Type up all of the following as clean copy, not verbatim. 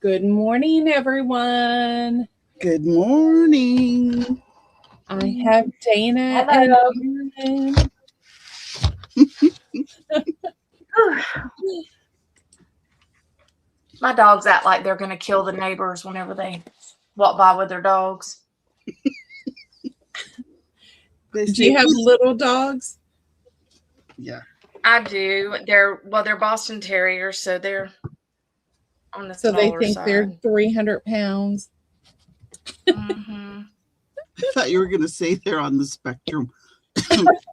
Good morning, everyone. Good morning. I have Dana and Hello. Erin. My dogs act like they're going to kill the neighbors whenever they walk by with their dogs. Do you have little dogs? Yeah. I do. They're Boston Terriers, so they're on the So they smaller think side. they're 300 pounds. Mm-hmm. I thought you were going to say they're on the spectrum.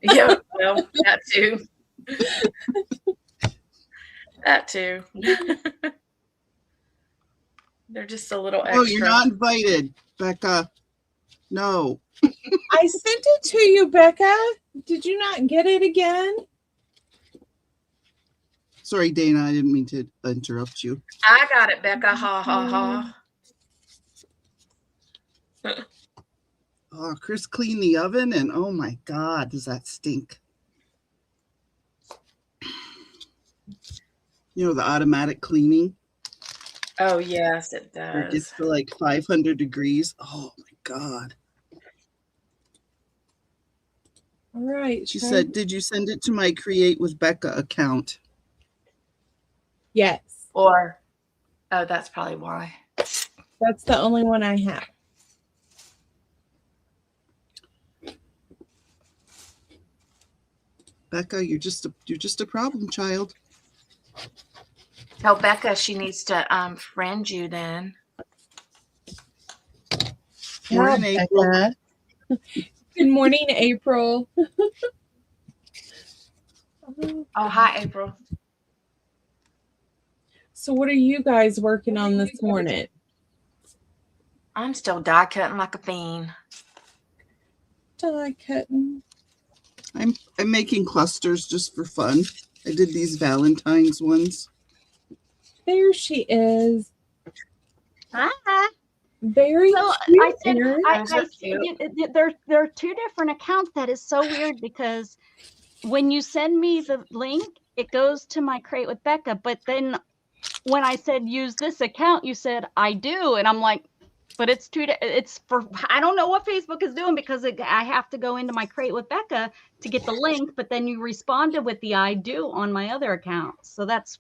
Yeah, well, that too. That too. They're just a little extra. Oh, you're not invited, Becca. No. I sent it to you, Becca. Did you not get it again? Sorry, Dana. I didn't mean to interrupt you. I got it, Becca. Ha, ha, ha. Oh, Chris cleaned the oven, and oh my God, does that stink? You know, the automatic cleaning. Oh, yes, it Where it does. gets to like 500 degrees. Oh my God. All right. She said, did you send it to my Create with Becca account? Yes. Or, oh, that's probably why. That's the only one I have. Becca, you're just a problem child. Tell Becca she needs to friend you then. Morning, April. Becca. Good morning, April. Oh, hi, April. So what are you guys working on this morning? I'm still die cutting like a fiend. Die cutting. I'm making clusters just for fun. I did these Valentine's ones. There she is. Hi. Very So cute. I said, Erin. there are two different accounts. That is so weird because when you send me the link, it goes to my Create with Becca. But then when I said use this account, you said I do, and I'm like, but it's for I don't know what Facebook is doing because I have to go into my Create with Becca to get the link. But then you responded with the I do on my other account, so that's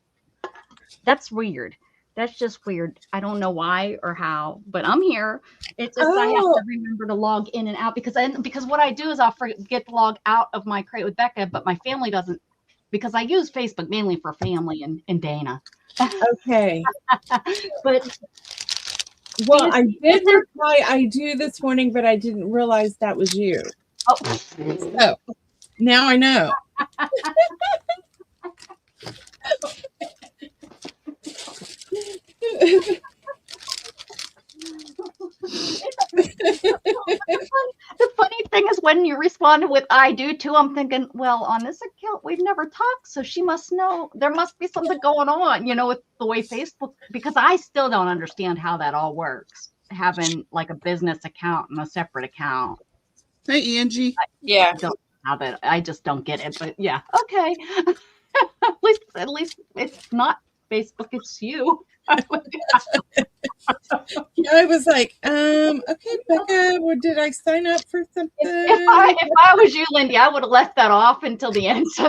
weird. That's just weird. I don't know why or how, but I'm here. It's just I have to remember to log in and out because what I do is I'll forget to log out of my Create with Becca, but my family doesn't, because I use Facebook mainly for family and Dana. Okay. But well, I did reply I do this morning, but I didn't realize that was you. Oh, so now I know. The funny thing is when you responded with I do too, I'm thinking, well, on this account we've never talked, so she must know there must be something going on, with the way Facebook, because I still don't understand how that all works, having like a business account and a separate account. Hey, Angie. I just don't get it, but yeah, okay. at least it's not Facebook, it's you. I was like, okay, Becca, did I sign up for something? If I was you, Lindy, I would have left that off until the end. So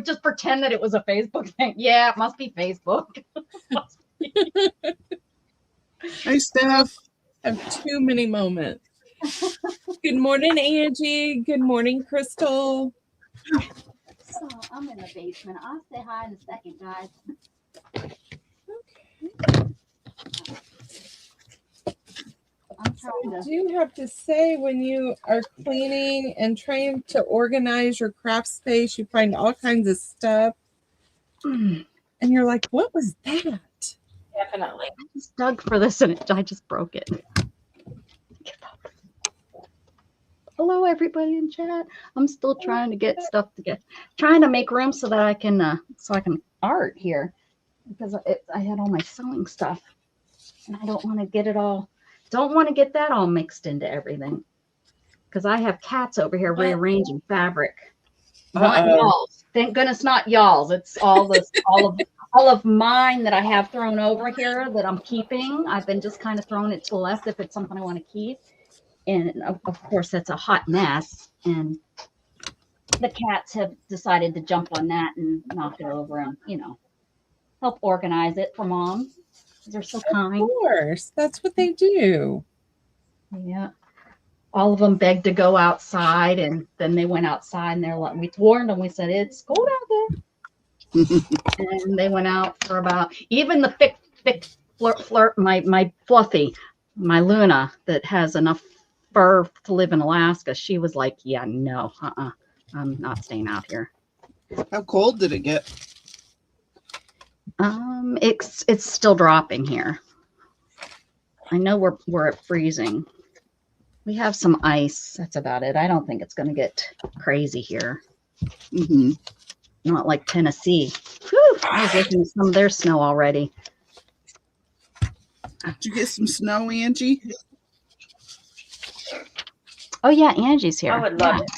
just pretend that it was a Facebook thing. Yeah, it must be Facebook. Hi, Steph. I have too many moments. Good morning, Angie. Good morning, Crystal. So I'm in the basement. I'll say hi in a second, guys. I do have to say, when you are cleaning and trying to organize your craft space, you find all kinds of stuff. And you're like, what was that? Definitely. I just dug for this and I just broke it. Hello, everybody in chat. I'm still trying to get stuff together, trying to make room so that I can art here, because I had all my sewing stuff, and I don't want to get that all mixed into everything, because I have cats over here rearranging fabric. Not y'all's. Thank goodness, not y'all's. It's all of all of mine that I have thrown over here that I'm keeping. I've been just kind of throwing it to the left if it's something I want to keep. And of course, that's a hot mess. And the cats have decided to jump on that and knock it over and, help organize it for Mom. They're so Of kind. course, that's what they do. Yeah. All of them begged to go outside, and then they went outside, and they're like, we warned them. We said, it's cold out there. And they went out for about, even the thick flirt, my Fluffy, my Luna, that has enough fur to live in Alaska. She was like, yeah, no, I'm not staying out here. How cold did it get? It's still dropping here. I know we're at freezing. We have some ice. That's about it. I don't think it's going to get crazy here. Mm-hmm. Not like Tennessee. Whew, I was looking at some of their snow already. Did you get some snow, Angie? Oh yeah, Angie's here. I would love it.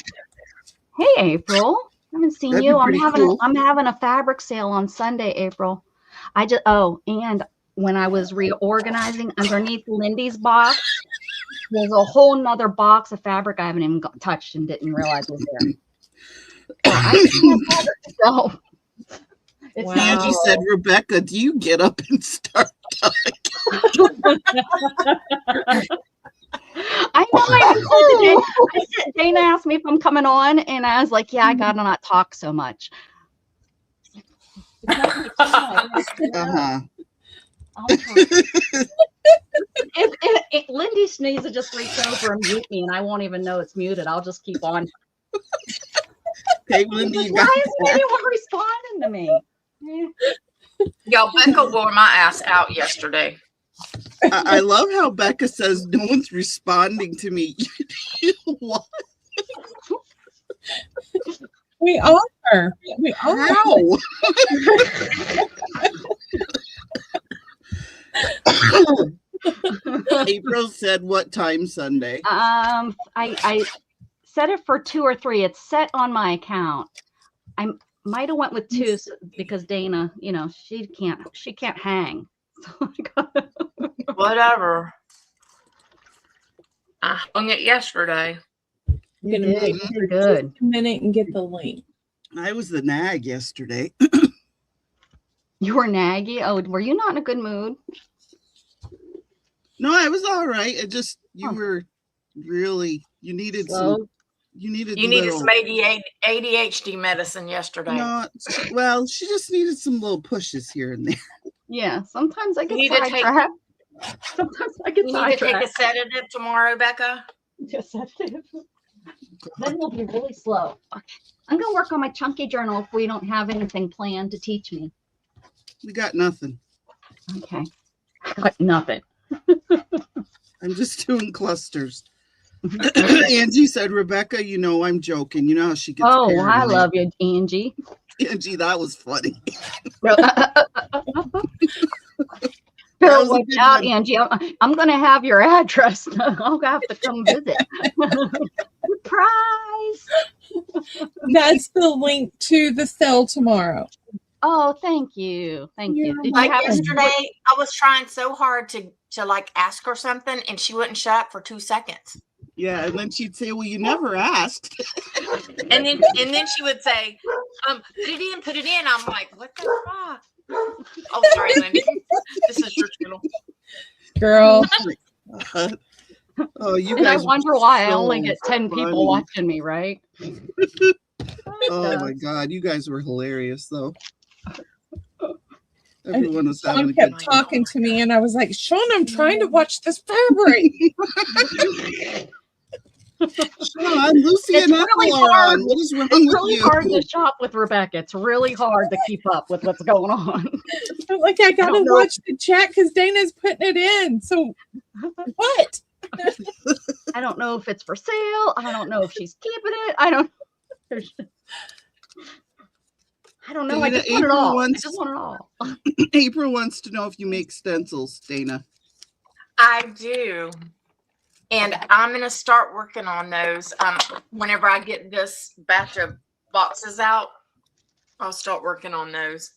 Hey, April. I haven't seen That'd you. be pretty cool. I'm having a fabric sale on Sunday, April. And when I was reorganizing underneath Lindy's box, there's a whole nother box of fabric I haven't even touched and didn't realize was there. So I can't have it go. Wow. Angie said, Rebecca, do you get up and start I know. I said, Dana asked me if I'm coming on, and I was like, yeah, I gotta not talk so much. Uh-huh. If Lindy sneezes, just reach over and mute me, and I won't even know it's muted. I'll just keep on. Okay, Lindy, you Why got isn't anyone responding to me? Y'all, Becca wore my ass out yesterday. I love how Becca says no one's responding to me. What? We are. We are. How? April said what time Sunday? I set it for 2 or 3. It's set on my account. I might have went with 2 because Dana, she can't hang. So Whatever. I hung it yesterday. you did. You're good. Just a minute and get the link. I was the nag yesterday. You were naggy. Oh, were you not in a good mood? No, I was all right. It just were really you needed Slow. some. You needed some ADHD medicine yesterday. No, well, she just needed some little pushes here and there. Yeah, sometimes I get You need to sidetracked. Sometimes I get You need to take a sidetracked. sedative tomorrow, Becca. Yes, sedative. Then we'll be really slow. Okay. I'm gonna work on my chunky journal if we don't have anything planned to teach me. We got nothing. Okay. Got nothing. I'm just doing clusters. Angie said, Rebecca, I'm joking. You know how she gets Oh, I paranoid. love you, Angie. Angie, that was funny. Bill, watch out, Angie. I'm going to have your address. I'll have to come visit. Surprise! That's the link to the sale tomorrow. Oh, thank you. Thank you. Did you Like have yesterday, I was trying so hard to like ask her something, and she wouldn't shut up for 2 seconds. Yeah, and then she'd say, well, you never asked. And then she would say, put it in. I'm like, what the fuck? Oh, sorry, Lindy. This is your channel. Girl. Oh, you and guys. I wonder why I so only get 10 funny. people watching me, right? Oh my God, you guys were hilarious though. Everyone was having Sean a kept good time. talking to me, and I was like, Sean, I'm trying to watch this fabric. Sean, Lucy It's and really Ethel are hard. on. What is wrong It's with really you? hard to shop with Rebecca. It's really hard to keep up with what's going on. I'm like, I gotta don't know. watch the chat because Dana's putting it in. So what? I don't know if it's for sale. I don't know if she's keeping it. I don't know. I Dana, just want it April all. wants- I just want it all. April wants to know if you make stencils, Dana. I do. And I'm going to start working on those. Whenever I get this batch of boxes out, I'll start working on those.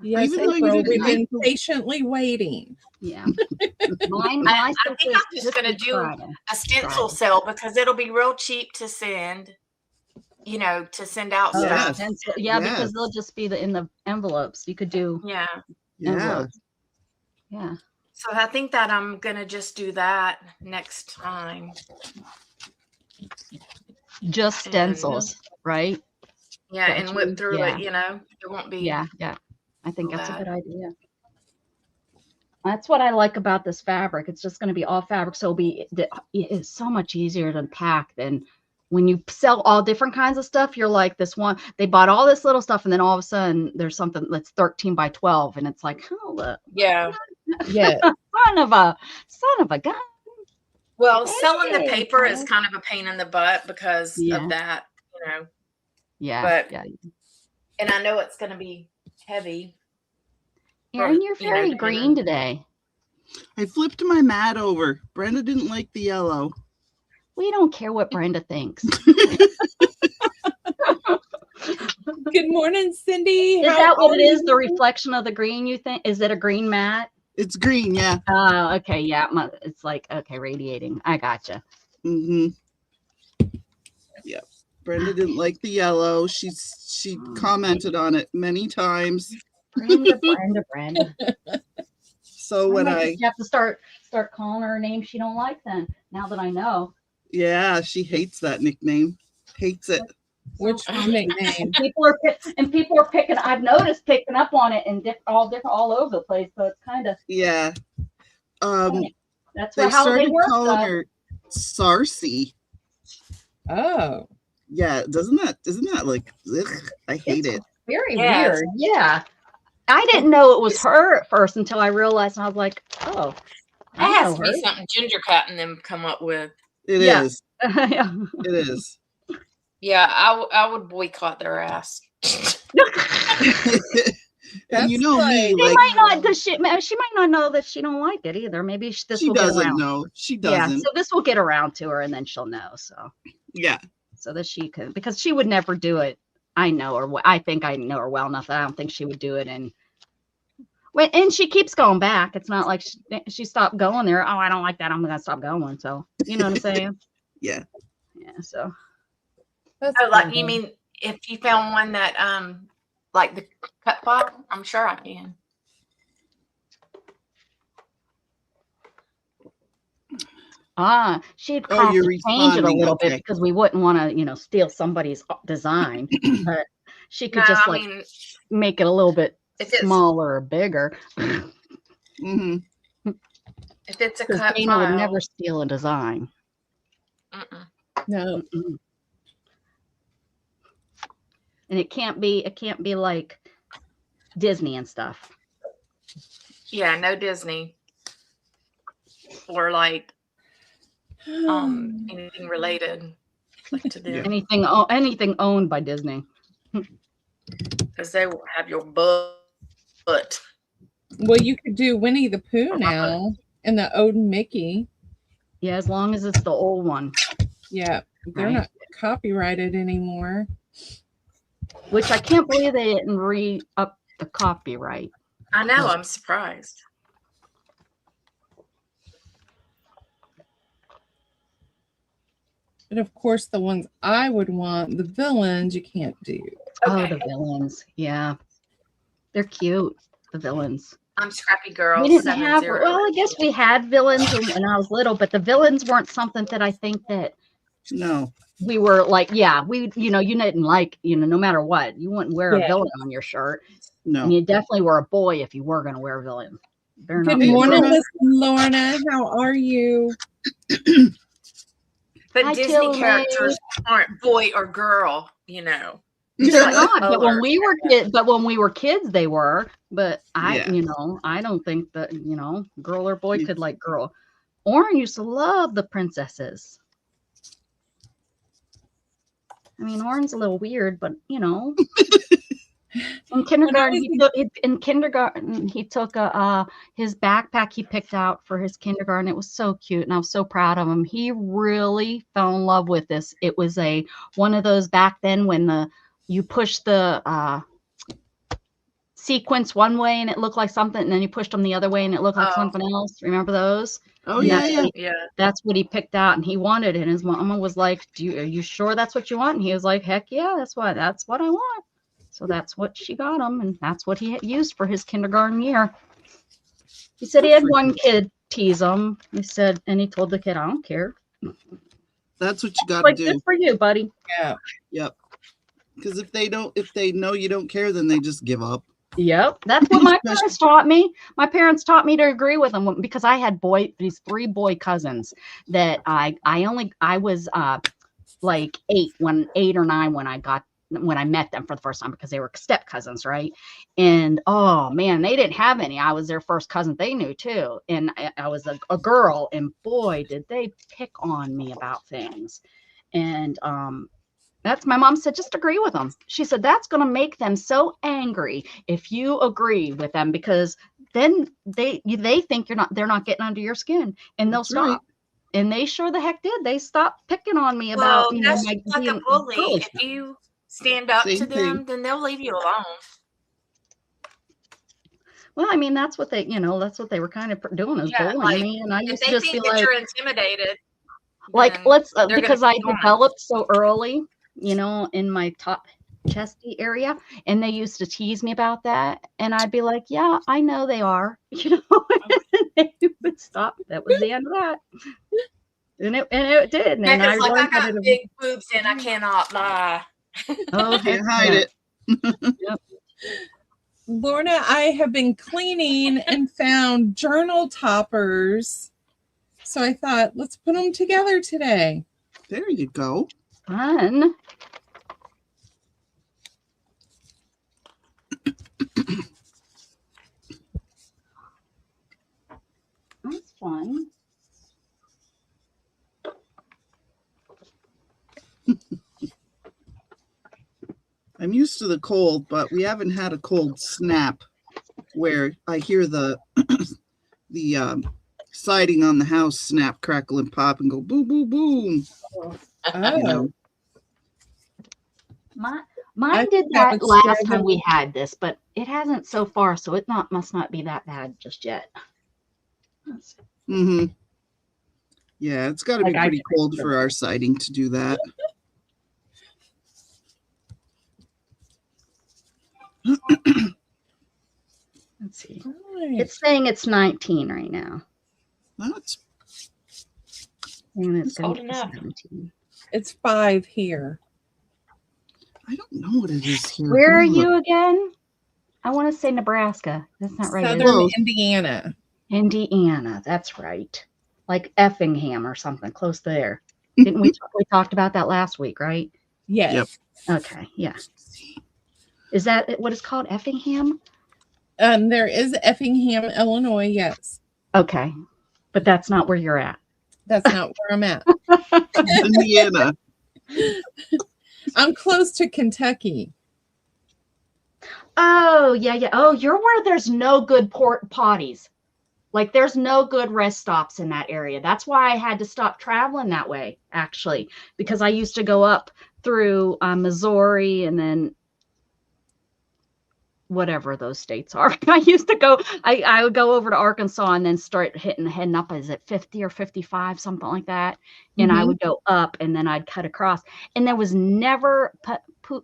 Yes, Even though you April, didn't we've like been the- patiently waiting. Yeah. Mine, I my think stuff I'm is just this gonna week do Friday. a stencil Friday. sale because it'll be real cheap to send. To send out Oh, Yes. stuff. stencil. Yes. Because they'll just be in the envelopes. You could do Yeah. envelopes. Yeah. So I think that I'm gonna just do that next time. Just stencils, right? Yeah, That and you- whip through yeah. it. It won't be. Yeah. I think all that's a that. good idea. That's what I like about this fabric. It's just going to be all fabric, so it's so much easier to pack than when you sell all different kinds of stuff. You're like this one. They bought all this little stuff, and then all of a sudden there's something that's 13 by 12, and it's like, oh, look, Yeah. Yeah. son of a gun. Well, selling the Hey, paper is guys. kind of a pain in the butt because Yeah. of that. Yeah. But- yeah. And I know it's going to be heavy. Erin, you're very depending green on- today. I flipped my mat over. Brenda didn't like the yellow. We don't care what Brenda thinks. Good morning, Cindy. Is How that what are it is? you? The reflection of the green, you think? Is it a green mat? It's green, yeah. Oh, okay. Yeah. It's like, okay, radiating. I gotcha. Mm-hmm. Yep. Brenda didn't like the yellow. She commented on it many times. Brenda. So when You have to start calling her a name she don't like then, now that I know. yeah, she hates that nickname. Hates it. Which nickname? People are picking, I've noticed picking up on it and all over the place. So it's kind of, Yeah. that's They how they started work. calling her Sarcy. Oh. Yeah, isn't that like ugh, I hate it. Very Yes. weird. Yeah. I didn't know it was her at first until I realized, and I was like, oh. That has to her. be something Ginger Cat and them come up with. It Yeah. is. Yeah. It is. Yeah, I would boycott their ass. And you That's know me, like- They like might not, because she might not know that she don't like it either. Maybe this she will get doesn't around. know. She Yeah, doesn't. so this will get around to her, and then she'll know. Yeah. So that she could, because she would never do it. I know her. I think I know her well enough that I don't think she would do it. And she keeps going back. It's not like she stopped going there. Oh, I don't like that. I'm gonna stop going. So you know what I'm saying? Yeah. Yeah. So That's Oh, like funny. you mean if you found one that like the cut file? I'm sure I can. she'd Oh, have you're to change it a responding, little okay. bit because we wouldn't want to, steal somebody's design. But she could No, just I like mean, make it a little bit if it's smaller or bigger. Mm-hmm. if it's a Because cut Dana file, would never steal a design. mm-mm. No. Mm-mm. And it can't be like Disney and stuff. Yeah, no Disney or like anything related like to them Anything owned by Disney. because they will have your butt. Well, you could do Winnie the Pooh now and the Ode and Mickey. Yeah, as long as it's the old one, Yeah, they're Right. not copyrighted anymore. which I can't believe they didn't re-up the copyright. I know. I'm surprised. But of course, the ones I would want, the villains, you can't do. Oh, Okay. the villains. Yeah. They're cute. The villains. I'm Scrappy Girl. We didn't 70. have, well, I guess we had villains when I was little, but the villains weren't something that I think that No. we were like, yeah, you didn't like, no matter what, you wouldn't wear a Yeah. villain on your shirt. And No. you definitely were a boy if you were going to wear a villain. They're not Good Hey, morning, Lorna. Miss Lorna. How are you? But Hi, Disney Tilly. characters aren't boy or girl. They're like not, but when color. we were kids, they were. But I Yeah. I don't think that, girl or boy could like girl. Oren used to love the princesses. I mean, Oren's a little weird, but in kindergarten, he took his backpack he picked out for his kindergarten. It was so cute, and I was so proud of him. He really fell in love with this. It was one of those back then when you push the sequence one way and it looked like something, and then you pushed them the other way and it looked like something else. Remember those? Oh, And yeah, that's yeah. what Yeah. that's what he picked out, and he wanted it. And his mama was like, are you sure that's what you want? And he was like, heck yeah, that's what I want. So that's what she got him, and that's what he used for his kindergarten year. He said he had one kid tease him. He said, and he told the kid, I don't care. That's what you got to Like, do. good for you, buddy. Yeah. Yep. Because if they know you don't care, then they just give up. Yep, that's what my parents taught me. My parents taught me to agree with them because I had these 3 boy cousins that I was like 8 or 9 when I met them for the first time, because they were step cousins, right? And oh man, they didn't have any. I was their first cousin. They knew too, and I was a girl, and boy, did they pick on me about things. And that's my mom said, just agree with them. She said, that's going to make them so angry if you agree with them, because then they think they're not getting under your skin, and they'll That's stop. right. And they sure the heck did. They stopped picking on me Well, about, that's my just like a being bully. girly. If you stand up Same to them, thing. then they'll leave you alone. Well, I mean, that's what they were kind of doing, is Yeah, bullying like, me. And I If used to they just be think that like, you're intimidated, then let's they're gonna because I keep going. developed so early, in my top chesty area, and they used to tease me about that, and I'd be like, yeah, I know they are, and they would stop. That was the end of that. And it did. And I Becca's like, I learned how got to. big boobs and I cannot lie. Oh, heck Can't hide yeah. it. Yep. Lorna, I have been cleaning and found journal toppers. So I thought, let's put them together today. There you go. Fun. That's fun. I'm used to the cold, but we haven't had a cold snap where I hear the siding on the house snap, crackle, and pop, and go boom, boom, boom. Oh, You know, Mine did that that was last driving- time we had this, but it hasn't so far, so it must not be that bad just yet. mm-hmm. Yeah, it's got to be Like, pretty cold for our siding to do that. Let's see. nice. It's saying it's 19 right now. That's And it's It's going cold to be enough. 17. It's 5 here. I don't know what it is here. Where are Let me look. you again? I want to say Nebraska. That's not right. is it? Southern Close. Indiana. Indiana. That's right. Like Effingham or something close there. Didn't we talked about that last week, right? Yes. Yep. Okay. Yeah. Is that what it's called? Effingham? There is Effingham, Illinois. Yes. Okay. But that's not where you're at. That's not where I'm at. Indiana. I'm close to Kentucky. Oh, yeah, yeah. Oh, you're where there's no good potties. Like, there's no good rest stops in that area. That's why I had to stop traveling that way, actually, because I used to go up through Missouri and then whatever those states are. I used to go, I would go over to Arkansas and then start heading up, is it 50 or 55, something like that. And I would go up and then I'd cut across. And there was never Pudunk.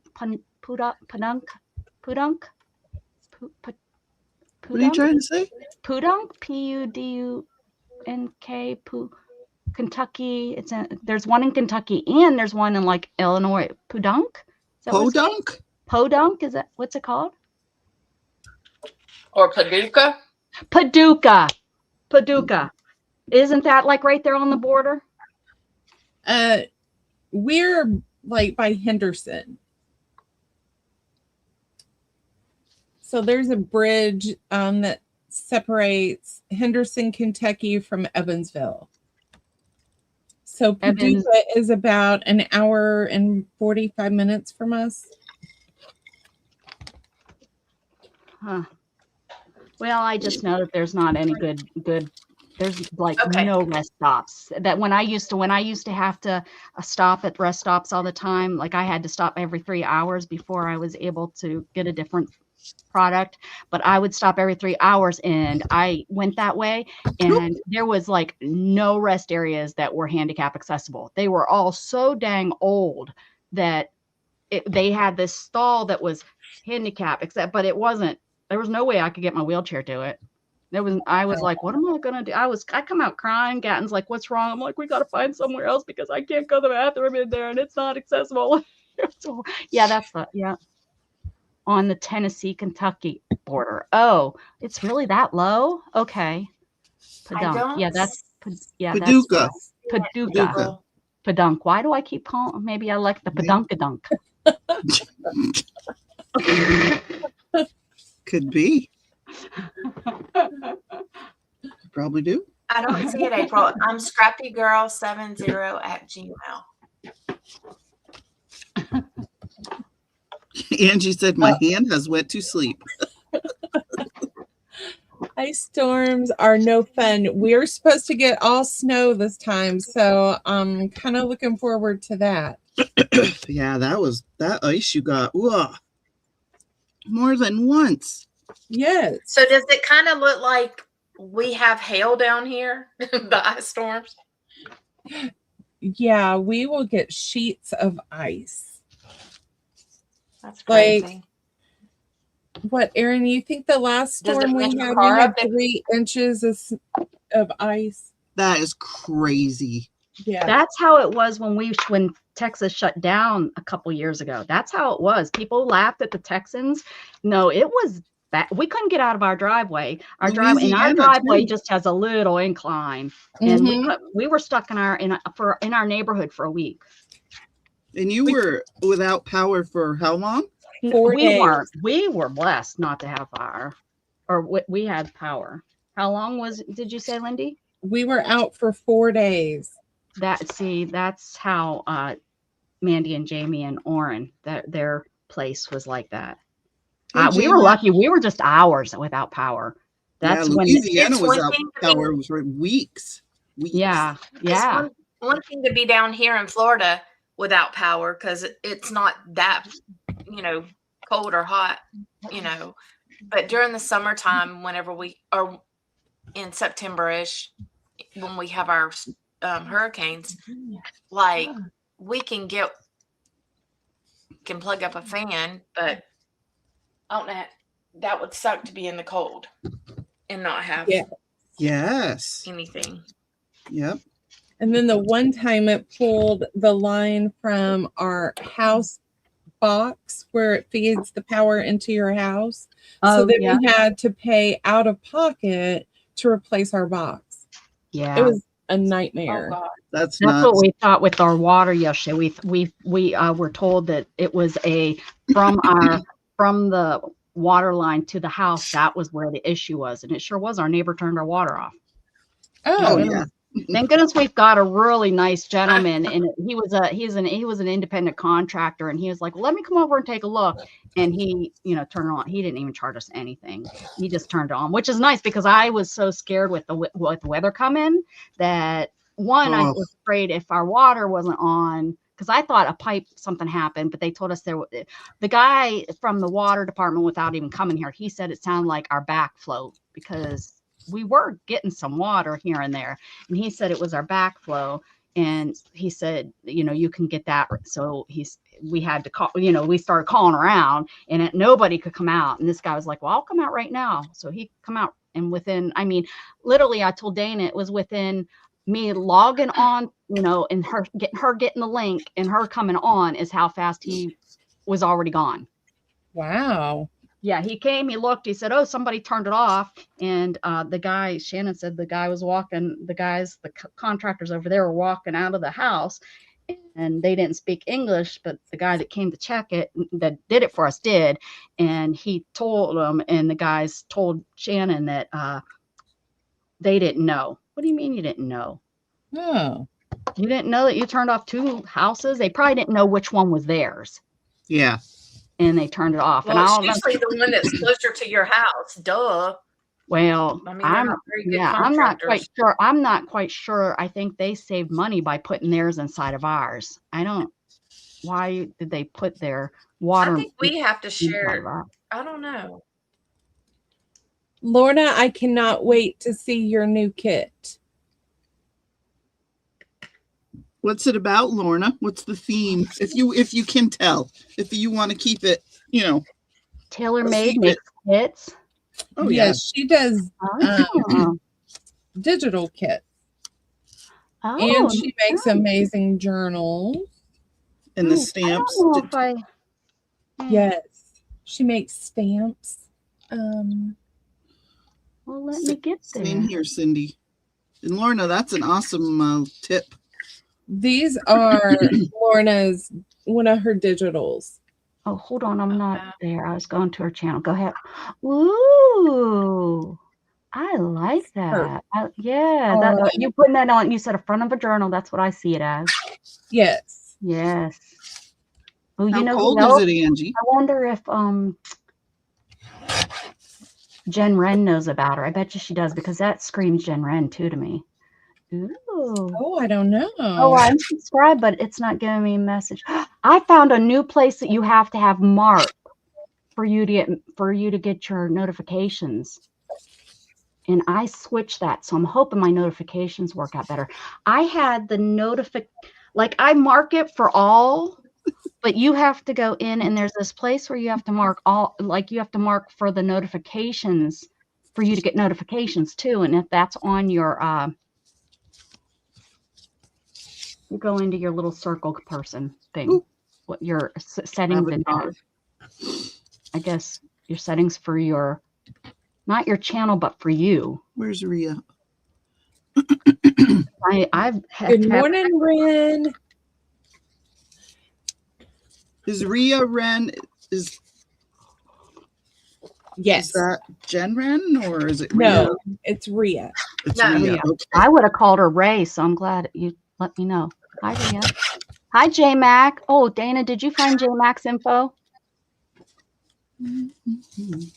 What are you trying to say? Pudunk, Pudunk, Kentucky. There's one in Kentucky and there's one in like Illinois. Pudunk? Podunk? Podunk, is that what's it called? Or Paducah. Paducah. Isn't that like right there on the border? We're like by Henderson. So there's a bridge that separates Henderson, Kentucky from Evansville. So Paducah is about an hour and 45 minutes from us. Huh. Well, I just know that there's not any good. There's like no rest stops. That when I used to have to stop at rest stops all the time, like I had to stop every 3 hours before I was able to get a different product, but I would stop every 3 hours, and I went that way, and there was like no rest areas that were handicap accessible. They were all so dang old that they had this stall that was handicap but it wasn't, there was no way I could get my wheelchair to it. I was like, what am I gonna do? I come out crying. Gatton's like, what's wrong? I'm like, we gotta find somewhere else because I can't go to the bathroom in there and it's not accessible. So, yeah, on the Tennessee-Kentucky border. Oh, it's really that low? Okay. Padunk. Yeah, that's Paducah. Paducah. Padunk. Why do I keep calling? Maybe I like the Padunkadunk. Could be. Probably do. I don't see it, April. I'm scrappygirl70@gmail. Angie said, my hand has went to sleep. Ice storms are no fun. We're supposed to get all snow this time, so I'm kind of looking forward to that. Yeah, that ice you got. Ugh. More than once. Yes. So does it kind of look like we have hail down here, the ice storms? Yeah, we will get sheets of ice. That's crazy. What, Erin, you think the last storm we had, 3 inches of ice? That is crazy. Yeah. That's how it was when Texas shut down a couple years ago. That's how it was. People laughed at the Texans. No, it was bad. We couldn't get out of our driveway. Our driveway just has a little incline, and we were stuck in our neighborhood for a week. And you were without power for how long? 4 days. We were blessed not to have fire, or we had power. How long did you say, Lindy? We were out for 4 days. That's how Mandy and Jamie and Erin, their place was like that. We were lucky. We were just hours without power. That's when Louisiana was out power. It was weeks. Yeah. It's one thing to be down here in Florida without power because it's not that, cold or hot, But during the summertime, whenever we are in September-ish, when we have our hurricanes, like we can plug up a fan, but I don't know, that would suck to be in the cold and not have anything. Yep. And then the one time it pulled the line from our house box where it feeds the power into your house. So that we had to pay out of pocket to replace our box. Yeah. It was a nightmare. Oh, God. That's what we thought with our water yesterday. We were told that it was from the water line to the house. That was where the issue was, and it sure was. Our neighbor turned our water off. Oh yeah. Thank goodness we've got a really nice gentleman, and he was an independent contractor, and he was like, "Let me come over and take a look." And he, turned it on. He didn't even charge us anything. He just turned it on, which is nice because I was so scared with the weather coming that I was afraid if our water wasn't on, because I thought something happened, but they told us the guy from the water department, without even coming here, he said it sounded like our backflow because we were getting some water here and there, and he said it was our backflow, and he said, you can get that. So we had to call, we started calling around, and nobody could come out, and this guy was like, well, I'll come out right now. So he come out, and literally I told Dana it was within me logging on, and her getting the link and her coming on is how fast he was already gone. Wow. Yeah, he came, he looked, he said, oh, somebody turned it off. And the guy, Shannon said the guy was walking, the contractors over there were walking out of the house, and they didn't speak English, but the guy that came to check it, that did it for us, did. And he told them, and the guys told Shannon that they didn't know. What do you mean you didn't know? Oh. You didn't know that you turned off 2 houses? They probably didn't know which one was theirs. Yeah. And they turned it off. Well, and it's usually the one that's closer to your house. Duh. Well, I'm not quite sure. I'm not quite sure. I think they saved money by putting theirs inside of ours. Why did they put their water? I think we have to share. I don't know. Lorna, I cannot wait to see your new kit. What's it about, Lorna? What's the theme? If you can tell, if you want to keep it, Tailor-made makes kits. Oh Yes, she does Oh. digital kits. Oh, And she makes amazing journals. And the I stamps. don't know if I. Yes. She makes stamps. Well, let me get there. Same here, Cindy. And Lorna, that's an awesome tip. These are Lorna's, one of her digitals. Oh, hold on. I'm not there. I was going to her channel. Go ahead. Ooh, I like that. You putting that on. You said a front of a journal. That's what I see it as. Yes. Yes. Oh, How you know cold who else? is it, Angie? I wonder if Jen Wren knows about her. I bet you she does because that screams Jen Wren too to me. Ooh. Oh, I don't know. Oh, I'm subscribed, but it's not giving me a message. I found a new place that you have to have marked for you to get your notifications. And I switched that, so I'm hoping my notifications work out better. I had the I mark it for all, but you have to go in and there's this place where you have to mark all, like you have to mark for the notifications for you to get notifications too. And if that's on your you go into your little circle person thing. Ooh. What your settings in there. I guess your settings for your, not your channel, but for you. Where's Rhea? Good morning, Ren. Is Rhea Wren? Yes. Is that Jen Wren or is it Rhea? No, it's Rhea. It's No. Rhea. Okay. I would have called her Ray, so I'm glad you let me know. Hi, Rhea. Hi, J Mac. Oh, Dana, did you find J Mac's info?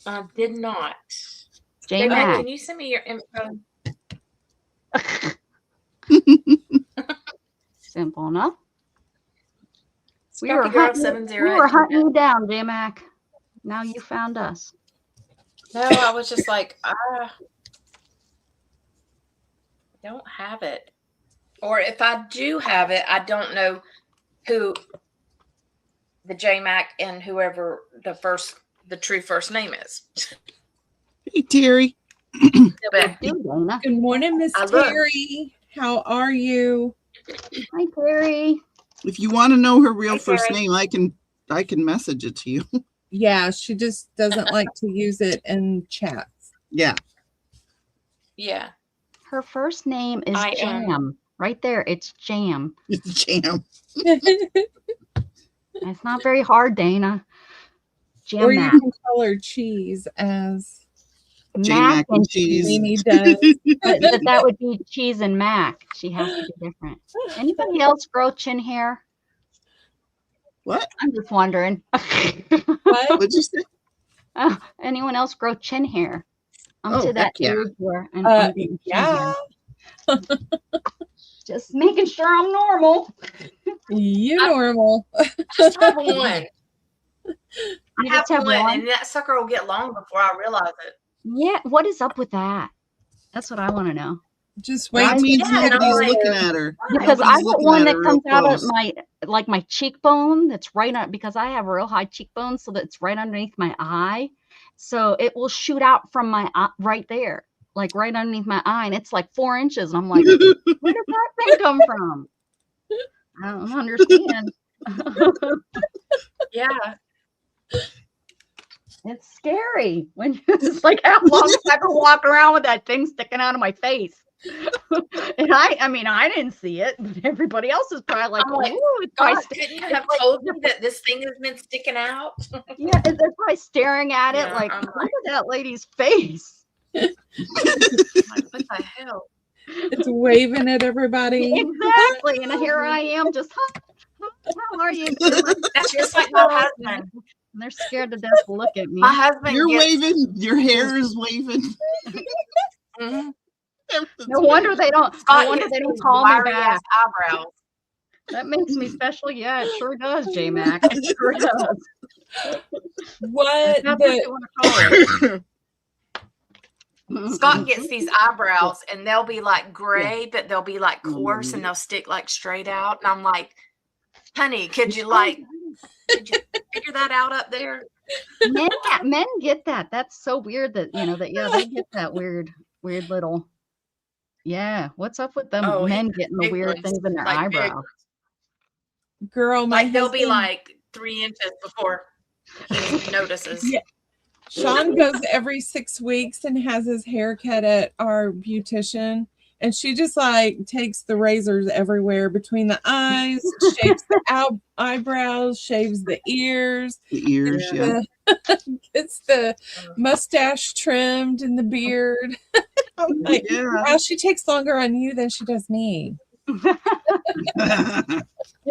I did not. J Mac. Can you send me your info? Simple enough. We Sparky were Girl hunting 70. you down, J Mac. Now you found us. No, I was just like, I don't have it. Or if I do have it, I don't know who the JMac and whoever the true first name is. Hey, Terry. But Good morning, Miss Terry. How are you? Hi, Terry. If you want to know her real first name, I can message it to you. Yeah, she just doesn't like to use it in chats. Yeah. Yeah. Her first name is Jam. Right there, it's Jam. It's Jam. It's not very hard, Dana. Jam or Mac. you can call her Cheese as Mac and cheese. Does. but that would be Cheese and Mac. She has to be different. Anybody else grow chin hair? What? I'm just wondering. What did you say? Anyone else grow chin hair? I'm to that age where I'm getting chin hair. Just making sure I'm normal. Normal. Just have one. I have one, one, and that sucker will get long before I realize it. Yeah, what is up with that? That's what I want to know. Just wait. That means nobody's looking at her. Because I got one that comes out of my cheekbone. That's right on, because I have real high cheekbones, so that's right underneath my eye. So it will shoot out from my eye right there, like right underneath my eye, and it's like 4 inches. And I'm like, where did that thing come from? I don't understand. Yeah. It's scary when it's like, how long have I been walking around with that thing sticking out of my face? And I didn't see it, but everybody else is probably like, "Oh, it's God, couldn't you have told me that this thing has been sticking out?" Yeah, they're probably staring at it like, look at that lady's face. Like, what the hell? It's waving at everybody. Exactly, and here I am, just, how are you? That's just like my husband. And they're scared to death to look at me. My husband, you're waving. Your hair is waving. Mm-hmm. No wonder they don't. No wonder they don't call me back. Eyebrows. That makes me special. Yeah, it sure does, J Mac. It sure does. What That's what you want to call it. Scott gets these eyebrows and they'll be like gray, but they'll be like coarse and they'll stick like straight out. And I'm like, honey, could you figure that out up there? Men get that. That's so weird that they get that weird little. Yeah, what's up with them men getting the weird things in their eyebrows? Girl, my like they'll be like 3 inches before he notices. Yeah. Sean goes every 6 weeks and has his hair cut at our beautician. And she just like takes the razors everywhere between the eyes, shaves the eyebrows, shaves the ears. The ears, yeah. Gets the mustache trimmed and the beard. I'm like, wow, she takes longer on you than she does me.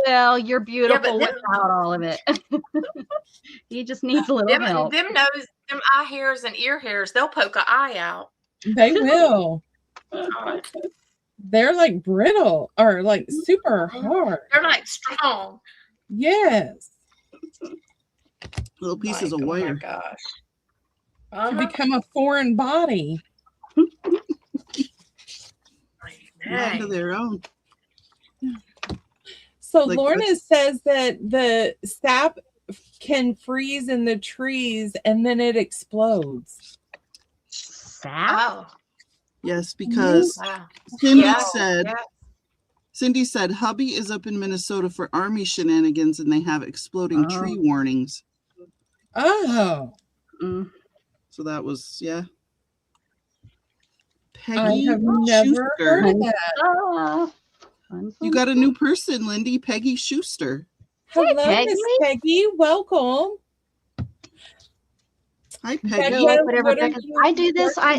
Well, you're beautiful without all of it. He just needs a little help. Them eye hairs and ear hairs, they'll poke an eye out. They will. They're like brittle or like super hard. They're like strong. Yes. Little pieces of wire. Oh my gosh. To become a foreign body. Mind of their own. So like Lorna says that the sap can freeze in the trees and then it explodes. Sap? Oh. Yes, because Cindy said hubby is up in Minnesota for army shenanigans and they have exploding tree warnings. Oh. So that was, Peggy I have never heard of that. You got a new person, Lindy. Peggy Schuster. Hello, Miss Peggy. Welcome. Hi, Peggy. I do this. I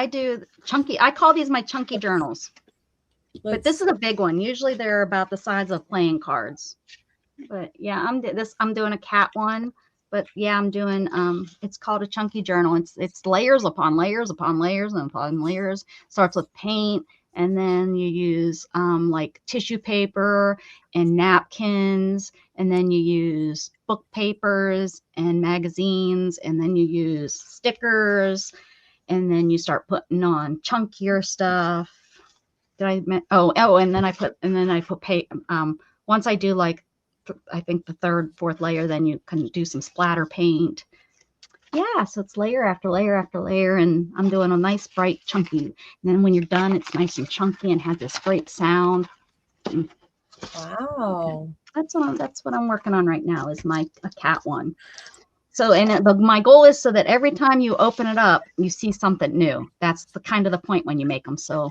do chunky. I call these my chunky journals. But this is a big one. Usually they're about the size of playing cards. But yeah, I'm doing a cat one. But yeah, I'm doing it's called a chunky journal. It's layers upon layers upon layers and upon layers. Starts with paint, and then you use like tissue paper and napkins, and then you use book papers and magazines, and then you use stickers, and then you start putting on chunkier stuff. And then I put once I do like I think the third, fourth layer, then you can do some splatter paint. Yeah, so it's layer after layer after layer, and I'm doing a nice bright chunky. And then when you're done, it's nice and chunky and has this great sound. Wow. That's what I'm working on right now is a cat one. So, and my goal is so that every time you open it up, you see something new. That's the kind of the point when you make them. So,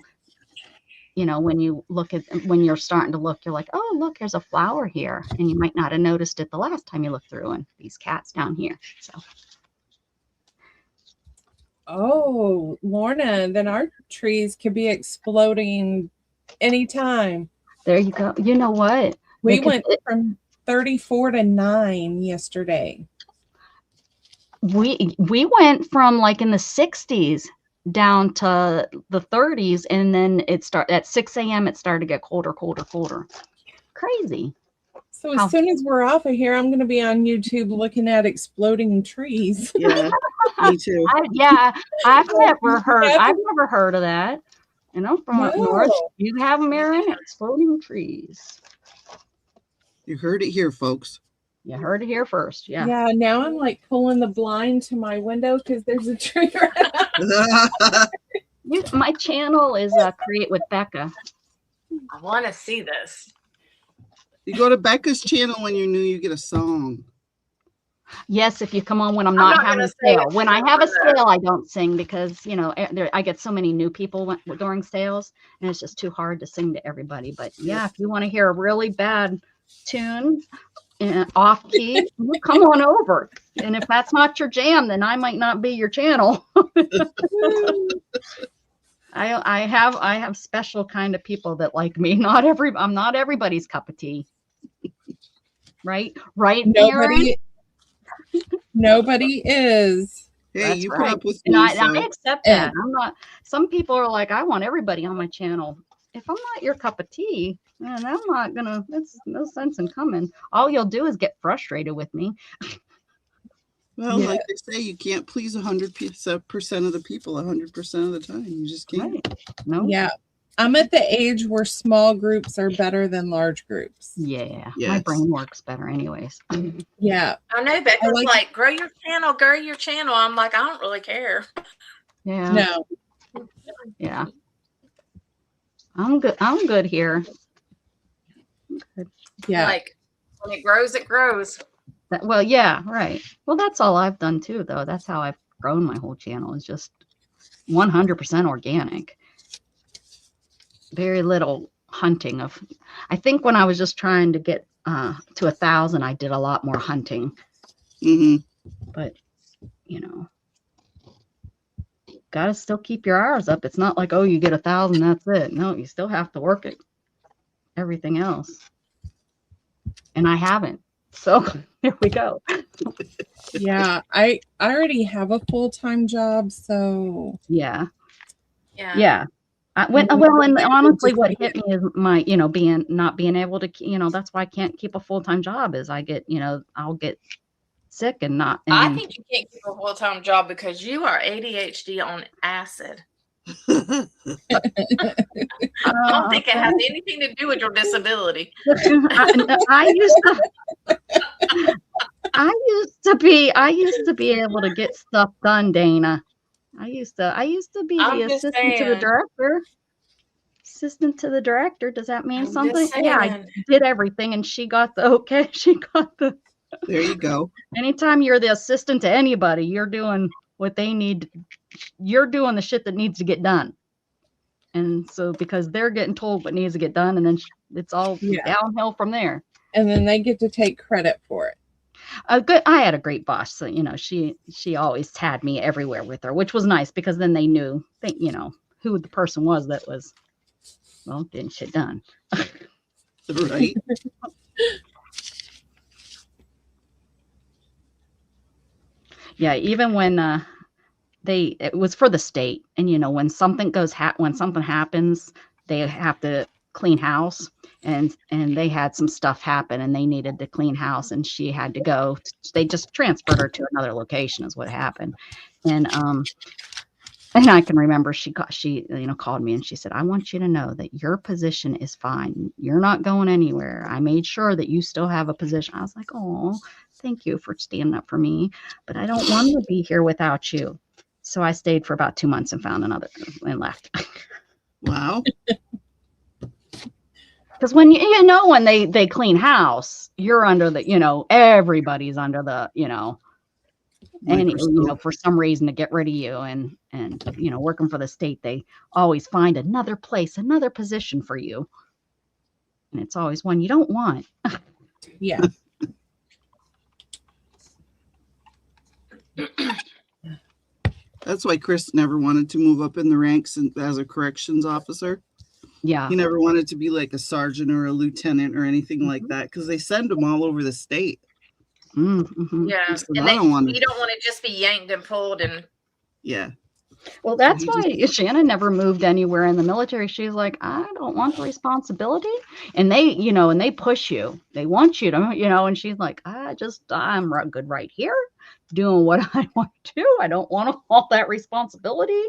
when you're starting to look, you're like, oh, look, there's a flower here. And you might not have noticed it the last time you looked through, and these cats down here. So. Oh, Lorna, then our trees could be exploding anytime. There you go. You know what? We went from 34 to 9 yesterday. We went from like in the 60s down to the 30s, and then at 6 a.m. it started to get colder. Crazy. So as soon as we're off of here, I'm going to be on YouTube looking at exploding trees. Yeah, me too. I've never heard of that. And I'm from up north. You have them, Erin? Exploding trees. You heard it here, folks. You heard it here first. Yeah. Yeah. Now I'm like pulling the blind to my window because there's a tree right My channel is Create with Becca. I want to see this. You go to Becca's channel when you knew you get a song. Yes, if you come on when I'm not having a sale. When I have a sale, I don't sing because, I get so many new people during sales, and it's just too hard to sing to everybody. But yeah, if you want to hear a really bad tune off key, you come on over. And if that's not your jam, then I might not be your channel. I have special kind of people that like me. I'm not everybody's cup of tea. Right, Nobody is. Hey, that's you right. put up with me. And I accept that. I'm not. Some people are like, I want everybody on my channel. If I'm not your cup of tea, And I'm not gonna. That's no sense in coming. All you'll do is get frustrated with me. Well, Yeah. like they say, you can't please 100% of the people 100% of the time. You just can't. Right? No. Yeah. I'm at the age where small groups are better than large groups. Yeah. My Yes. brain works better, anyways. Yeah. I know Becca's like- like, grow your channel. I'm like, I don't really care. Yeah. No. Yeah. I'm good. I'm good here. Yeah. Like, when it grows, it grows. Well, yeah, right. Well, that's all I've done too, though. That's how I've grown my whole channel. Is just 100% organic. Very little hunting of. I think when I was just trying to get to 1,000, I did a lot more hunting. Mm-hmm. But gotta still keep your hours up. It's not like, oh, you get 1,000, that's it. No, you still have to work at everything else. And I haven't. So here we go. Yeah. I already have a full-time job, so Yeah. Yeah. Well, and honestly, what hit me is my, not being able to, that's why I can't keep a full-time job is I get, I'll get sick and not. And, I think you can't keep a full-time job because you are ADHD on acid. I don't think it has anything to do with your disability. I used to be able to get stuff done, Dana. I used to be the assistant to the director. Assistant to the director. Does that mean something? Yeah, I did everything, and she got the okay. She got the. There you go. Anytime you're the assistant to anybody, you're doing what they need. You're doing the shit that needs to get done. And so, because they're getting told what needs to get done, and then it's all downhill from there. And then they get to take credit for it. I had a great boss, so she always had me everywhere with her, which was nice because then they knew who the person was that was getting shit done. Right. Yeah, even when it was for the state, and when something when something happens, they have to clean house, and they had some stuff happen and they needed to clean house, and she had to go. They just transferred her to another location is what happened. And I can remember she called me and she said, I want you to know that your position is fine. You're not going anywhere. I made sure that you still have a position. I was like, oh, thank you for standing up for me, but I don't want to be here without you. So I stayed for about 2 months and found another and left. Wow. Because when when they clean house, you're under the, everybody's under the, and for some reason to get rid of you and working for the state, they always find another place, another position for you. And it's always one you don't want. Yeah. That's why Chris never wanted to move up in the ranks as a corrections officer. Yeah. He never wanted to be like a sergeant or a lieutenant or anything like that because they send them all over the state. Mm-hmm. Yeah. Said, And you don't want to just be yanked and pulled and. Yeah. Well, that's why Shannon never moved anywhere in the military. She's like, I don't want the responsibility. And they, and they push you. They want you to, and she's like, I'm good right here doing what I want to do. I don't want all that responsibility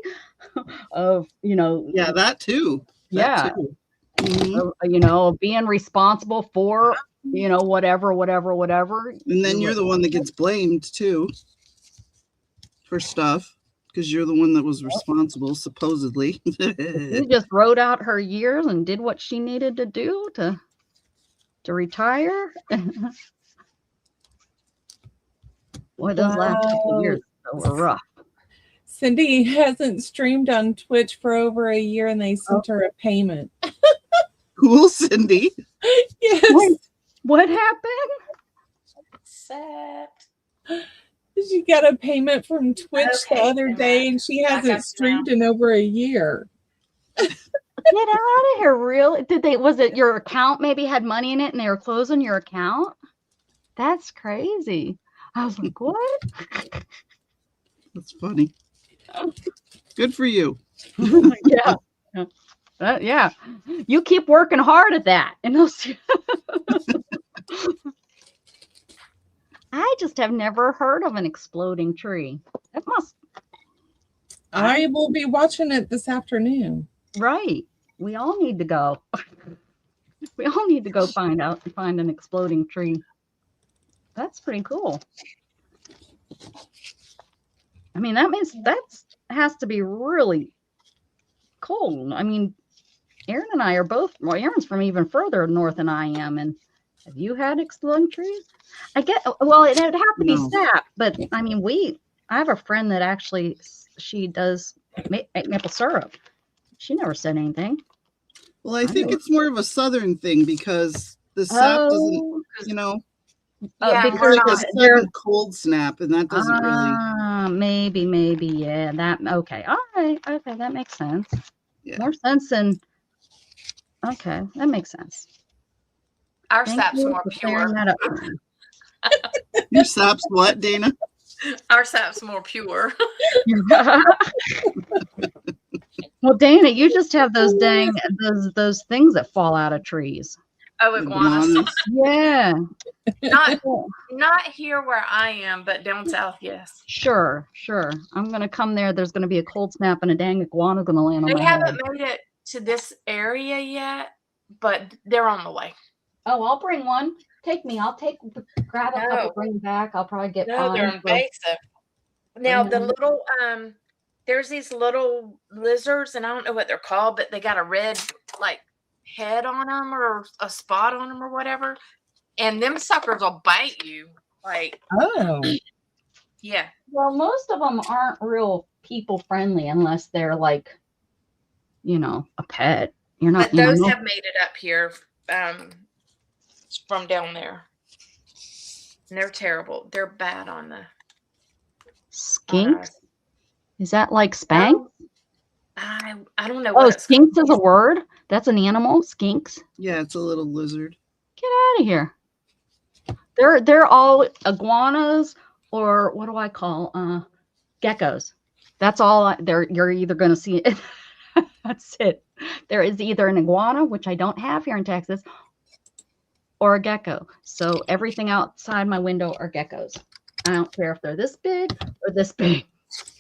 of, Yeah, that too. That too. Mm-hmm. Being responsible for, whatever. And then you're the one that gets blamed too for stuff. Because you're the one that was responsible, supposedly. She just wrote out her years and did what she needed to do to retire. Boy, those last couple years were rough. Cindy hasn't streamed on Twitch for over a year, and they sent her a payment. Cool, Cindy. Yes. What happened? Sad. She got a payment from Twitch the other day, and she hasn't streamed in over a year. Get out of here, really? Was it your account maybe had money in it and they were closing your account? That's crazy. I was like, what? That's funny. Good for you. Yeah. Yeah. You keep working hard at that. And I just have never heard of an exploding tree. It must. I will be watching it this afternoon. Right. We all need to go. We all need to go find an exploding tree. That's pretty cool. I mean, that means has to be really cold. I mean, Erin and I are both, well, Erin's from even further north than I am. And have you had exploding trees? It would have to be sap, but I mean, I have a friend that actually, she does maple syrup. She never said anything. Well, I think it's more of a southern thing because the sap doesn't, Yeah, it's like a sudden cold snap, and that doesn't really. Maybe, yeah. Okay, all right, okay, that makes sense. Yeah. More sense than. Okay, that makes sense. Our sap's more pure. Your sap's what, Dana? Our sap's more pure. Well, Dana, you just have those those things that fall out of trees. Oh, iguanas. Yeah. Not here where I am, but down south, yes. Sure. I'm gonna come there. There's gonna be a cold snap and a dang iguana gonna land on my head. They haven't made it to this area yet, but they're on the way. Oh, I'll bring one. Take me. Grab a couple, bring back. I'll probably get. No, they're invasive. Now the little there's these little lizards, and I don't know what they're called, but they got a red head on them or a spot on them or whatever, and them suckers will bite you. Yeah. Well, most of them aren't real people friendly unless they're a pet. You're not. But those have made it up here from down there, and they're terrible. They're bad on the skinks. Is that like Spanx? I don't know. Oh, skinks is a word? That's an animal? Skinks? Yeah, it's a little lizard. Get out of here. They're all iguanas, or what do I call geckos. That's all you're either going to see. That's it. There is either an iguana, which I don't have here in Texas, or a gecko. So everything outside my window are geckos. I don't care if they're this big or this big.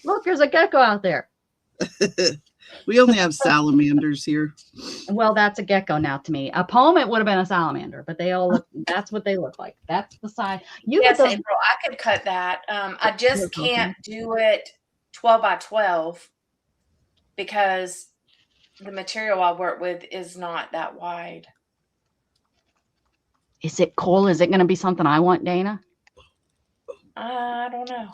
Look, there's a gecko out there. We only have salamanders here. Well, that's a gecko now to me. A poem, it would have been a salamander, but they all look, that's what they look like. That's the size. Yes, April, I could cut that. I just can't do it 12 by 12 because the material I work with is not that wide. Is it cool? Is it going to be something I want, Dana? I don't know.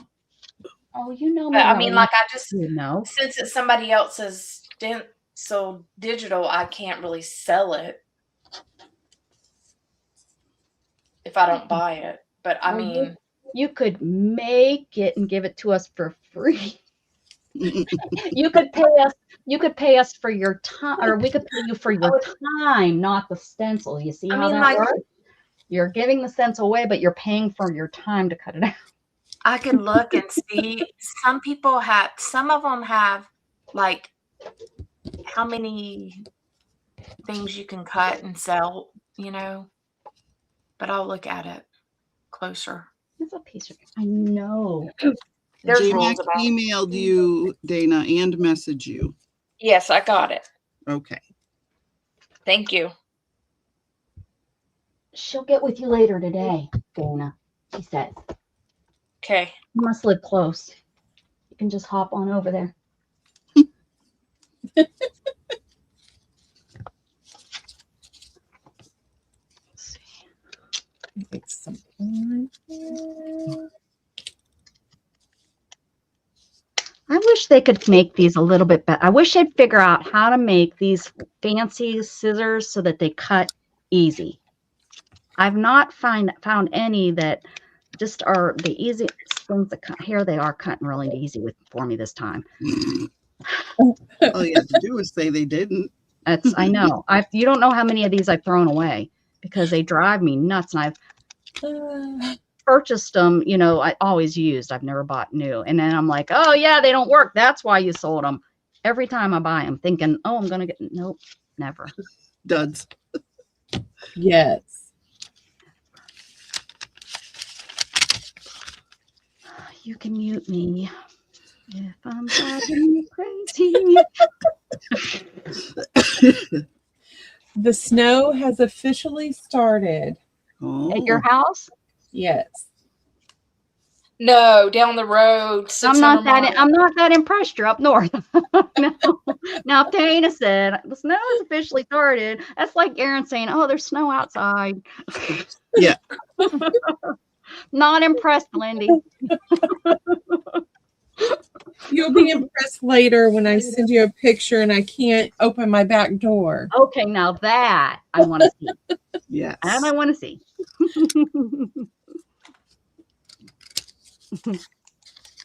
Oh, you know me. But, I mean, I just, since it's somebody else's stencil digital, I can't really sell it if I don't buy it. But I mean, you could make it and give it to us for free. You could pay us for your time, or we could pay you for your time, not the stencil. You see how that works? You're giving the stencil away, but you're paying for your time to cut it out. I could look and see. Some of them have how many things you can cut and sell, but I'll look at it closer. It's a piece of, I know. There's J-Mac emailed you, Dana, and messaged you. Yes, I got it. Okay. Thank you. She'll get with you later today, Dana, she said. Okay. You must live close. You can just hop on over there. I wish they could make these a little bit better. I wish they'd figure out how to make these fancy scissors so that they cut easy. I've not found any that just are the easiest things to cut. Here they are cutting really easy for me this time. All you have to do is say they didn't. I know. You don't know how many of these I've thrown away because they drive me nuts. And I've purchased them, I always used. I've never bought new. And then I'm like, oh yeah, they don't work. That's why you sold them. every time I buy them, thinking, oh, I'm gonna get. Nope, never. Duds. Yes. You can mute me if I'm driving you crazy. The snow has officially started. At your Oh, house? Yes. No, down the road. I'm not 600 miles. I'm not that impressed. You're up north. No. Now, if Dana said the snow has officially started, that's like Erin saying, "Oh, there's snow outside." yeah. Not impressed, Lindy. You'll be impressed later when I send you a picture and I can't open my back door. Okay, now that I want to see. Yes. And I want to see.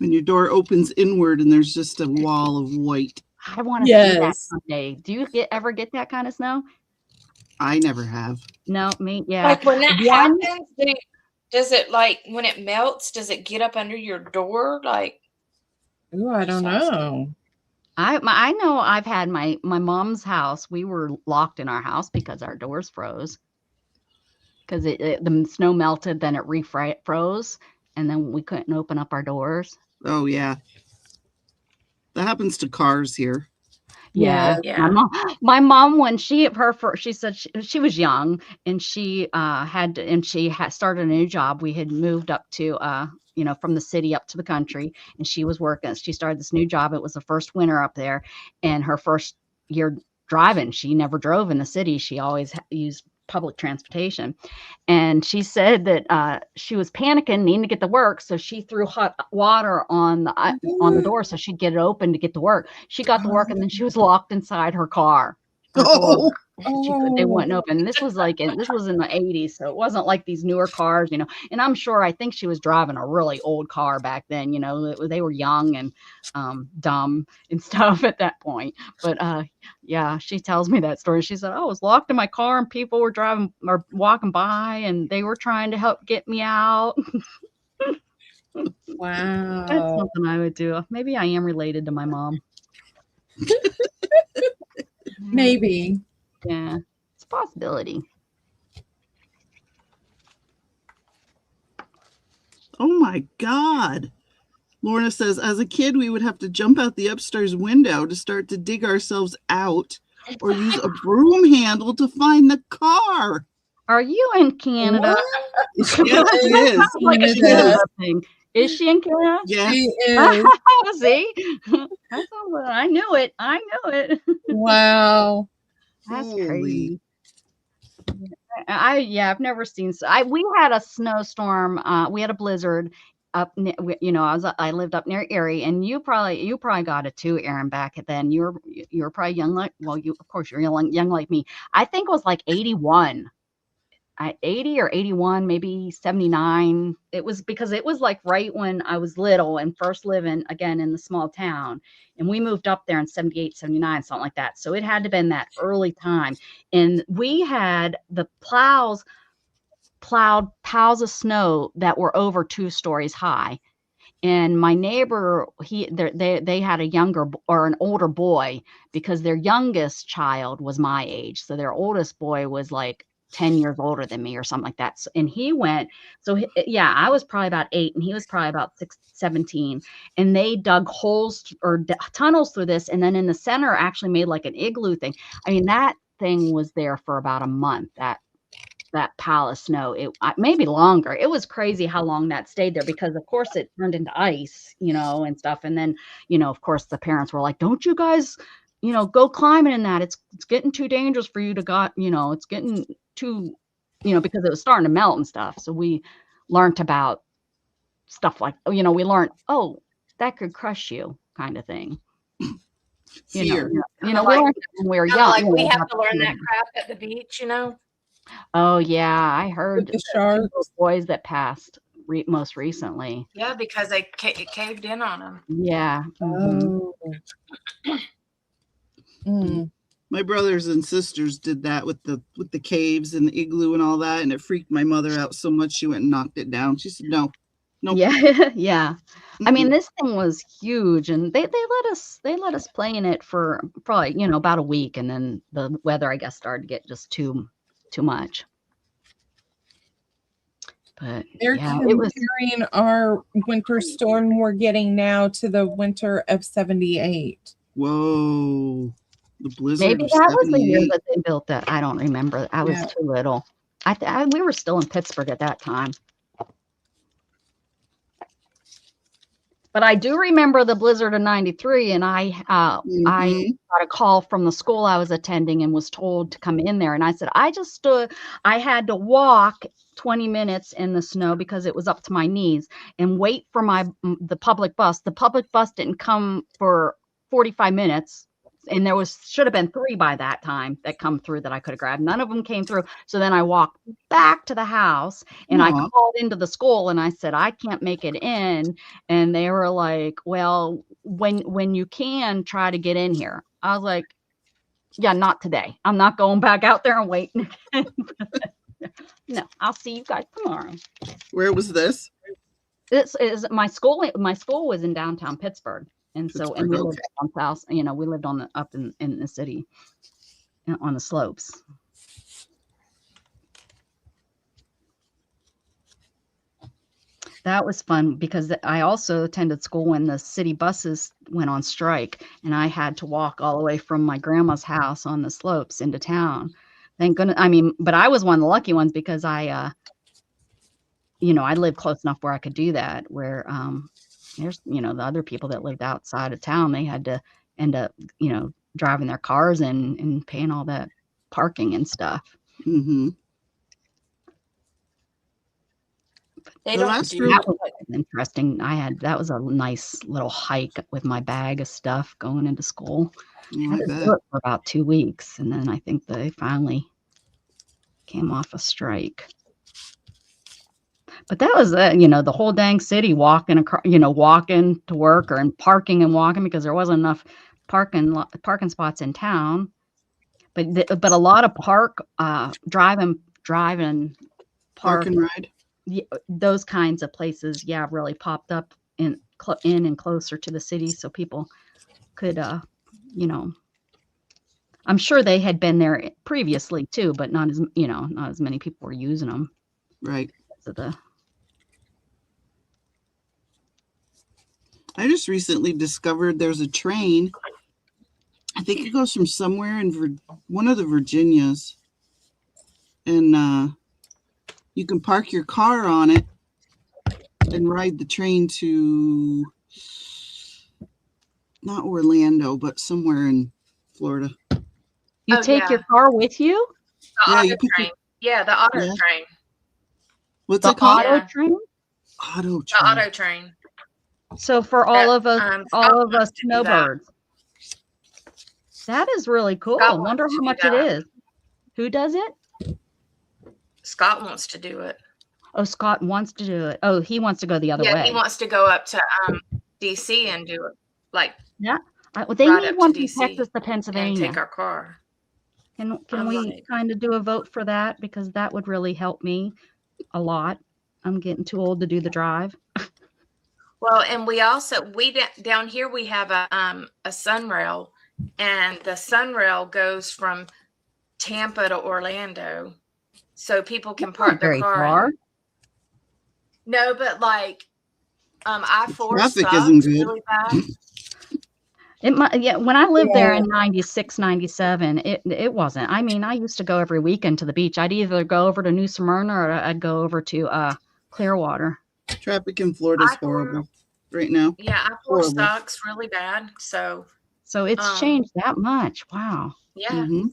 When your door opens inward and there's just a wall of white. I want to see that Yes. someday. Do you ever get that kind of snow? I never have. No, me, yeah. Like when that One- happens, does it like when it melts, does it get up under your door? Like, Ooh, I don't know. I know I've had my mom's house. We were locked in our house because our doors froze. Because the snow melted, then it froze, and then we couldn't open up our doors. Oh, yeah. That happens to cars here. Yeah. Yeah. My mom, when she said she was young and she started a new job. We had moved up to from the city up to the country, and she was working. She started this new job. It was the first winter up there, and her first year driving. She never drove in the city. She always used public transportation. And she said that she was panicking, needing to get to work, so she threw hot water on the door so she'd get it open to get to work. She got to work, and then she was locked inside her car. Her door. They wouldn't open. And this was in the 80s, so it wasn't like these newer cars, And I'm sure, I think she was driving a really old car back then. They were young and dumb and stuff at that point. But yeah, she tells me that story. She said, "I was locked in my car, and people were driving or walking by, and they were trying to help get me out." Wow. That's something I would do. Maybe I am related to my mom. Maybe. Yeah, it's a possibility. Oh my God. Lorna says, as a kid, we would have to jump out the upstairs window to start to dig ourselves out or use a broom handle to find the car. Are you in Canada? Yes, she is. Like a Canada. thing. Is she in Canada? Yeah. She is. See? That's all, I knew it. Wow. That's Holy. crazy. I've never seen. We had a snowstorm. We had a blizzard up. I lived up near Erie, and you probably got it too, Erin. Back then, you were probably young. Of course you're young like me. I think it was like 81. 80 or 81, maybe 79. It was because it was like right when I was little and first living again in the small town. And we moved up there in 78, 79, something like that. So it had to have been that early time. And we had the plowed piles of snow that were over 2 stories high. And my neighbor, they had a younger or an older boy because their youngest child was my age. So their oldest boy was like 10 years older than me or something like that. And he went, I was probably about 8 and he was probably about 17. And they dug holes or tunnels through this. And then in the center actually made like an igloo thing. I mean, that thing was there for about a month, that pile of snow. It maybe longer. It was crazy how long that stayed there because of course it turned into ice, and stuff. And then, of course the parents were like, don't you guys, go climbing in that. It's getting too dangerous for you to it's getting too, because it was starting to melt and stuff. So we learned about stuff like, we learned, oh, that could crush you kind of thing. Fear. We learned when we were young. Like we have to learn that crap at the beach, Oh yeah, I heard the sharks. those boys that passed most recently. Yeah, because they it caved in on them. Yeah. Mm-hmm. Oh. Mm. My brothers and sisters did that with the caves and the igloo and all that, and it freaked my mother out so much she went and knocked it down. She said, "No, Nope. Yeah, yeah. I mean, this thing was huge, and they let us play in it for probably, you know, about a week, and then the weather, I guess, started to get just too much. But They're yeah, it was comparing our winter storm we're getting now to the winter of 78. Whoa. The blizzard maybe of that was the year 78. that they built that. I don't remember. I was Yeah. too little. We were still in Pittsburgh at that time. But I do remember the blizzard of 93, and I got a call from the school I was attending and was told to come in there. And I said, I had to walk 20 minutes in the snow because it was up to my knees and wait for the public bus. The public bus didn't come for 45 minutes. And there should have been 3 by that time that come through that I could have grabbed. None of them came through. So then I walked back to the house and I called into the school and I said, I can't make it in. And they were like, well, when you can, try to get in here. I was like, yeah, not today. I'm not going back out there and waiting. No, I'll see you guys tomorrow. Where was this? This is my school. My school was in downtown Pittsburgh. And so, and we lived on south, you know, we lived up in the city on the slopes. That was fun because I also attended school when the city buses went on strike, and I had to walk all the way from my grandma's house on the slopes into town. Thank goodness. I mean, but I was one of the lucky ones because you know, I lived close enough where I could do that, where there's, you know, the other people that lived outside of town, they had to end up, you know, driving their cars and paying all that parking and stuff. Mm-hmm. They don't do that was interesting. That was a nice little hike with my bag of stuff going into school. I had to do it for about 2 weeks, and then I think they finally came off a strike. But that was you know, the whole dang city walking across, you know, walking to work and parking and walking because there wasn't enough parking spots in town. But a lot of drive and park and ride. Those kinds of places, yeah, really popped up in and closer to the city, so people could, you know, I'm sure they had been there previously too, but not as many people were using them. Right. So I just recently discovered there's a train. I think it goes from somewhere in one of the Virginias, and you can park your car on it and ride the train to not Orlando, but somewhere in Florida. You take your car with you? The auto train. Yeah, the auto train. What's it called? Auto train? Auto train. The auto train. So for all of us snowbirds. That is really cool. I wonder how much it is. Who does it? Scott wants to do it. Oh, Scott wants to do it. Oh, he wants to go the other way. Yeah, he wants to go up to DC and do it. Like, yeah, they need one from Texas to Pennsylvania. And take our car. Can we kind of do a vote for that, because that would really help me a lot. I'm getting too old to do the drive. Well, and we down here we have a Sunrail, and the Sunrail goes from Tampa to Orlando, so people can park their car. Far. No, but like I-4 traffic isn't good. Really bad. It might, yeah. When I lived there in 96, 97, it wasn't. I mean, I used to go every weekend to the beach. I'd either go over to New Smyrna or I'd go over to Clearwater. Traffic in Florida is horrible right now. Yeah, I-4 sucks really bad. So it's changed that much. Wow. Yeah. Mm-hmm.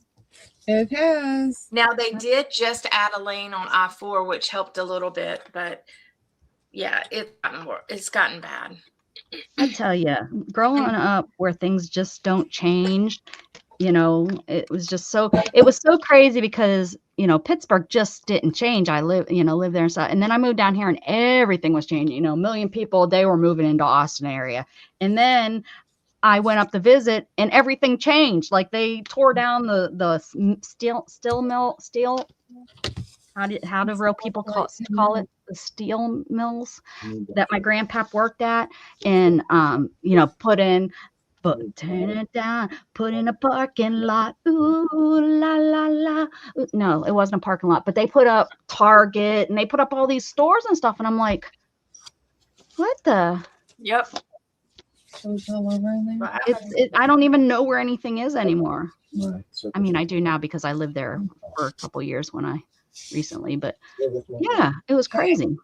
It has. Now they did just add a lane on I-4, which helped a little bit, but yeah, it's gotten bad. I tell you, growing up where things just don't change, you know, it was so crazy because, you know, Pittsburgh just didn't change. I live there and stuff. And then I moved down here and everything was changing. You know, 1 million people a day were moving into Austin area. And then I went up to visit and everything changed. Like they tore down the steel mill. how do real people call it, the steel mills that my grandpap worked at, and you know, turn it down, put in a parking lot. Ooh la la la. Ooh, no, it wasn't a parking lot, but they put up Target and they put up all these stores and stuff, and I'm like, what the? Yep. Shows all over in there. I don't even know where anything is anymore. I mean, I do now because I lived there for a couple years recently, but yeah, it was crazy.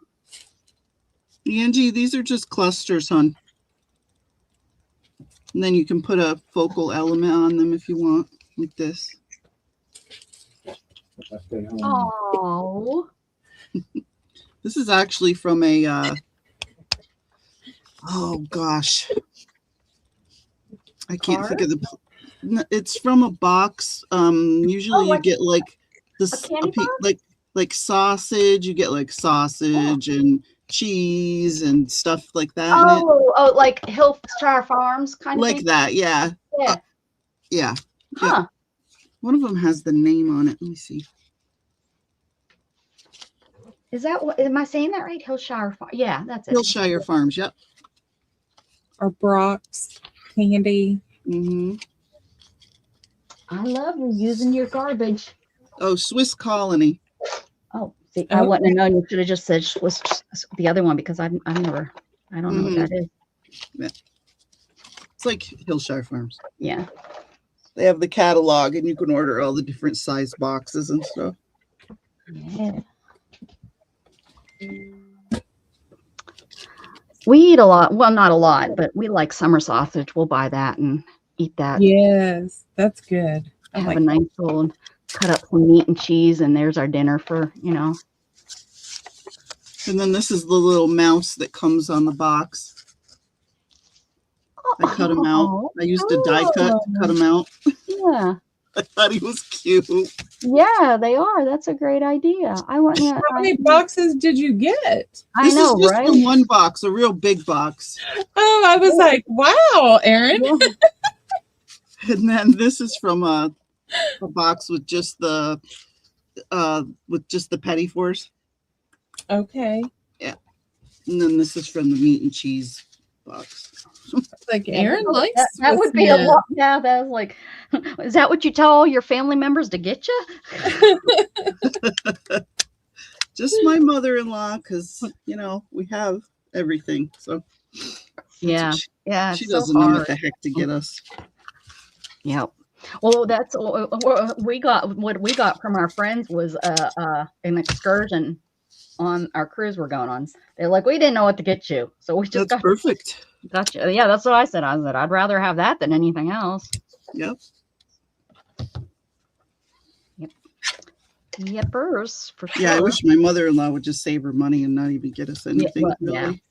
Angie, these are just clusters, hon. And then you can put a focal element on them if you want, like this. Oh. This is actually from a, oh gosh. I can't think of it's from a box. Usually you get like this, like sausage. You get like sausage and cheese and stuff like that. Oh, like Hillshire Farms kind of like thing? That, yeah. Yeah. Yeah. Huh. Yeah. One of them has the name on it. Let me see. Is that what? Am I saying that right? Hillshire Farm. Yeah, that's it. Hillshire Farms. Yep. Or Brock's candy. Mm-hmm. I love using your garbage. Oh, Swiss Colony. Oh, see, I wouldn't have known. You should have just said Swiss, the other one, because I don't know what that is. Yeah. It's like Hillshire Farms. Yeah. They have the catalog, and you can order all the different size boxes and stuff. Yeah. We eat a lot. Well, not a lot, but we like summer sausage. We'll buy that and eat that. Yes, that's good. I have a nice old cut up some meat and cheese, and there's our dinner for, you know. And then this is the little mouse that comes on the box. I cut him out. I used a die cut him out. Yeah. I thought he was cute. Yeah, they are. That's a great idea. I want. How many boxes did you get? I know, this is just right? from one box, a real big box. Oh, I was like, wow, Erin. Yeah. And then this is from a box with just the petty fours. Okay. Yeah. And then this is from the meat and cheese box. Like Erin likes that would be a lot. Yeah, that was like, is that what you tell all your family members to get you? Just my mother-in-law, because you know we have everything. So yeah, she doesn't know what the heck to get us. Yep. Well, that's what we got. What we got from our friends was an excursion on our cruise we're going on. They're like, we didn't know what to get you, so we just perfect. Gotcha. Yeah, that's what I said. I said I'd rather have that than anything else. Yep. Yepers, for sure. Yeah, I wish my mother-in-law would just save her money and not even get us anything. Really.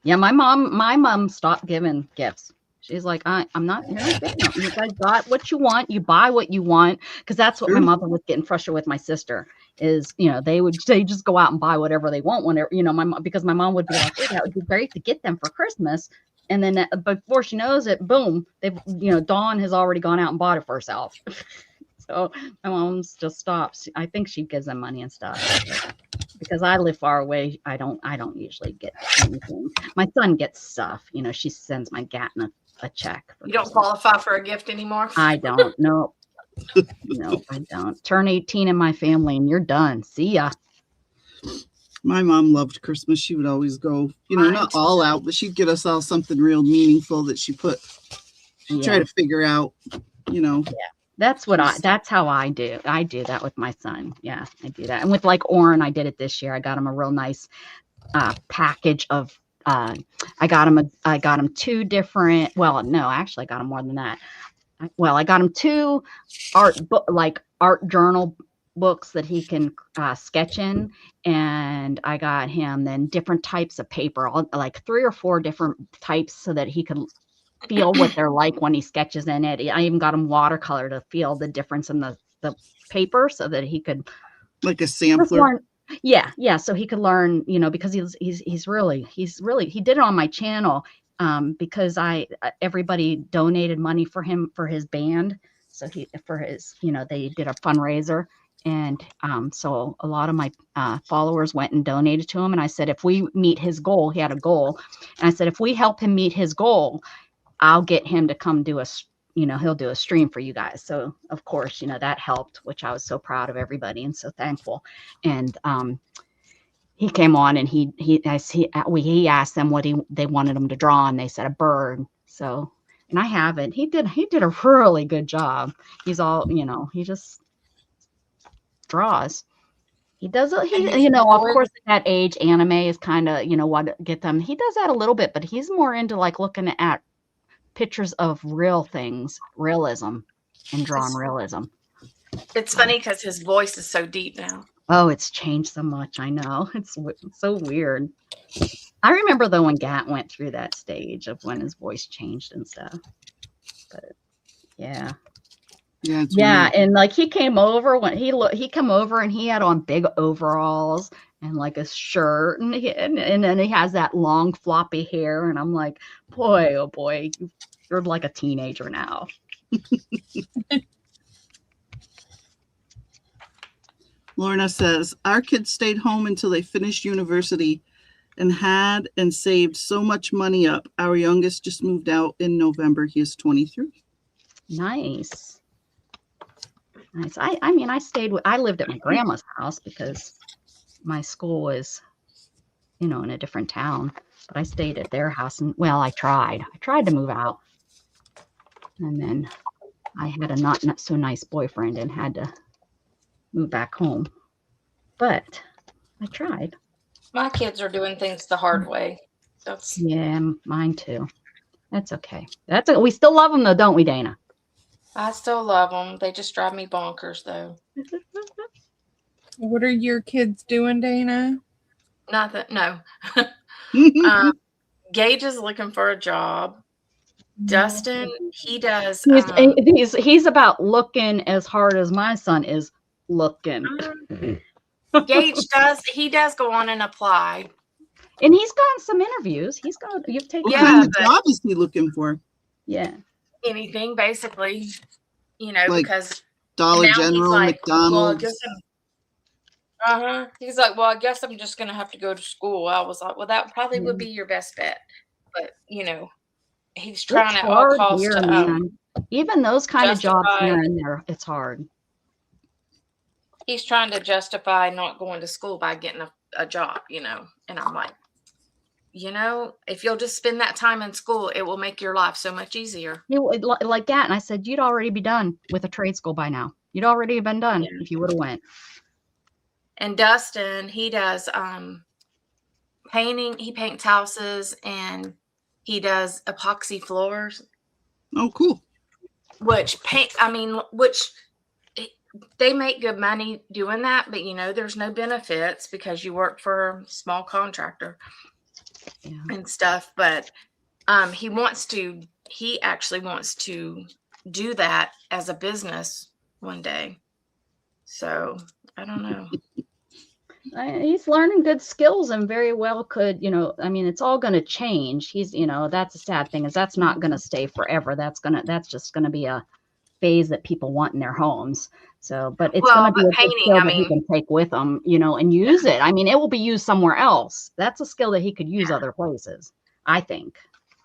Yeah. My mom stopped giving gifts. She's like, I'm not. You're not getting them. You guys got what you want. You buy what you want, because that's what my mother was getting frustrated with my sister. Is, you know, they just go out and buy whatever they want whenever, you know, because my mom would be like, hey, that would be great to get them for Christmas, and then before she knows it, boom, Dawn has already gone out and bought it for herself. So my mom's just stops. I think she gives them money and stuff, because I live far away. I don't usually get anything. My son gets stuff. You know, she sends my Gatna a check. You don't qualify for a gift anymore? I don't. No. No, I don't. Turn 18 in my family and you're done. See ya. My mom loved Christmas. She would always go, you know, not all out, but she'd get us all something real meaningful that she'd try to figure out, you know. Yeah. That's how I do. I do that with my son. Yeah, I do that. And with like Erin, I did it this year. I got him a real nice package of I got him two different, well, no, actually I got him more than that. Well, I got him two art journal books that he can sketch in, and I got him then different types of paper, like 3 or 4 different types, so that he could feel what they're like when he sketches in it. I even got him watercolor to feel the difference in the paper, so that he could, like a sampler. Yeah. So he could learn, you know, because he's really, he did it on my channel. Because everybody donated money for him for his band. So they did a fundraiser, And so a lot of my followers went and donated to him. And I said, if we meet his goal, he had a goal. And I said, if we help him meet his goal, I'll get him to come do he'll do a stream for you guys. So of course, that helped, which I was so proud of everybody and so thankful. And he came on and he asked them what they wanted him to draw, and they said a bird. So, and I haven't. He did a really good job. He's all, he just draws. He does of course at that age anime is kind of, what get them. He does that a little bit, but he's more into like looking at pictures of real things, realism, and drawn realism. It's funny because his voice is so deep now. Oh, it's changed so much. I know. It's so weird. I remember though when Gat went through that stage of when his voice changed and stuff. But yeah. Yeah. Yeah, and like he came over when he come over and he had on big overalls and like a shirt, and then he has that long floppy hair, and I'm like, boy, oh boy, you're like a teenager now. Lorna says, our kids stayed home until they finished university and had and saved so much money up. Our youngest just moved out in November. He is 23. Nice. I mean, I lived at my grandma's house because my school was, in a different town, but I stayed at their house, and well, I tried to move out, and then I had a not so nice boyfriend and had to move back home, but I tried. My kids are doing things the hard way. Yeah, mine too. That's okay. We still love them though, don't we, Dana? I still love them. They just drive me bonkers though. What are your kids doing, Dana? Nothing. No. Gage is looking for a job. Dustin, he does. He's about looking as hard as my son is looking. Gage does go on and apply, and he's gotten some interviews. You've taken. What kind of job is he looking for? Yeah, anything basically, like because Dollar General, like, McDonald's. He's like, well, I guess I'm just gonna have to go to school. I was like, well, that probably would be your best bet, but he's trying at all costs to even those kind of jobs here and there. It's hard. He's trying to justify not going to school by getting a job, and I'm like, if you'll just spend that time in school, it will make your life so much easier. Like that. And I said, you'd already be done with a trade school by now. You'd already have been done if you would have went. And Dustin, he does painting. He paints houses and he does epoxy floors. Oh, cool. Which they make good money doing that, but there's no benefits because you work for a small contractor and stuff. But he actually wants to do that as a business one day. So I don't know. He's learning good skills and very well could, it's all going to change. He's, that's a sad thing is that's not going to stay forever. That's just going to be a phase that people want in their homes. So, but it's going to be a good skill that he can take with him, and use it. I mean, it will be used somewhere else. That's a skill that he could use other places, I think.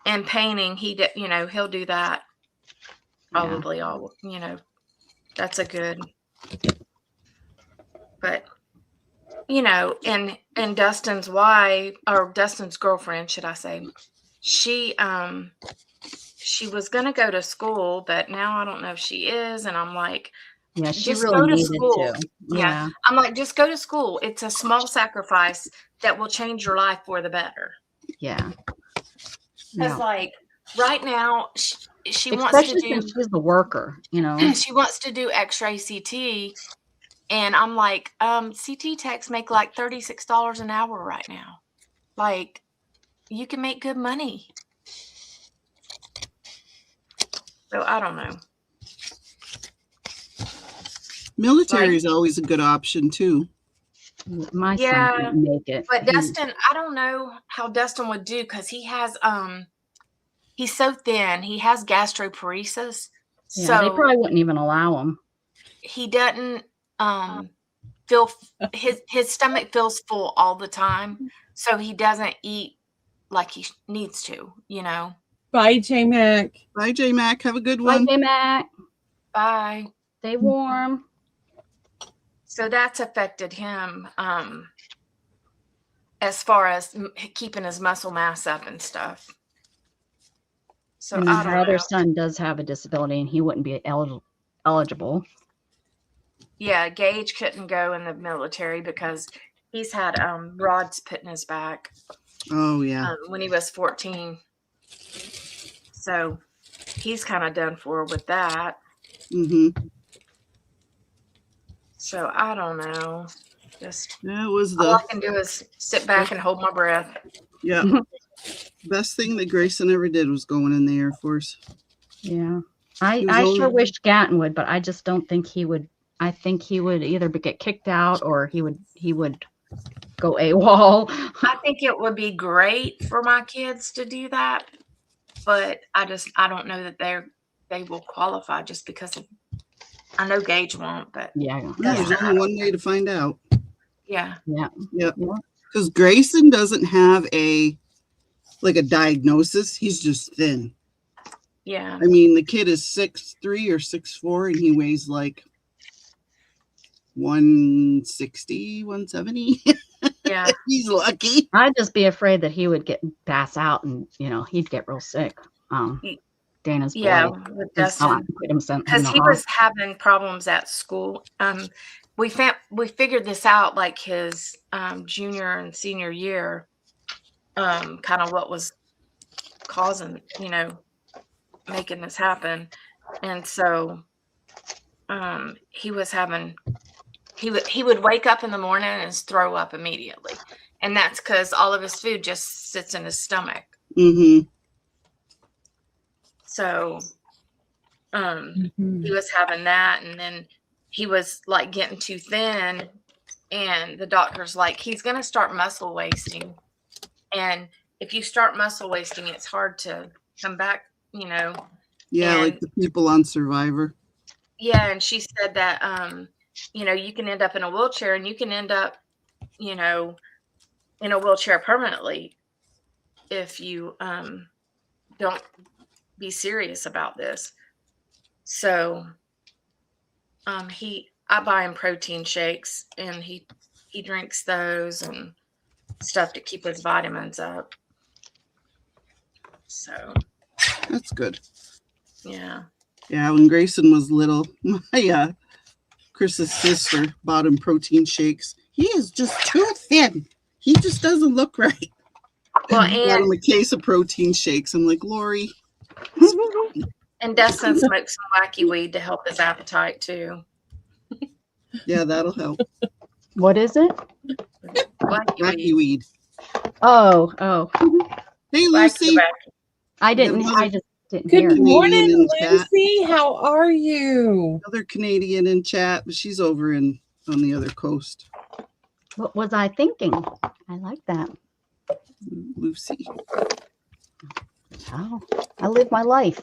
And painting, he'll do that. Probably all, that's a good, but and Dustin's wife, or Dustin's girlfriend, should I say, she was going to go to school, but now I don't know if she is. And I'm like, yeah, she just really go to needed school. to. Yeah. I'm like, just go to school. It's a small sacrifice that will change your life for the better. Yeah. Because like right now, she wants to do. Since she's the worker, She wants to do X-ray CT. And I'm like, CT techs make like $36 an hour right now. Like, you can make good money. So I don't know. Military is always a good option too. My son didn't make it. But Dustin, I don't know how Dustin would do because he has he's so thin. He has gastroparesis. Yeah, so they probably wouldn't even allow him. He doesn't. feel his stomach feels full all the time, so he doesn't eat like he needs to, you know. Bye, J Mac. Bye, J Mac. Have a good Bye, one. J-Mac. Bye. Stay warm. So that's affected him as far as keeping his muscle mass up and stuff. So And I her don't other know. son does have a disability, and he wouldn't be eligible. Yeah, Gage couldn't go in the military because he's had rods put in his back Oh, yeah. when he was 14. So he's kind of done for with that. Mm-hmm. So I don't know. Just That was all I the can do is sit back and hold my breath. yeah best thing that Grayson ever did was going in the Air Force. Yeah. He was I only- sure wished Gatton would, but I just don't think he would. I think he would either get kicked out or he would go AWOL. I think it would be great for my kids to do that, but I don't know that they will qualify just because of, I know Gage won't, but Yeah. No, there's only one way to find out. yeah. Yeah. Yep. Yeah. Because Grayson doesn't have a diagnosis. He's just thin. Yeah. I mean, the kid is 6'3" or 6'4", and he weighs like 160, 170. Yeah. He's lucky. I'd just be afraid that he would pass out and he'd get real sick. Dana's boy. Yeah, with Dustin. Because he was having problems at school. We figured this out like his junior and senior year, kind of what was causing, making this happen. And so he was having, he would wake up in the morning and throw up immediately. And that's because all of his food just sits in his stomach. Mm-hmm. So he was having that, and then he was like getting too thin, and the doctor's like, he's going to start muscle wasting. And if you start muscle wasting, it's hard to come back, Yeah, and, like the people on Survivor. Yeah, and she said that, you can end up in a wheelchair, and you can end up, in a wheelchair permanently if you don't be serious about this. So I buy him protein shakes, and he drinks those and stuff to keep his vitamins up. So That's good. yeah. Yeah, when Grayson was little, my Chris's sister bought him protein shakes. He is just too thin. He just doesn't look right. Well, Bought him a case of protein shakes. I'm like, Lori. And Dustin smokes some wacky weed to help his appetite too. Yeah, that'll help. What is it? Wacky weed. Oh. Hey, Lucy. I just didn't Good hear it. morning, in chat. Lucy. How are you? Another Canadian in chat, but she's over on the other coast. What was I thinking? I like that. Lucy. Oh, I live my life.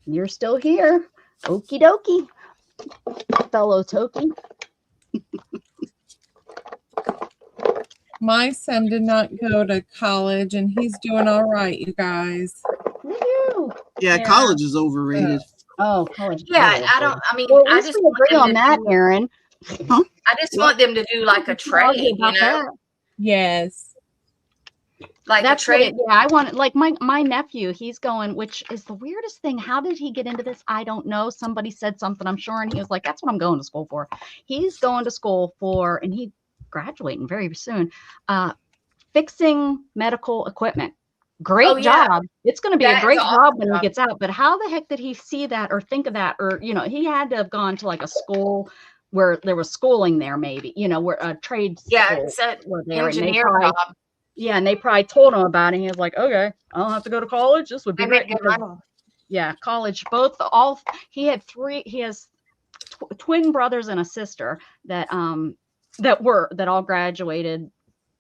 You're still here. Okie dokie. Fellow Toki. My son did not go to college, and he's doing all right, you guys. Woo-hoo. Yeah, college is overrated. Oh, college. Yeah, I mean, Well, I we just agree on that, Erin. I just want them to do like a trade, Yes. like That's a trade. Yeah, I want like my nephew. He's going, which is the weirdest thing. How did he get into this? I don't know. Somebody said something, I'm sure, and he was like, "That's what I'm going to school for." He's going to school for, and he graduating very soon, fixing medical equipment. Great job. It's going to be a great job when he gets out. But how the heck did he see that or think of that? Or he had to have gone to like a school where there was schooling there, maybe where a trade school. Yeah, it's an engineer job. Yeah, and they probably told him about it. And he was like, "Okay, I don't have to go to college. This would be great." Yeah, college. He has twin brothers and a sister that all graduated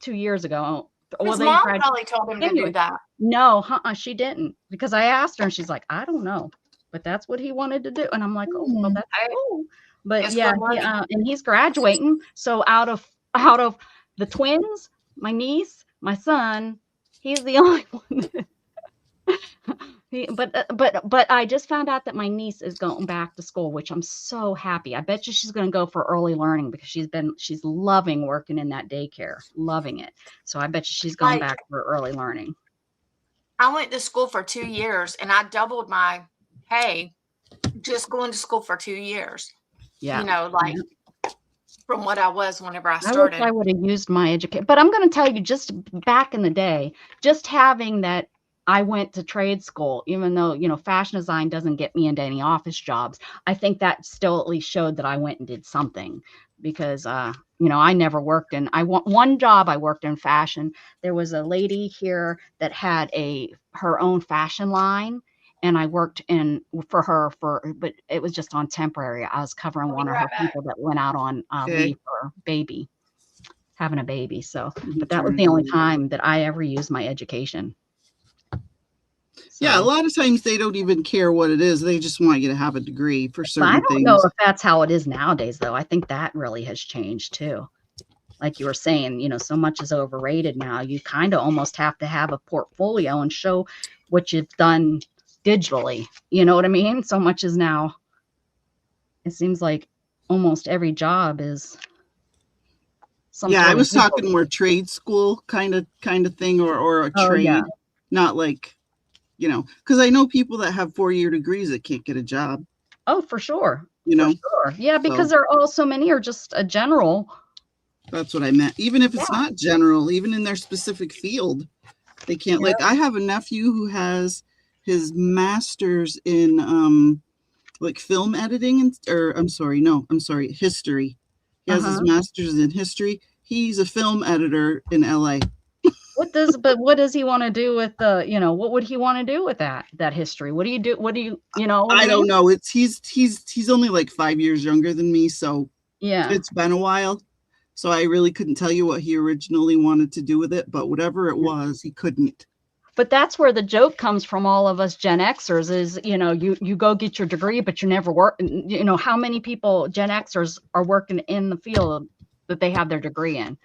2 years ago. His mom probably told him to do that. No, she didn't, because I asked her and she's like, "I don't know, but that's what he wanted to do." And I'm like, "Oh, well, that's cool." But It's yeah, good money. and he's graduating. So out of the twins, my niece, my son, he's the only one. But I just found out that my niece is going back to school, which I'm so happy. I bet you she's going to go for early learning because she's loving working in that daycare, loving it. So I bet you she's going Like, back for early learning. I went to school for 2 years and I doubled my pay just going to school for 2 years. Yeah. You know, like from what I was whenever I I wish started. I would have used my education, but I'm going to tell you, just back in the day, just having that I went to trade school, even though, fashion design doesn't get me into any office jobs. I think that still at least showed that I went and did something because, I never worked one job I worked in fashion. There was a lady here that had her own fashion line. And I worked for her but it was just on temporary. I was covering one of her people that went out on leave for having a baby. So, but that was the only time that I ever used my education. So, yeah, a lot of times they don't even care what it is. They just want you to have a degree for certain things. I don't know if that's how it is nowadays, though. I think that really has changed too. Like you were saying, so much is overrated now. You kind of almost have to have a portfolio and show what you've done digitally. You know what I mean? So much is now. It seems like almost every job is. I was talking more trade school kind of thing, or a trade, not like, because I know people that have 4-year degrees that can't get a job. Oh, for sure. For sure. Yeah, because there are so many are just a general. That's what I meant. Even if it's not general, even in their specific field, they can't. Like, I have a nephew who has his master's in like film editing history. He has his master's in history. He's a film editor in LA. What does he want to do with what would he want to do with that history? What do you do? I don't know. He's only like 5 years younger than me, so yeah, it's been a while. So I really couldn't tell you what he originally wanted to do with it, but whatever it was, he couldn't. But that's where the joke comes from all of us Gen Xers is, you go get your degree, but you never work. How many people, Gen Xers, are working in the field that they have their degree in?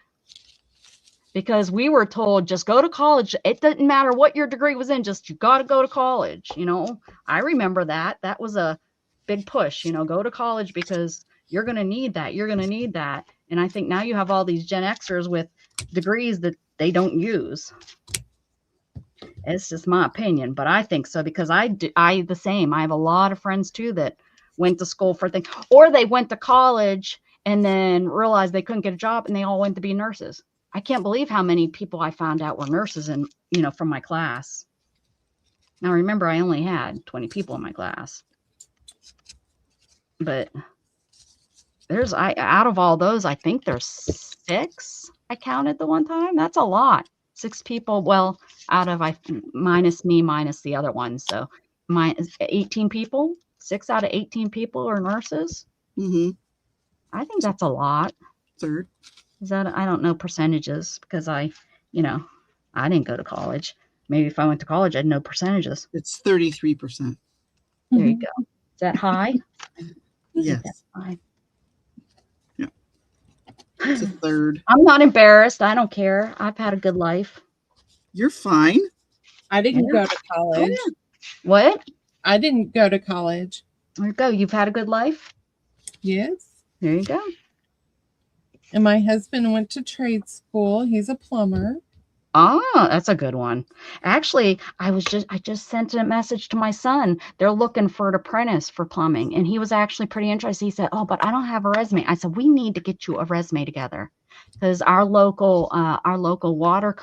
Because we were told, just go to college. It doesn't matter what your degree was in, just you got to go to college. I remember that. That was a big push, go to college because you're going to need that. You're going to need that. And I think now you have all these Gen Xers with degrees that they don't use. It's just my opinion, but I think so because I the same. I have a lot of friends too that went to school for things, or they went to college and then realized they couldn't get a job and they all went to be nurses. I can't believe how many people I found out were nurses and, from my class. Now, remember, I only had 20 people in my class, but out of all those, I think there's 6 I counted the one time. That's a lot. 6 people. Well, out of minus me, minus the other one. So 18 people, 6 out of 18 people are nurses. Mm-hmm. I think that's a lot. Third. Is that, I don't know percentages because I didn't go to college. Maybe if I went to college, I'd know percentages. It's 33%. There you go. Is that high? Yes. High. Yeah. It's a third. I'm not embarrassed. I don't care. I've had a good life. You're fine. I didn't go to college. Oh, yeah. What? I didn't go to college. There you go. You've had a good life? Yes. There you go. And my husband went to trade school. He's a plumber. Oh, that's a good one. Actually, I just sent a message to my son. They're looking for an apprentice for plumbing. And he was actually pretty interested. He said, "Oh, but I don't have a resume." I said, "We need to get you a resume together." Because our local water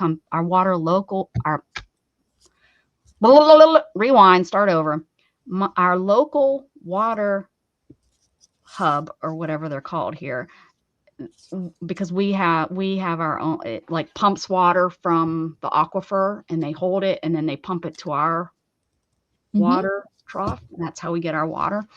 rewind, start over. Our local water hub, or whatever they're called here, because we have our own, it like pumps water from the aquifer and they hold it and then they pump it to our water trough. And that's how we get our water.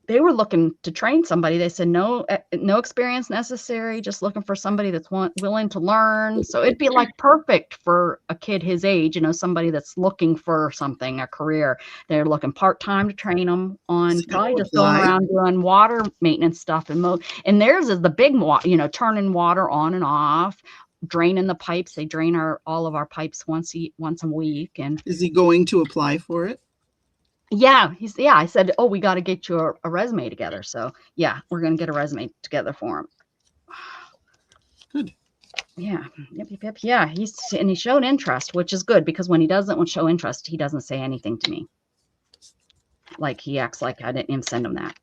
they were looking to train somebody. They said no experience necessary, just looking for somebody that's willing to learn. So it'd be like perfect for a kid his age, somebody that's looking for something, a career. They're looking part-time to train them on, probably just going around doing water maintenance stuff. And theirs is the big, turning water on and off, draining the pipes. They drain all of our pipes once a week. And is he going to apply for it? Yeah, I said, oh, we got to get you a resume together. So yeah, we're going to get a resume together for him. Good. Yeah. Yep. Yeah. He showed interest, which is good, because when he doesn't show interest, he doesn't say anything to me. Like, he acts like I didn't even send him that.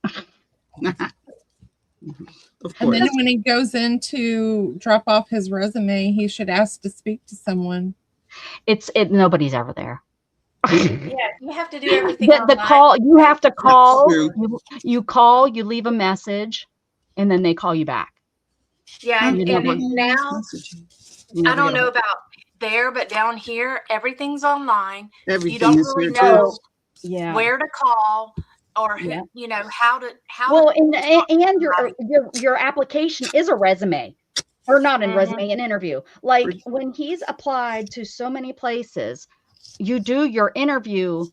Of course. And then when he goes in to drop off his resume, he should ask to speak to someone. Nobody's ever there. Yeah, you have to do everything. The call, you have to call. You call, you leave a message, and then they call you back. Yeah, and now I don't know know. about there, but down here, everything's online. Everything You don't is really here know Yeah. where to call or Yeah. how to. Well, and your application is a resume, or not a resume, an interview. Like, when he's applied to so many places, you do your interview,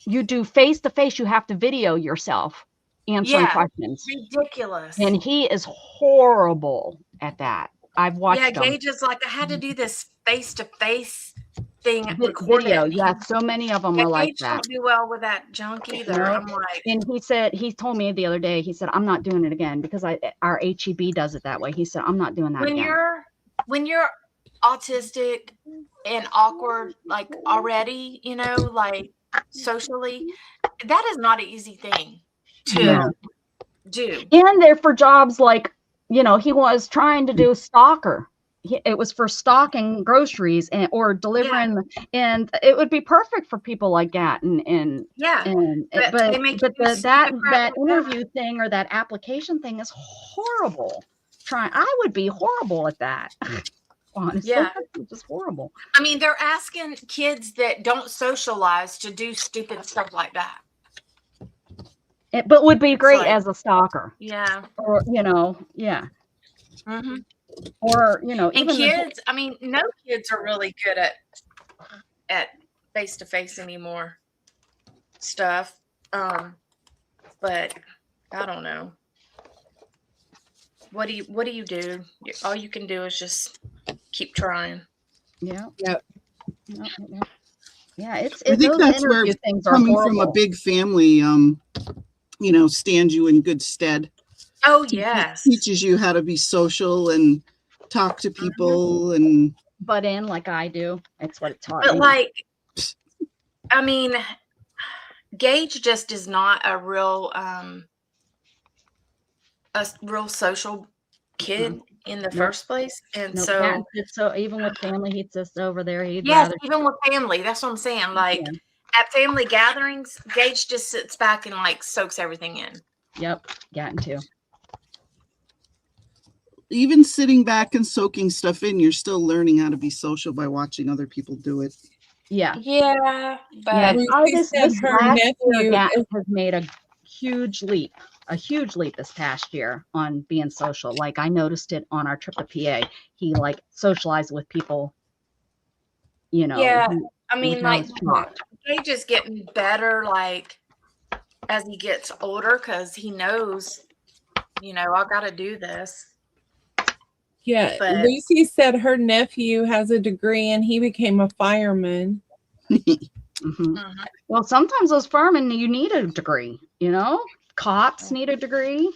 you do face-to-face, you have to video yourself answering questions. Ridiculous. And he is horrible at that. I've watched him. Gage is like, I had to do this face-to-face thing recorded. Video. Yeah, so many of them are like Gage that. don't do well with that junk either. No. I'm like, And he told me the other day, he said, I'm not doing it again, because our HEB does it that way. He said, I'm not doing that again. When you're autistic and awkward, like already, like socially, that is not an easy thing to do. And they're for jobs like, he was trying to do stalker. It was for stocking groceries or delivering, and it would be perfect for people like that. But that interview thing or that application thing is horrible. I would be horrible at that. Honestly, it's just horrible. I mean, they're asking kids that don't socialize to do stupid stuff like that. But would be great as a stalker. Yeah. Or, Mm-hmm. Or, and even kids, no kids are really good at face-to-face anymore stuff. But I don't know. What do you do? All you can do is just keep trying. Yeah. Yep. Yeah. I think that's where coming from a big family, stands you in good stead. Oh, yes. Teaches you how to be social and talk to people and butt in like I do. That's what it taught me. But Gage just is not a real social kid in the first place. And so even with family, he's just over there. Even with family, that's what I'm saying. Like at family gatherings, Gage just sits back and like soaks everything in. Yep. Gotten to. Even sitting back and soaking stuff in, you're still learning how to be social by watching other people do it. Yeah. Yeah. But this last year, has made a huge leap this past year on being social. Like, I noticed it on our trip to PA. He like socialized with people, Yeah. Gage is getting better, like, as he gets older, because he knows, I got to do this. Yeah, Lucy said her nephew has a degree and he became a fireman. Well, sometimes those firemen, you need a degree, Cops need a degree.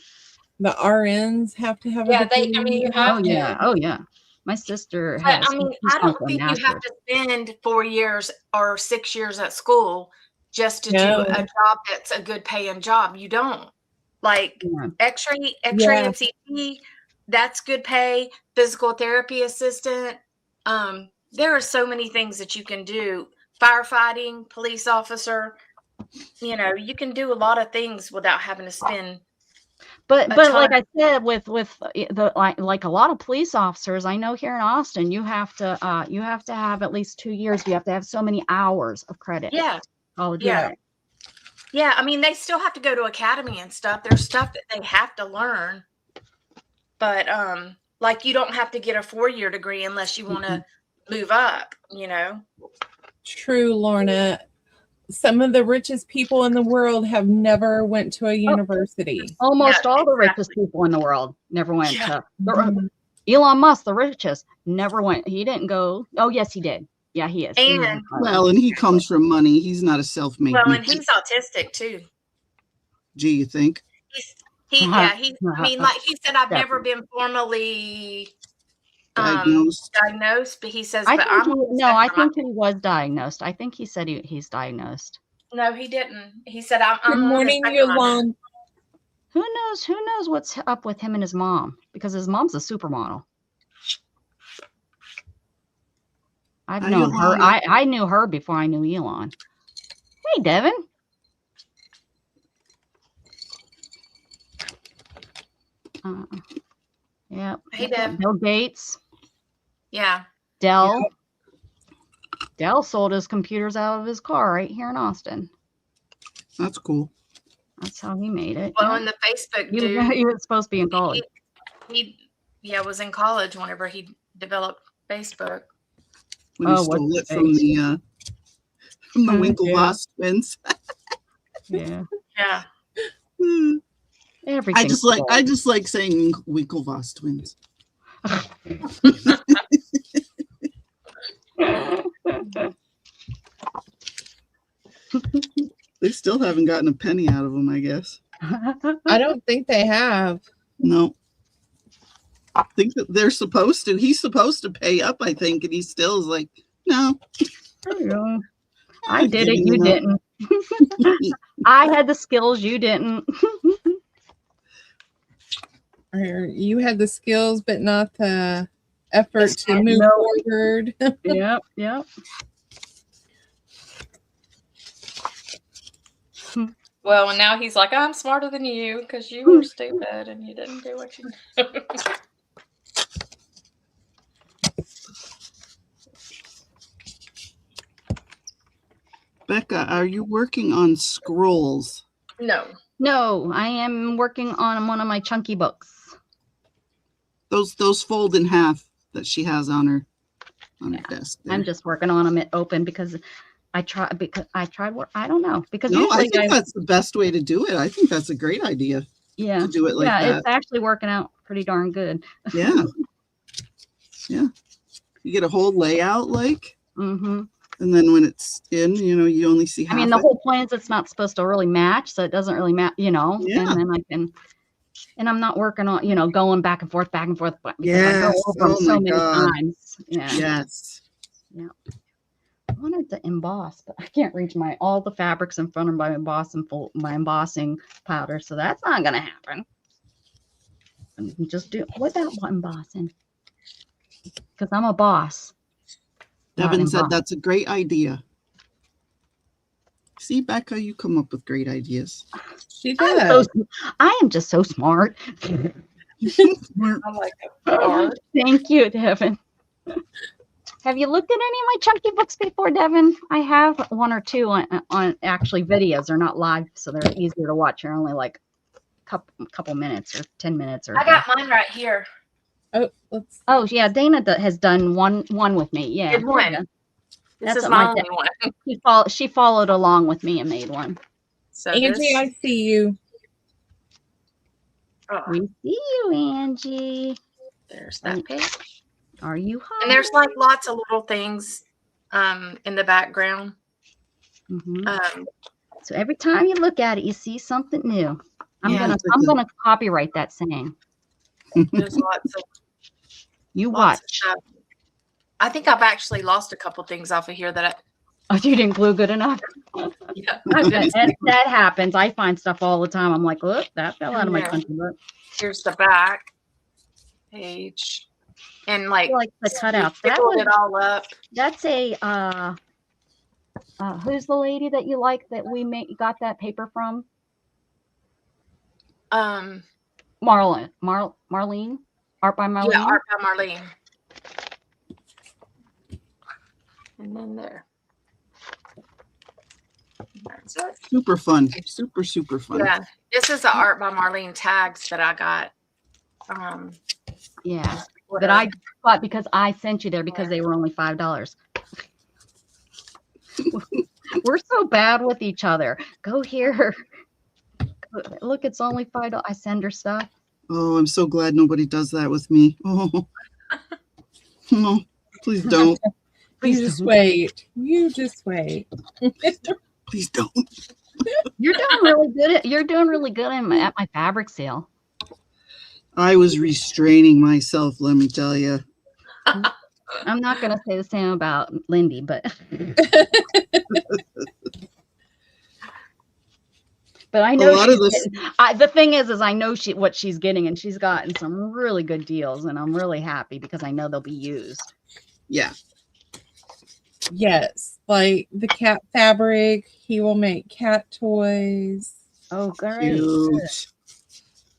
The RNs have to have a degree. You have to. Oh, yeah. My sister has. I don't think you have to spend 4 years or 6 years at school just to do a job that's a good paying job. You don't. Like X-ray and CT, that's good pay. Physical therapy assistant. There are so many things that you can do. Firefighting, police officer. You can do a lot of things without having to spend. But like I said, with the like a lot of police officers, I know here in Austin, you have to have at least 2 years. You have to have so many hours of credit. Yeah. College. Yeah. Yeah, I mean, they still have to go to academy and stuff. There's stuff that they have to learn. But like you don't have to get a 4-year degree unless you want to move up, you know. True, Lorna. Some of the richest people in the world have never went to a university. Almost Yeah, all the exactly. richest people in the world never went Yeah. to. Elon Musk, the richest, never went. He didn't go. Oh, yes, he did. Yeah, he is. And Well, and he comes from money. He's not a self-made well, man. and he's autistic too. Gee, you think? I mean, like he said, I've never been formally diagnosed, but he says, I but think I'm I think he was diagnosed. I think he said he's diagnosed. No, he didn't. He said, I'm Good on the morning, spectrum. Yolanda. Who knows what's up with him and his mom? Because his mom's a supermodel. I've known her. I knew her before I knew Elon. Hey, Devin. Yeah. Hey, Dev. Bill Gates. Yeah. Dell. Yep. Dell sold his computers out of his car right here in Austin. That's cool. That's how he made it. Well, in the Facebook dude, he was supposed to be in college. He was in college whenever he developed Facebook. When he stole it from the Winklevoss twins. Yeah. Yeah. I just like saying Winklevoss twins. They still haven't gotten a penny out of him, I guess. I don't think they have. No. I think that they're supposed to. He's supposed to pay up, I think, and he still is like, no. I did it, you didn't. I had the skills, you didn't. Or you had the skills, but not the effort to move forward. Yep. Well, and now he's like, I'm smarter than you because you were stupid and you didn't do what you did. Becca, are you working on scrolls? No, I am working on one of my chunky books. Those fold in half that she has on her desk there. I'm just working on them open because I tried work. I don't know because I think that's the best way to do it. I think that's a great idea. Yeah, to do it like that. It's actually working out pretty darn good. Yeah. You get a whole layout, and then when it's in, you only see half. I mean, the whole point is it's not supposed to really match, so it doesn't really match, And then I can, and I'm not working on, going back and forth, because I go over them so many times. Yeah. Yes. Yeah. I wanted to emboss, but I can't reach all the fabrics in front of my embossing powder, so that's not gonna happen. I can just do without embossing because I'm a boss. Devin said that's a great idea. See, Becca, you come up with great ideas. She does. I am just so smart. I'm like, thank you, Devin. Have you looked at any of my chunky books before, Devin? I have one or two on actually videos. They're not live, so they're easier to watch. They're only like a couple minutes or 10 minutes. I got mine right here. Oh yeah, Dana has done one with me. Yeah, good one. This is my only one. She followed along with me and made one. So Angie, I see you. We see you, Angie. There's that page. Are you home? And there's like lots of little things in the background. So every time you look at it, you see something new. I'm gonna copyright that saying. There's lots of you watch. I think I've actually lost a couple things off of here that you didn't glue good enough. Yeah, that happens. I find stuff all the time. I'm like, look, that fell out of my country book. Here's the back page, and like the cutouts. That it all up. That's a who's the lady that you like that we got that paper from? Marlene. Art by Marlene. Yeah, Art by Marlene. And then there. Super fun. Super, super fun. Yeah, this is the art by Marlene tags that I got. Yeah, that I bought because I sent you there because they were only $5. We're so bad with each other. Go here. Look, it's only $5. I send her stuff. Oh, I'm so glad nobody does that with me. Oh, no, please don't. You just wait. You just wait. Please don't. You're doing really good. You're doing really good at my fabric sale. I was restraining myself, let me tell you. I'm not going to say the same about Lindy, but but I know the thing is I know what she's getting, and she's gotten some really good deals, and I'm really happy because I know they'll be used. Yeah. Yes, like the cat fabric. He will make cat toys. Oh, great. Cute.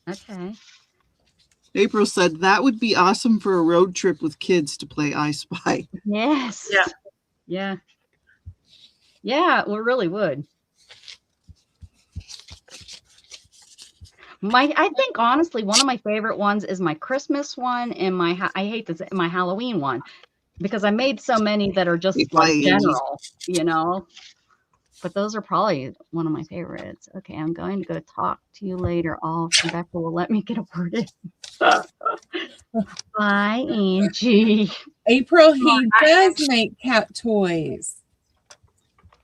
Okay. April said that would be awesome for a road trip with kids to play I Spy. Yes. Yeah. Yeah. Yeah, it really would. I think honestly, one of my favorite ones is my Christmas one and my Halloween one, because I made so many that are just like general, you know. But those are probably one of my favorites. Okay, I'm going to go talk to you later. All Becca will let me get a word in. Bye, Angie. April, he does make cat toys.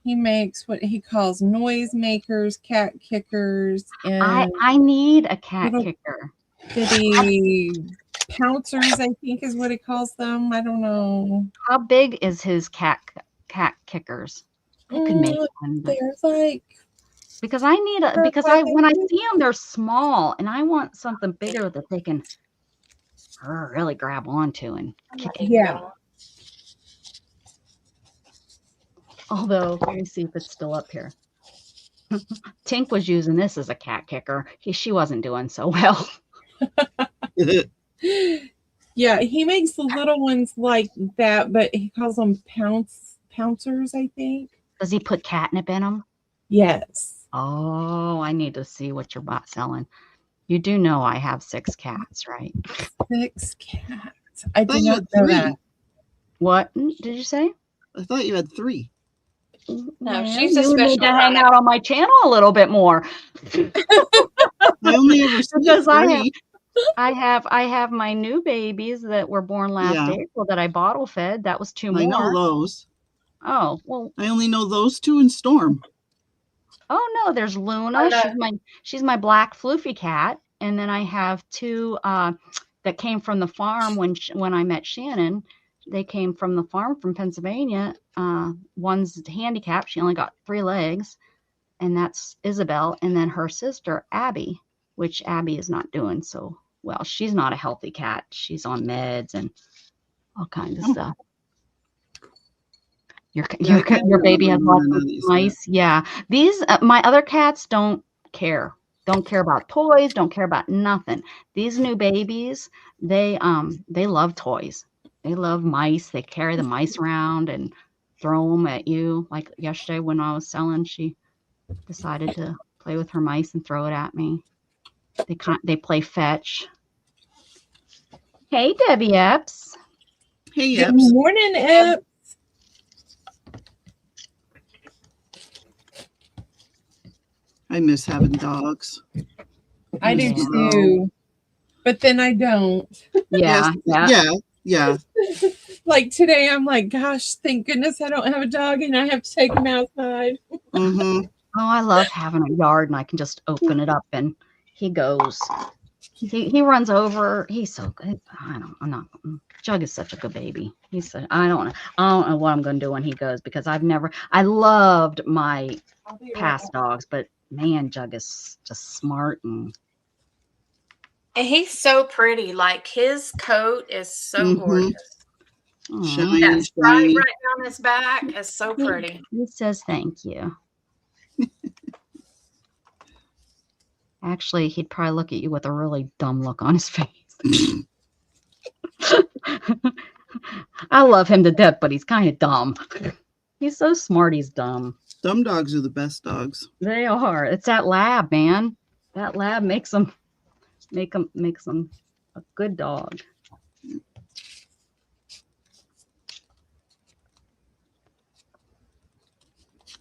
He makes what he calls noise makers, cat kickers, and I need a cat kicker. Bitty pouncers, I think is what he calls them. I don't know. How big is his cat kickers? I could make one. They're like, because I need when I see them, they're small, and I want something bigger that they can really grab onto and kick it. Yeah. Although, let me see if it's still up here. Tink was using this as a cat kicker. She wasn't doing so well. Yeah, he makes the little ones like that, but he calls them pouncers, I think. Does he put catnip in them? Yes. Oh, I need to see what you're selling. You do know I have 6 cats, right? 6 cats. I did not know that. What did you say? I thought you had 3. No, she's a special. You need to hang out on my channel a little bit more. I only ever see because 3. I have my new babies that were born last April that I bottle fed. That was 2 more. I know those. Oh, well. I only know those 2 in Storm. Oh no, there's Luna. She's my black floofy cat, and then I have 2 that came from the farm when I met Shannon. They came from the farm from Pennsylvania. One's handicapped; she only got 3 legs, and that's Isabel. And then her sister Abby, which Abby is not doing so well. She's not a healthy cat. She's on meds and all kinds of stuff. Your baby has lots of mice. Yeah. These my other cats don't care. Don't care about toys, don't care about nothing. These new babies, they love toys. They love mice. They carry the mice around and throw them at you. Like yesterday when I was selling, she decided to play with her mice and throw it at me. They play fetch. Hey, Debbie Epps. Hey, Good Epps. morning, Epps. I miss having dogs. I do too. But then I don't. Yeah. Yeah. Like today, I'm like, gosh, thank goodness I don't have a dog and I have to take him outside. Mm-hmm. Oh, I love having a yard and I can just open it up and he goes. He runs over. He's so good. Jug is such a good baby. I don't know what I'm going to do when he goes, because I loved my past dogs, but man, Jug is just smart and he's so pretty. Like his coat is so gorgeous. Shiny, that stripe right down his back is so pretty. He says thank you. Actually, he'd probably look at you with a really dumb look on his face. I love him to death, but he's kind of dumb. He's so smart, he's dumb. Thumb dogs are the best dogs. They are. It's that lab, man. That lab makes them a good dog.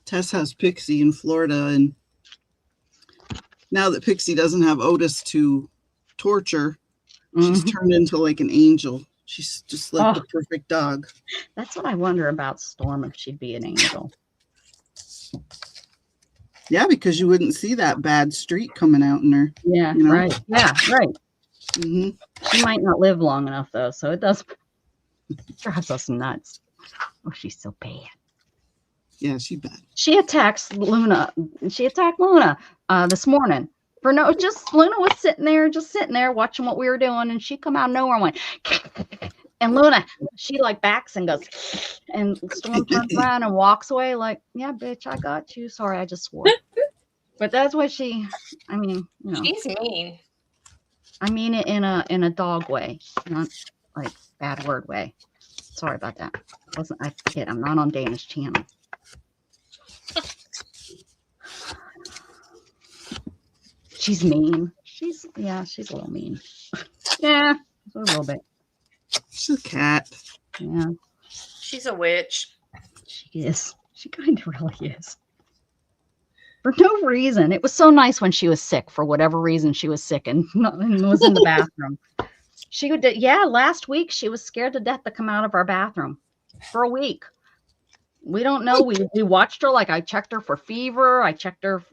Tess has Pixie in Florida, and now that Pixie doesn't have Otis to torture, she's turned into like an angel. She's just like the perfect dog. That's what I wonder about Storm, if she'd be an angel. Yeah, because you wouldn't see that bad streak coming out in her. Yeah, you know? right. Yeah, right. Mm-hmm. She might not live long enough, though, so it drives us nuts. Oh, she's so bad. Yeah, she's bad. She attacks Luna. She attacked Luna this morning. Luna was sitting there watching what we were doing, and she come out of nowhere and went, and Luna, she like backs and goes, and Storm turns around and walks away like, yeah, bitch, I got you. Sorry, I just swore. But that's what she's mean. I mean it in a dog way, not like bad word way. Sorry about that. I'm not on Dana's channel. She's mean. She's a little mean. Yeah, a little bit. She's a cat. Yeah. She's a witch. She is. She kind of really is. For no reason. It was so nice when she was sick. For whatever reason, she was sick and was in the bathroom. Last week she was scared to death to come out of our bathroom for a week. We don't know. We watched her. Like, I checked her for fever. I checked her,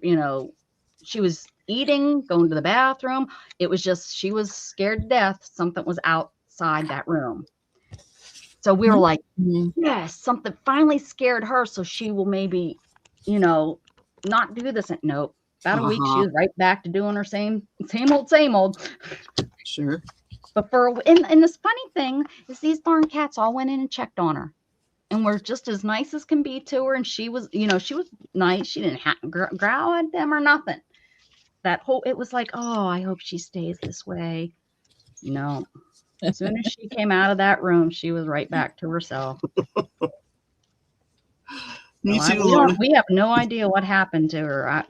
she was eating, going to the bathroom. It was just, she was scared to death. Something was outside that room. So we were like, yes, something finally scared her. So she will maybe, not do this. Nope. About a week, she was right back to doing her same old. Sure. But and this funny thing is these darn cats all went in and checked on her. And were just as nice as can be to her. And she was, she was nice. She didn't growl at them or nothing. It was like, oh, I hope she stays this way. No. As soon as she came out of that room, she was right back to herself. We have no idea what happened to her.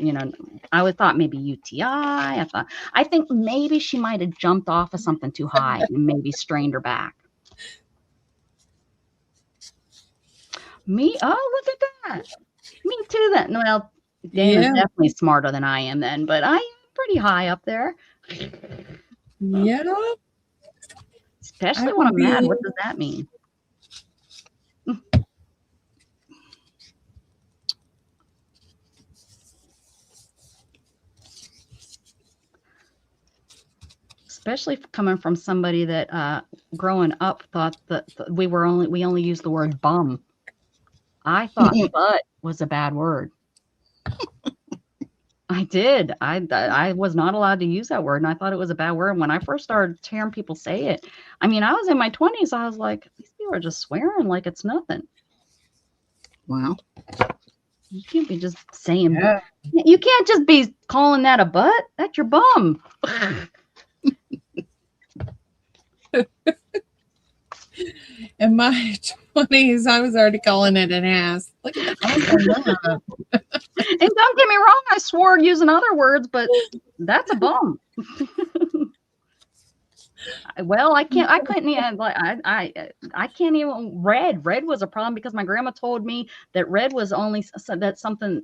I thought maybe UTI. I think maybe she might have jumped off of something too high and maybe strained her back. Me? Oh, look at that. Me too then. Well, Dana's definitely smarter than I am then, but I am pretty high up there. Yeah. Especially when I'm mad. What does that mean? Especially coming from somebody that growing up thought that we only used the word bum. I thought butt was a bad word. I did. I was not allowed to use that word, and I thought it was a bad word. When I first started hearing people say it, I was in my 20s. I was like, these people are just swearing like it's nothing. Wow. You can't be just saying. Yeah. You can't just be calling that a butt. That's your bum. In my 20s, I was already calling it an ass. Look at that. And don't get me wrong, I swore using other words, but that's a bum. Well, I couldn't even, I can't even, red was a problem because my grandma told me that red was only that's something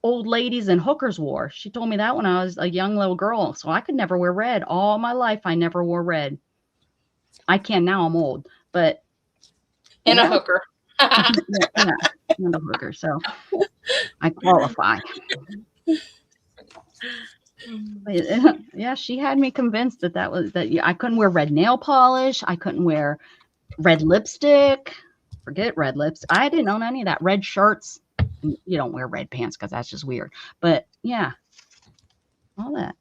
old ladies and hookers wore. She told me that when I was a young little girl. So I could never wear red. All my life, I never wore red. I can now, I'm old, but. And a hooker. And a hooker. So I qualify. But, yeah, she had me convinced that I couldn't wear red nail polish. I couldn't wear red lipstick. Forget red lips. I didn't own any of that. Red shirts. You don't wear red pants because that's just weird. But yeah, all that.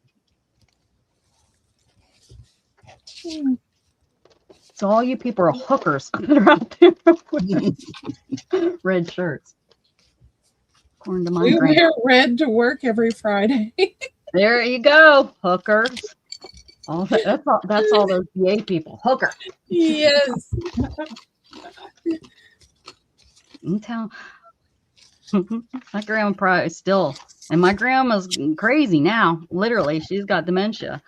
So all you people are hookers that are out there with red shirts. According to my we wear red to work every Friday. There you go, hookers. That's all those gay people. Hooker. Yes. My grandma probably still, and my grandma's crazy now. Literally, she's got dementia.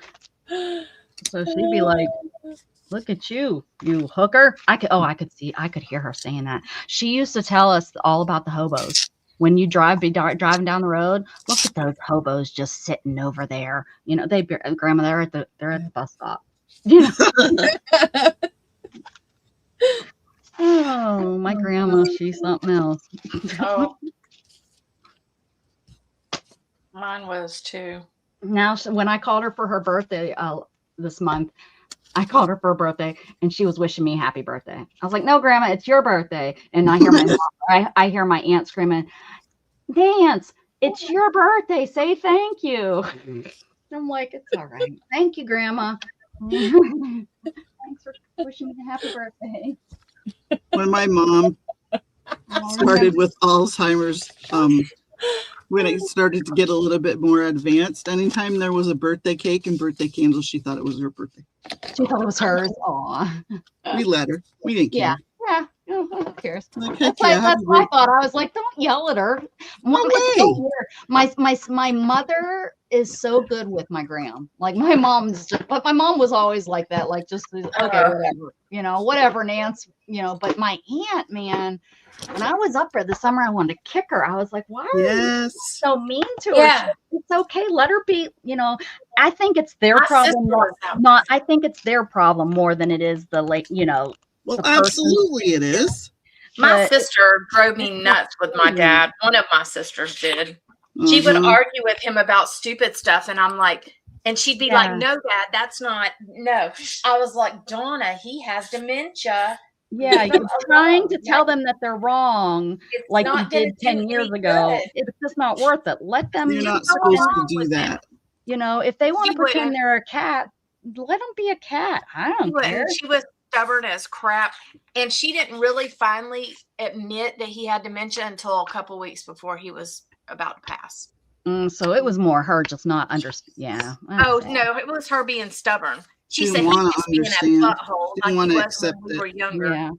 So she'd be like, "Look at you, you hooker." I could hear her saying that. She used to tell us all about the hobos. When you driving down the road, look at those hobos just sitting over there. You know, grandma, they're at the bus stop. You know. Oh, my grandma, she's something else. Oh, mine was too. Now, when I called her for her birthday this month, I called her for her birthday, and she was wishing me happy birthday. I was like, "No, Grandma, it's your birthday." And I hear my mom, I hear my aunt screaming, "Nance, it's your birthday. Say thank you." I'm like, "It's all right. Thank you, Grandma. Thanks for wishing me a happy birthday." When my mom started with Alzheimer's, when it started to get a little bit more advanced, anytime there was a birthday cake and birthday candles, she thought it was her birthday. She thought it was hers. Aw. We let her. We didn't care. Yeah. Who cares? Like, That's heck yeah, that's what I thought. I was like, "Don't yell at her." Mom, it's so weird. My mother is so good with my gram. Like my mom's just, but my mom was always like that. Like just okay, whatever, whatever, Nance, But my aunt, man, when I was up there this summer, I wanted to kick her. I was like, "Why are you so mean to her? It's okay. Let her be." I think it's their problem. I think it's their problem more than it is the Well, absolutely it is. My sister drove me nuts with my dad. One of my sisters did. She would argue with him about stupid stuff, and I'm like, and she'd be like, "No, Dad, that's not, no." I was like, "Donna, he has dementia." Yeah, you're trying to tell them that they're wrong, like you did 10 years ago. It's just not worth it. Let them. You're not supposed to do that. If they want to pretend they're a cat, let them be a cat. I don't care. She was stubborn as crap, and she didn't really finally admit that he had dementia until a couple weeks before he was about to pass. So it was more her just not understanding. Yeah. Oh no, it was her being stubborn. She said he's just being a butthole like he was when we were younger. Yeah.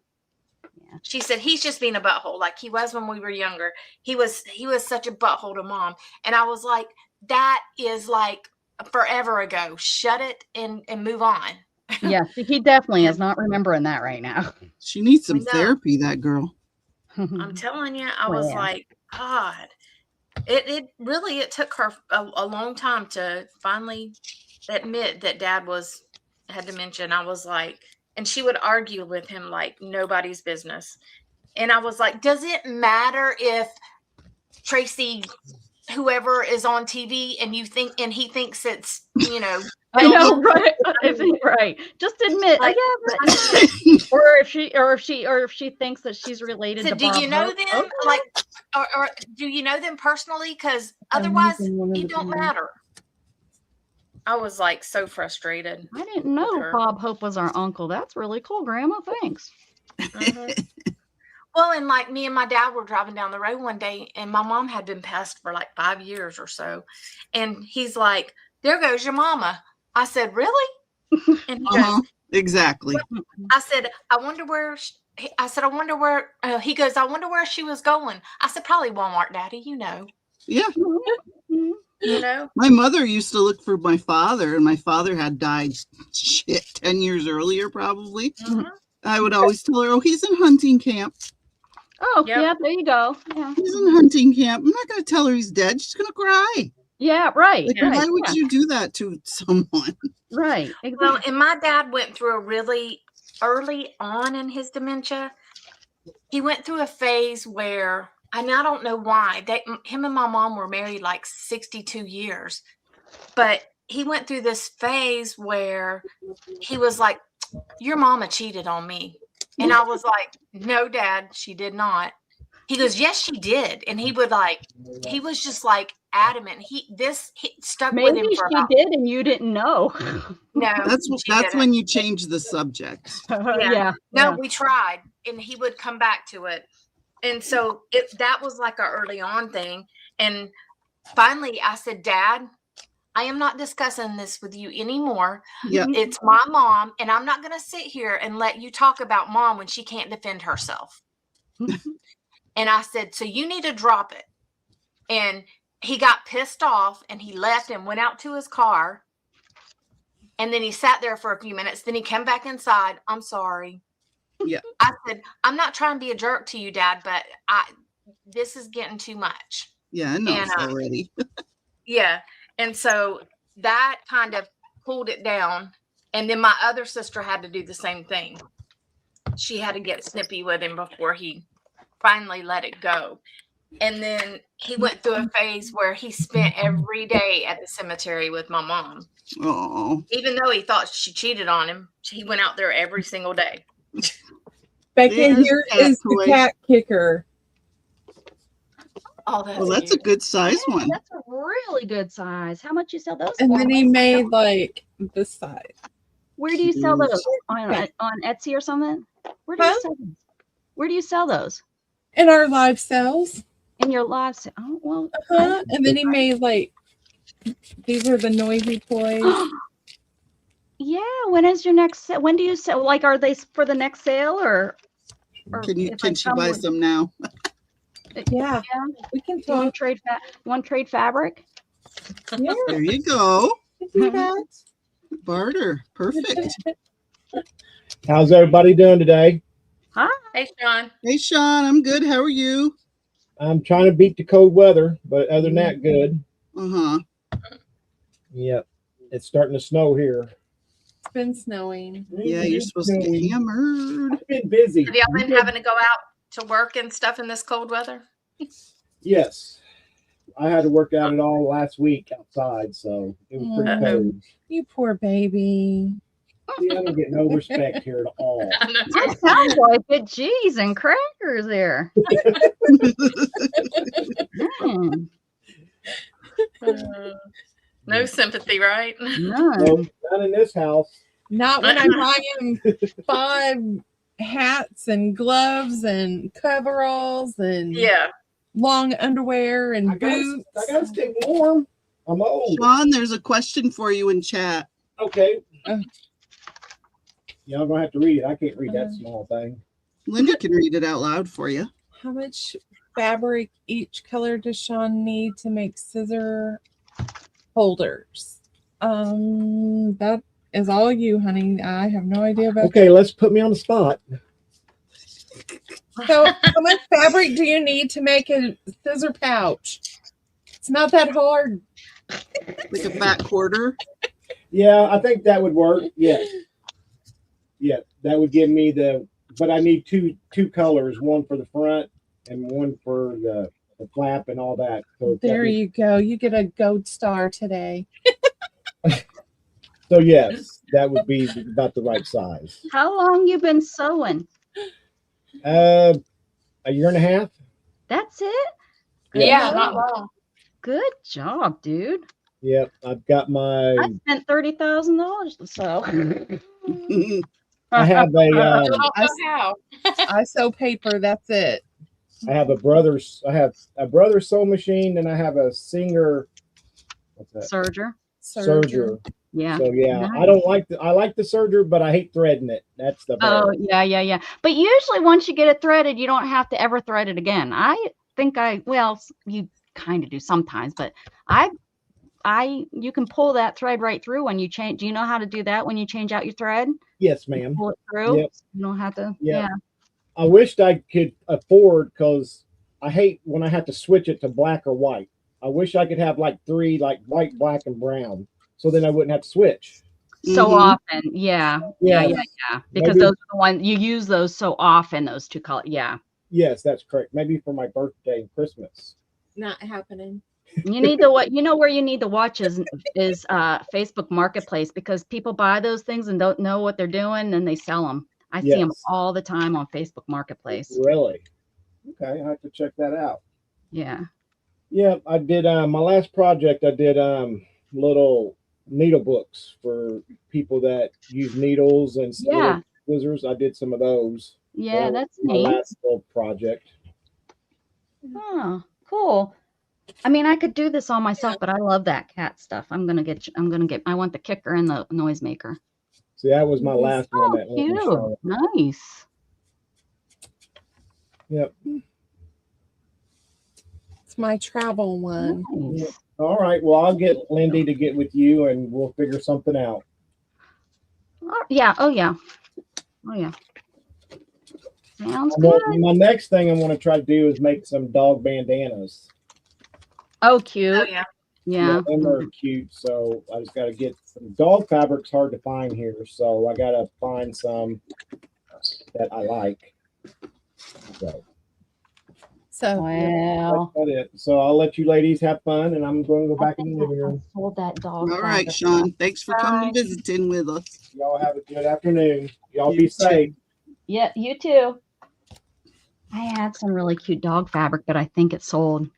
She said he's just being a butthole like he was when we were younger. He was such a butthole to Mom, and I was like, that is like forever ago. Shut it and move on. Yeah, he definitely is not remembering that right now. She needs some therapy, that girl. I'm telling you, I was like, God. It really took her a long time to finally admit that Dad had dementia. And I was like, and she would argue with him like nobody's business. And I was like, does it matter if Tracy, whoever is on TV, and he thinks it's, I know, right? Right. Just admit, like, or if she thinks that she's related to do Bob you know Hope? them? Okay. Like, or do you know them personally? Because otherwise, it don't matter. I was like so frustrated. I didn't know Bob Hope was our uncle. That's really cool, Grandma. Thanks. Well, and like me and my dad were driving down the road one day, and my mom had been passed for like 5 years or so, and he's like, "There goes your mama." I said, "Really?" And he goes, "Exactly." I said, "I wonder where." I wonder where. He goes, "I wonder where she was going." I said, "Probably Walmart, Daddy. Yeah. Mm-hmm. My mother used to look for my father, and my father had died 10 years earlier, probably. Mm-hmm. I would always tell her, "Oh, he's in hunting camp." Oh, yeah, there you go. Yeah. He's in hunting camp. I'm not going to tell her he's dead. She's going to cry. Yeah, right. Like, why would you do that to someone? Right. Exactly. Well, and my dad went through a really early on in his dementia. He went through a phase where, and I don't know why, him and my mom were married like 62 years, but he went through this phase where he was like, "Your mama cheated on me." And I was like, "No, Dad, she did not." He goes, "Yes, she did." And he was just like adamant. He stuck with him for she did and you didn't know. No, that's when you change the subject. We tried, and he would come back to it. And so that was like an early on thing. And finally I said, "Dad, I am not discussing this with you anymore. Yep. It's my mom, and I'm not going to sit here and let you talk about Mom when she can't defend herself." And I said, so you need to drop it. And he got pissed off and he left and went out to his car. And then he sat there for a few minutes. Then he came back inside. I'm sorry. Yeah. I said, I'm not trying to be a jerk to you, Dad, but this is getting too much. Yeah, I know And, already. Yeah. And so that kind of pulled it down. And then my other sister had to do the same thing. She had to get snippy with him before he finally let it go. And then he went through a phase where he spent every day at the cemetery with my mom. Oh. Even though he thought she cheated on him, he went out there every single day. Becca, There's here cat is toy. the cat kicker. Oh, that's Well, that's a cute. good size Yeah, one. that's a really good size. How much you sell those And for? then he made like this size. Where do you sell those? Okay. On Etsy or something? Where do Huh? you sell those? Where do you sell those? In our live sales. In your live sale? Oh, well. And then he made like, these are the noisy toys. Yeah. When is your next sale? When do you sell? Like, are they for the next sale or Can she buy some now? Yeah, Yeah. we can You want talk. to trade fabric? Yeah, There you go. we can do that. Barter. Perfect. How's everybody doing today? Hi. Hey, Sean. Hey, Sean, I'm good. How are you? I'm trying to beat the cold weather, but other than that, good. Uh-huh. Yep. It's starting to snow here. It's been snowing. Yeah, you're supposed to get hammered. I've been busy. Have y'all been having to go out to work and stuff in this cold weather? Yes. I had to work out it all last week outside, so it was pretty cold. You poor baby. See, I don't get no respect here at all. That sounds like it. Jeez, and crackers there. Mm, No sympathy, right? none. Nope, not in this house. Not when I buy him 5 hats and gloves and coveralls and Yeah. long underwear and I boots. gotta stay warm. I'm old. Sean, there's a question for you in chat. Okay. Uh. Y'all gonna have to read it. I can't read that small thing. Linda can read it out loud for you. How much fabric each color does Sean need to make scissor holders? That is all you, honey. I have no idea about Okay, let's put me on the spot. So how much fabric do you need to make a scissor pouch? It's not that hard. Like a fat quarter. Yeah, I think that would work. Yes. Yeah, that would give me but I need two colors, one for the front and one for the flap and all that. So There you go. You get a gold star today. So yes, that would be about the right size. How long you been sewing? A year and a half. That's it? Yeah, job. not long. Good job, dude. Yep, I've got my. I spent $30,000 to sew. I have I a. don't know how. I sew paper. That's it. I have a brother's. I have a brother's sewing machine, and I have a Singer. What's that? Serger. Serger. Yeah. So yeah, Nice. I don't like I like the serger, but I hate threading it. That's the bad. Oh, yeah. But usually once you get it threaded, you don't have to ever thread it again. I think you kind of do sometimes, but you can pull that thread right through when you change. Do you know how to do that when you change out your thread? Yes, ma'am. Pull it through. Yep. You don't have to. Yep. Yeah. I wished I could afford, because I hate when I have to switch it to black or white. I wish I could have like 3, like white, black, and brown, so then I wouldn't have to switch. So often. Yeah. Yeah. Because Maybe- those are the ones you use those so often, those two colors. Yeah. Yes, that's correct. Maybe for my birthday and Christmas. Not happening. You need to what where you need to watch is Facebook Marketplace, because people buy those things and don't know what they're doing and they sell them. I see them Yes. all the time on Facebook Marketplace. Really? Okay, I have to check that out. Yeah. Yeah, I did my last project. I did little needle books for people that use needles and Yeah. scissors. I did some of those. Yeah, for that's my neat. last little project. Oh, cool. I mean, I could do this all myself, but I love that cat stuff. I want the kicker and the noisemaker. See, that was my last one. Oh, That went in cute. Charlotte. Nice. Yep. That's my travel one. Nice. All right. Well, I'll get Lindy to get with you, and we'll figure something out. Oh, yeah. Oh, yeah. Oh, yeah. Sounds Well, good. my next thing I want to try to do is make some dog bandanas. Oh, cute. Oh yeah. Yeah. Them are cute. So I just got to get some dog fabric's hard to find here. So I got to find some that I like. So Wow. That's it. So I'll let you ladies have fun, and I'm going to go I back in think the living I room. sold that dog. All right, fabric. Sean. Thanks for coming Bye. and visiting with us. Y'all have a good afternoon. Y'all You be too. safe. Yeah, you too. I had some really cute dog fabric, but I think it sold.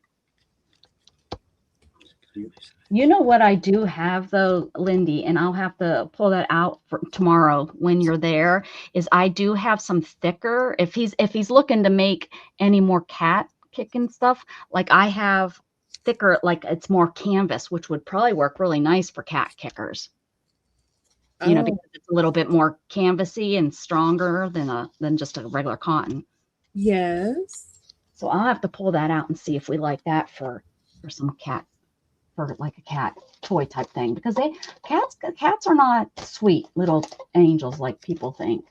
You know what I do have though, Lindy, and I'll have to pull that out for tomorrow when you're there, is I do have some thicker. If he's looking to make any more cat kicking stuff, like I have thicker, like it's more canvas, which would probably work really nice for cat kickers. You know, because it's a little bit more canvasy and stronger than just a regular cotton. yes. So I'll have to pull that out and see if we like that for some cat, for like a cat toy type thing, because cats are not sweet little angels like people think.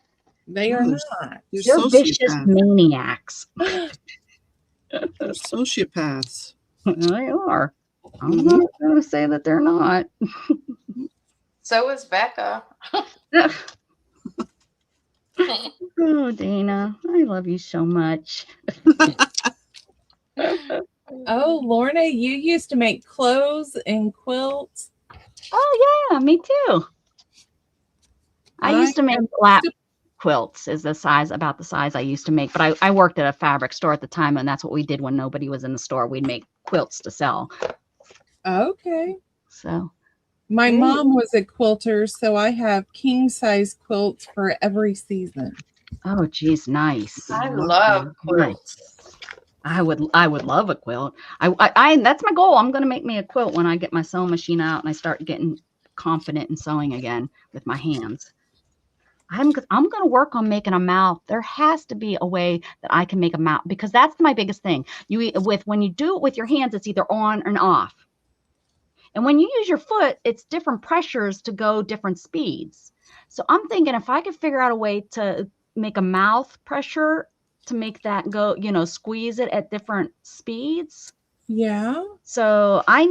They are No, not. They're They're vicious sociopaths. maniacs. They're sociopaths. They are. I'm not going to say that they're not. So is Becca. Oh, Dana, I love you so much. Oh, Lorna, you used to make clothes and quilts. Oh yeah, me too. I used to make lap quilts is about the size I used to make, but I worked at a fabric store at the time, and that's what we did when nobody was in the store. We'd make quilts to sell. Okay. So My Great. mom was a quilter, so I have king size quilts for every season. oh geez, nice. I love quilts. I would love a quilt. I that's my goal. I'm gonna make me a quilt when I get my sewing machine out and I start getting confident in sewing again with my hands. I'm gonna work on making a mouth. There has to be a way that I can make a mouth, because that's my biggest thing. When you do it with your hands, it's either on and off. And when you use your foot, it's different pressures to go different speeds. So I'm thinking if I could figure out a way to make a mouth pressure to make that go, squeeze it at different speeds. Yeah. So I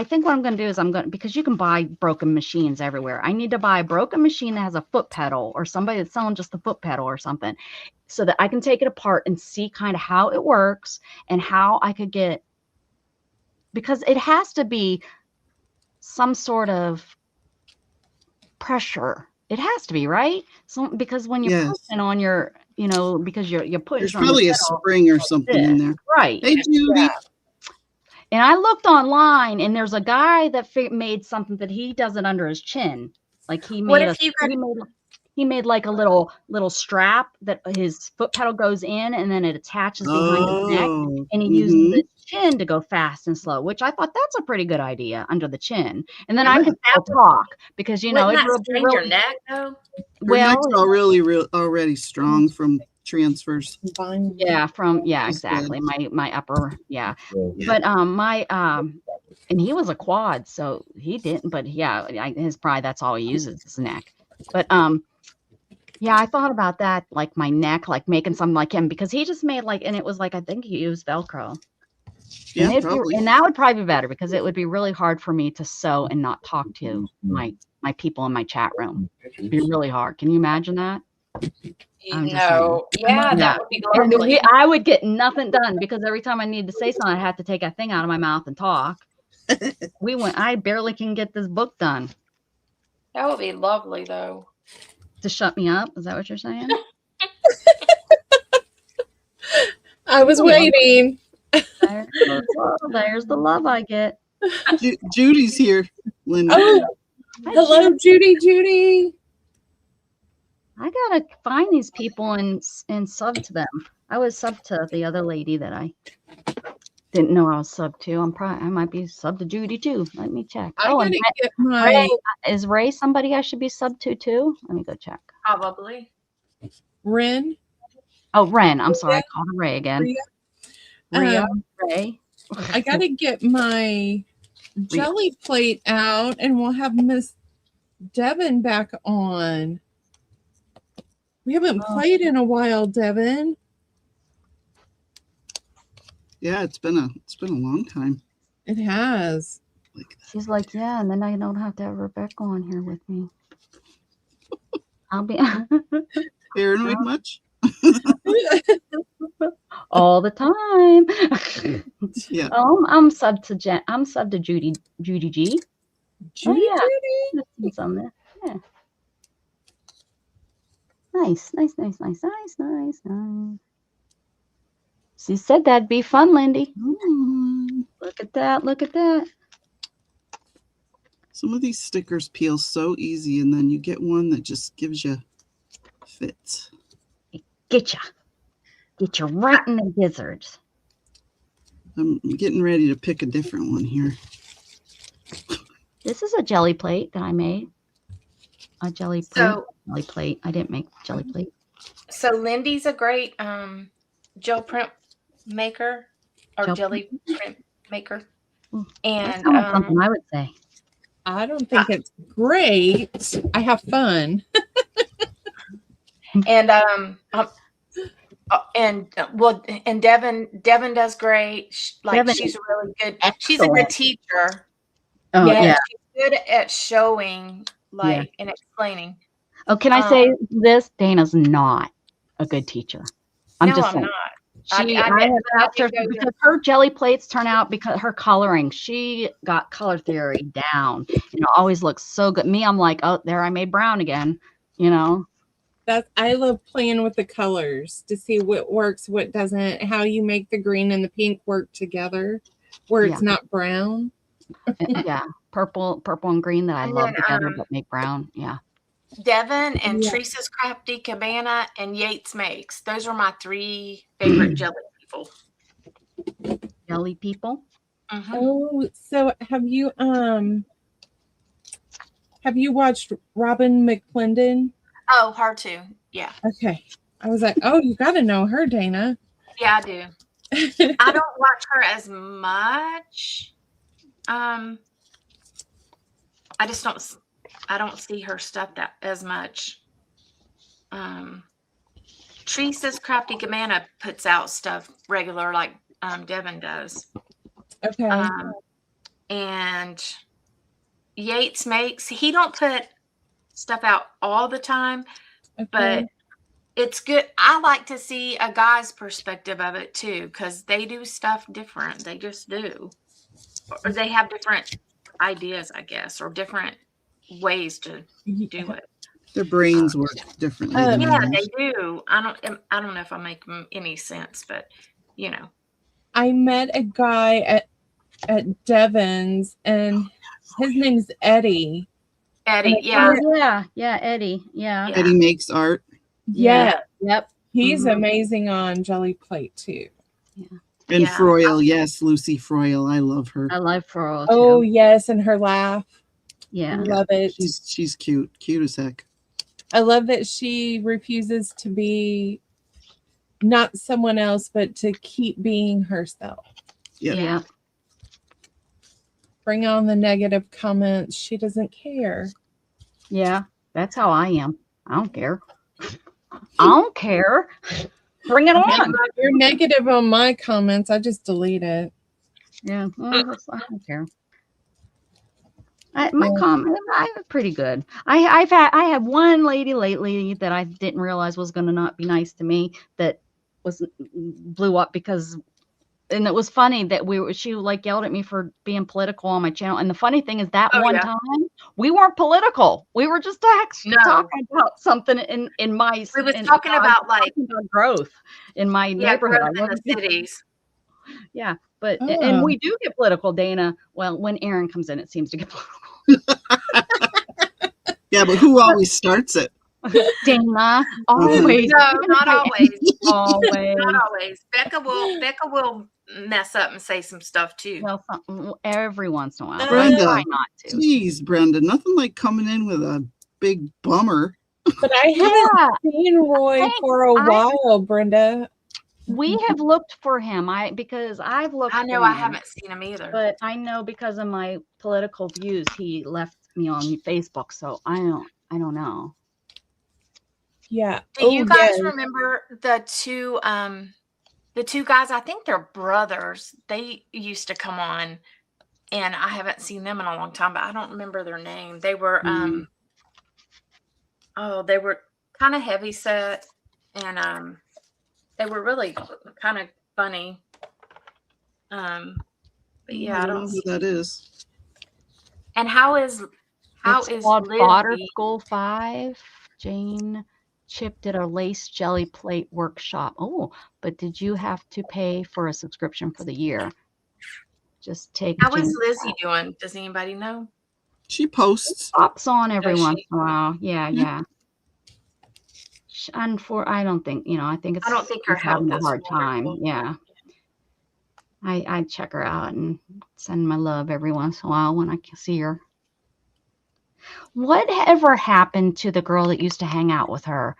think what I'm going to do is because you can buy broken machines everywhere. I need to buy a broken machine that has a foot pedal, or somebody that's selling just the foot pedal or something, so that I can take it apart and see kind of how it works and how I could get, because it has to be some sort of pressure. It has to be, right? So because when you're Yes. pushing on your, because you're pushing There's on probably the a pedal, spring or something in there. right? Hey, Judy. Yeah. And I looked online, and there's a guy that made something that he does it under his chin. Like he What made if you could? he made like a little strap that his foot pedal goes in, and then it attaches behind his neck, Oh, and he uses the chin to go fast and slow, which I thought that's a pretty good idea, under the chin. And then I could still talk, because Wouldn't it that would be strain your neck though? Her neck's well, already strong from transfers. Combine. exactly. My upper, Yeah. But and he was a quad, so he didn't. But yeah, probably that's all he uses, his neck. But yeah, I thought about that, like my neck, like making something like him, because he just made and it was like, I think he used Velcro. Yeah, probably. And that would probably be better, because it would be really hard for me to sew and not talk to my people in my chat room. It'd be really hard. Can you imagine that? No. Yeah, that would be And lovely. I would get nothing done, because every time I needed to say something, I had to take a thing out of my mouth and talk. I barely can get this book done. That would be lovely though. To shut me up? Is that what you're saying? I was waiting. There's the love I get. Judy's here, Linda. Oh, hello, Judy. I gotta find these people and sub to them. I was sub to the other lady that I didn't know I was sub to. I might be sub to Judy too. Let me check. I gotta get my. Is Ray somebody I should be sub to too? Let me go check. Probably. Ren. Oh, Ren. I'm sorry, I called her Ray again. Ria. Ray. I got to get my jelly plate out, and we'll have Miss Devin back on. We haven't played in a while, Devin. Yeah, it's been a long time. It has. She's like, yeah, and then I don't have to have Rebecca on here with me. I'll be Paranoid much? all the time. Yeah. I'm sub to Judy G. Judy, yeah. Judy? There's some there. Yeah. Nice. She said that'd be fun, Lindy. Look at that. Some of these stickers peel so easy, and then you get one that just gives you fits. Get you right in the gizzards. I'm getting ready to pick a different one here. This is a jelly plate that I made. A jelly plate. I didn't make jelly plate. So Lindy's a great gel print maker or jelly print maker. And something I would say. I don't think it's great. I have fun. And Devin does great. She's really good. Excellent. She's a good teacher. Oh yeah. She's good at showing and explaining. Oh, can I say this? Dana's not a good teacher. I'm just saying. Not. I have asked her because her jelly plates turn out because her coloring. She got color theory down. It always looks so good. Me, I'm like, oh, there I made brown again. I love playing with the colors to see what works, what doesn't, how you make the green and the pink work together where it's not brown. Yeah, purple and green that I love together but make brown. Yeah. Devin and Teresa's Crafty Cabana and Yates Makes. Those are my 3 favorite jelly people. Jelly people? Mm-hmm. Oh, so have you watched Robin McClendon? Oh, her too. Yeah. Okay. I was like, oh, you got to know her, Dana. Yeah, I do. I don't watch her as much. I don't see her stuff that as much. Teresa's Crafty Cabana puts out stuff regular like Devin does. Okay. And Yates Makes, he don't put stuff out all the time, but it's good. I like to see a guy's perspective of it too, because they do stuff different. They just do. Or they have different ideas, I guess, or different ways to do it. Their brains work differently. Yeah, they do. I don't know if I make any sense, but I met a guy at Devon's, and his name's Eddie. Eddie, Eddie, yeah. Eddie makes art. Yeah. Yep. He's amazing on jelly plate too. Yeah. And Froyle, yes, Lucy Froyle. I love her. I love Froyle too. Oh yes, and her laugh. Yeah. I love it. She's cute as heck. I love that she refuses to be not someone else, but to keep being herself. Yeah. Bring on the negative comments. She doesn't care. Yeah, that's how I am. I don't care. Bring it on. You're negative on my comments. I just delete it. Yeah, I don't care. My comment, I'm pretty good. I had one lady lately that I didn't realize was going to not be nice to me that blew up because. And it was funny that she yelled at me for being political on my channel. And the funny thing is that time we weren't political. We were just talking about something in my. We was talking about growth in my neighborhood. Growth in the cities. Yeah, but and we do get political, Dana. Well, when Erin comes in, it seems to get political. Yeah, but who always starts it? Dana, always. No, not always. Always. Not always. Becca will mess up and say some stuff too. Well, every once in a while. Brenda, try not to. Geez, Brenda, nothing like coming in with a big bummer. But I haven't seen Roy for a while, Brenda. We have looked for him. Because I've looked I know for I him, haven't seen him either. but I know because of my political views, he left me on Facebook. So I don't know. Yeah. Do you guys yes. remember the two guys? I think they're brothers. They used to come on, and I haven't seen them in a long time, but I don't remember their name. They were they were kind of heavy set, and they were really kind of funny. But yeah, I don't know who that is. And how is It's called Fodder Lizzie? School 5. Jane Chip did a lace jelly plate workshop. Oh, but did you have to pay for a subscription for the year? Just take How is Jane. Lizzie doing? Does anybody know? She posts. Pops on every Does once she? in a while. Yeah. I don't think, I think it's I don't think her she's having health a is hard time. wonderful. Yeah. I check her out and send my love every once in a while when I can see her. Whatever happened to the girl that used to hang out with her?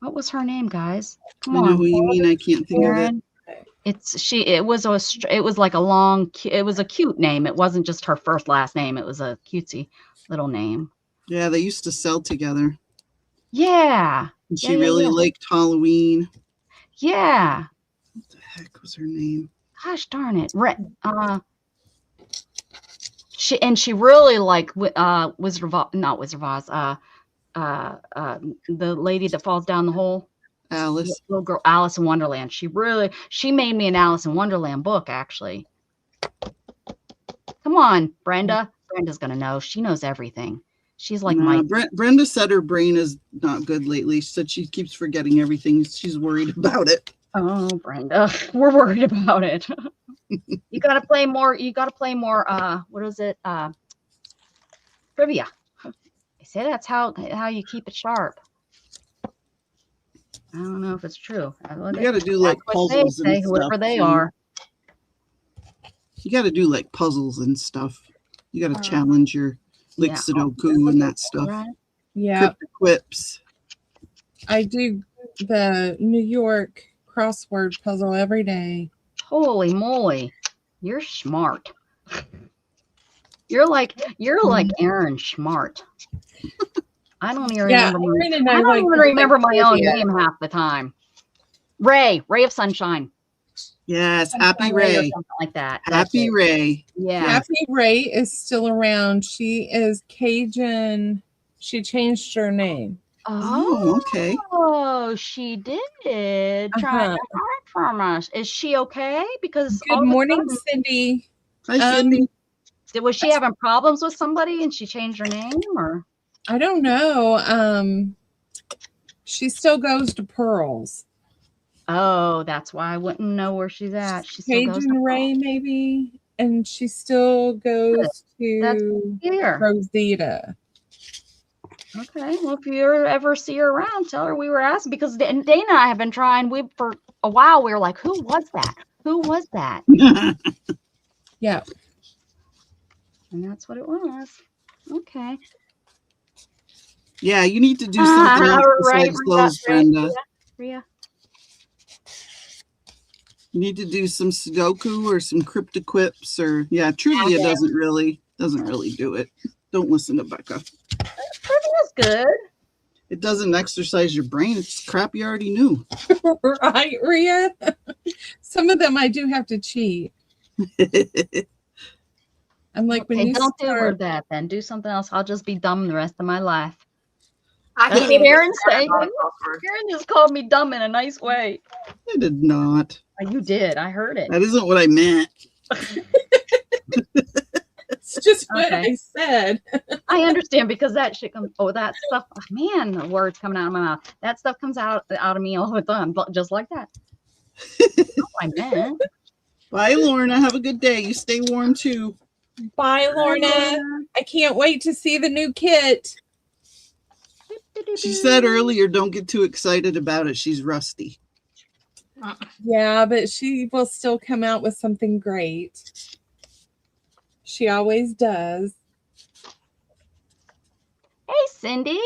What was her name, guys? Come I know on, who you mean. I can't think of it. Erin. It was a cute name. It wasn't just her first last name. It was a cutesy little name. Yeah, they used to sell together. Yeah. And she really liked Halloween. Yeah. What the heck was her name? Gosh darn it. She really liked Wizard of Oz, not Wizard of Oz, the lady that falls down the hole. Alice. Little girl, Alice in Wonderland. She made me an Alice in Wonderland book, actually. Come on, Brenda. Brenda's gonna know. She knows everything. She's like Brenda said her brain is not good lately. She said she keeps forgetting everything. She's worried about it. Oh, Brenda, we're worried about it. You gotta play more. What is it? Trivia. They say that's how you keep it sharp. I don't know if it's true. You got to do like puzzles and stuff. Whoever they are. You got to do like puzzles and stuff. You got to challenge your Sudoku and that stuff. Right. Yeah. Quips. I do the New York crossword puzzle every day. Holy moly. You're smart. You're like Erin smart. I don't even remember my own name half the time. Ray of Sunshine. Yes, Happy Ray. Or something like that. Happy Ray. Yeah. Happy Ray is still around. She is Cajun. She changed her name. Oh, okay. Oh, she did. Trying to hide from us. Is she okay? Because good morning, Cindy. Hi, Cindy. Was she having problems with somebody and she changed her name, or? I don't know. She still goes to Pearls. Oh, that's why I wouldn't know where she's at. She still goes to Ray, maybe, and she still goes to Rosita. Okay, well, if you ever see her around, tell her we were asking, because Dana and I have been trying. For a while, we were like, "Who was that? Who was that?" Yeah, and that's what it was. Okay. Yeah, you need to do something else besides those, Brenda. Rhea. You need to do some Sudoku or some Cryptoquips or Trivia doesn't really do it. Don't listen to Becca. Trivia's good. It doesn't exercise your brain. It's crap you already knew. Right, Rhea? Some of them I do have to cheat. I'm like, when you don't do that, then do something else. I'll just be dumb the rest of my life. I That's can't what even Erin's saying. Erin just called me dumb in a nice way. I did not. Oh, you did. I heard it. That isn't what I meant. It's just what I said. I understand, because that shit comes. Oh, that stuff. Oh, man, the words coming out of my mouth. That stuff comes out of me all the time, just like that. I meant. Bye, Lorna. Have a good day. You stay warm too. Bye, Lorna. I can't wait to see the new kit. She said earlier, don't get too excited about it. She's rusty. Yeah, but she will still come out with something great. She always does. Hey, Cindy.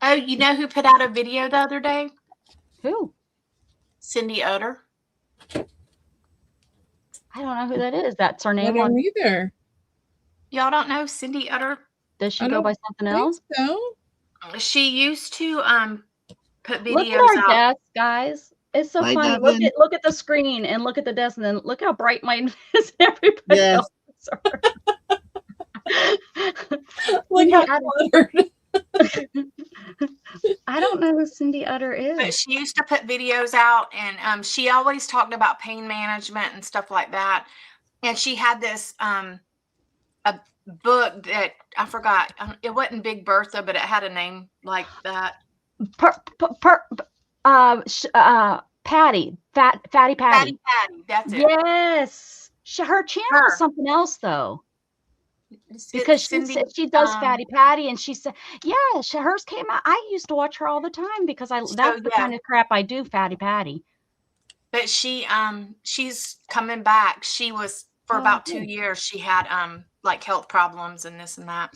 Oh, you know who put out a video the other day? Who? Cindy Utter. I don't know who that is. That's her I name don't on. either. Y'all don't know Cindy Utter? Does she I go by don't something think else? so. She used to put Look at videos our out. desk, guys. It's so Bye, funny. Devin. Look at the screen and look at the desk, and then look how bright mine is and everybody Yes. else are. Look Cindy how Utter. cluttered. I don't know who Cindy Utter But is. she used to put videos out, and she always talked about pain management and stuff like that. And she had this a book that I forgot. It wasn't Big Bertha, but it had a name like that. Patty, Fatty Fatty Patty. Patty. That's it. Yes, her channel is Her. something else though, It's because she Cindy. said she does Fatty Patty, and she said, yeah, hers came out. I used to watch her all the time because that's the yeah. kind of crap I do, Fatty Patty. But she's coming back. She was for about 2 years. She had like health problems and this and that.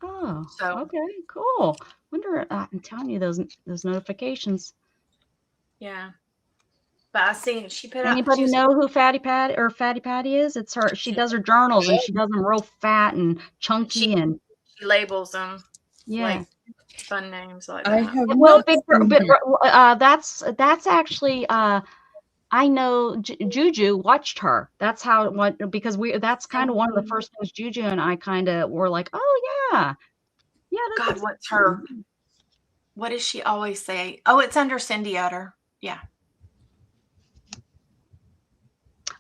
Oh, So okay, cool. Wonder, I'm telling you, those notifications. yeah. But I seen she put Anybody out. know who Fatty Patty is? It's her. She does her journals, and she does them real fat and chunky, and she labels them. yeah. Like fun names like I that. have Well, not seen her. that's actually I know Juju watched her. That's how because that's kind of one of the first things Juju and I kind of were like, oh yeah, that's God, what's her? What does she always say? Oh, it's under Cindy Utter. Yeah.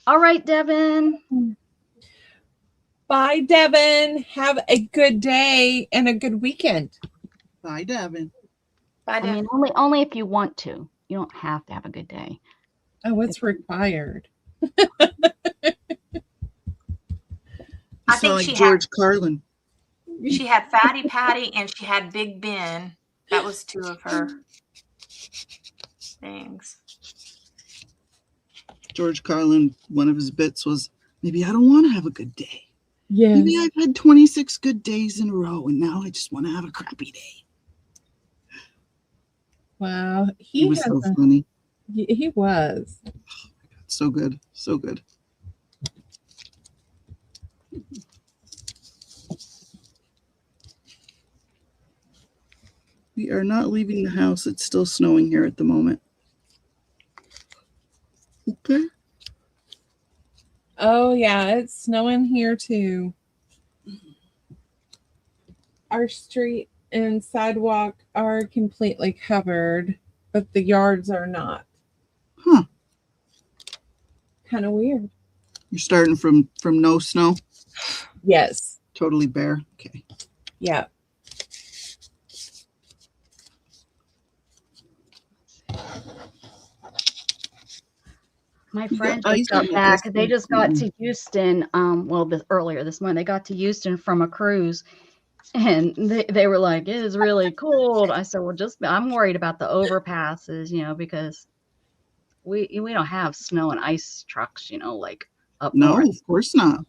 All right, Devin. Bye, Devin. Have a good day and a good weekend. Bye, Devin. Bye, I mean, only if you want to. You don't have to have a good day. Oh, it's required. I think like she George Carlin. She had Fatty Patty and she had Big Ben. That was two of her things. George Carlin, one of his bits was, maybe I don't want to have a good day. Yes. Maybe I've had 26 good days in a row, and now I just want to have a crappy day. Wow. He was so funny. He was. Oh my God, so good. So good. We are not leaving the house. It's still snowing here at the moment. Okay. Oh, yeah. It's snowing here, too. Our street and sidewalk are completely covered, but the yards are not. Huh. Kind of weird. You're starting from no snow? Yes. Totally bare? Okay. Yeah. My friend just got back. They just got to Houston. Earlier this morning, they got to Houston from a cruise, and they were like, "It is really cold." I said, "Well, I'm worried about the overpasses, because we don't have snow and ice trucks, like up north. No, of course not.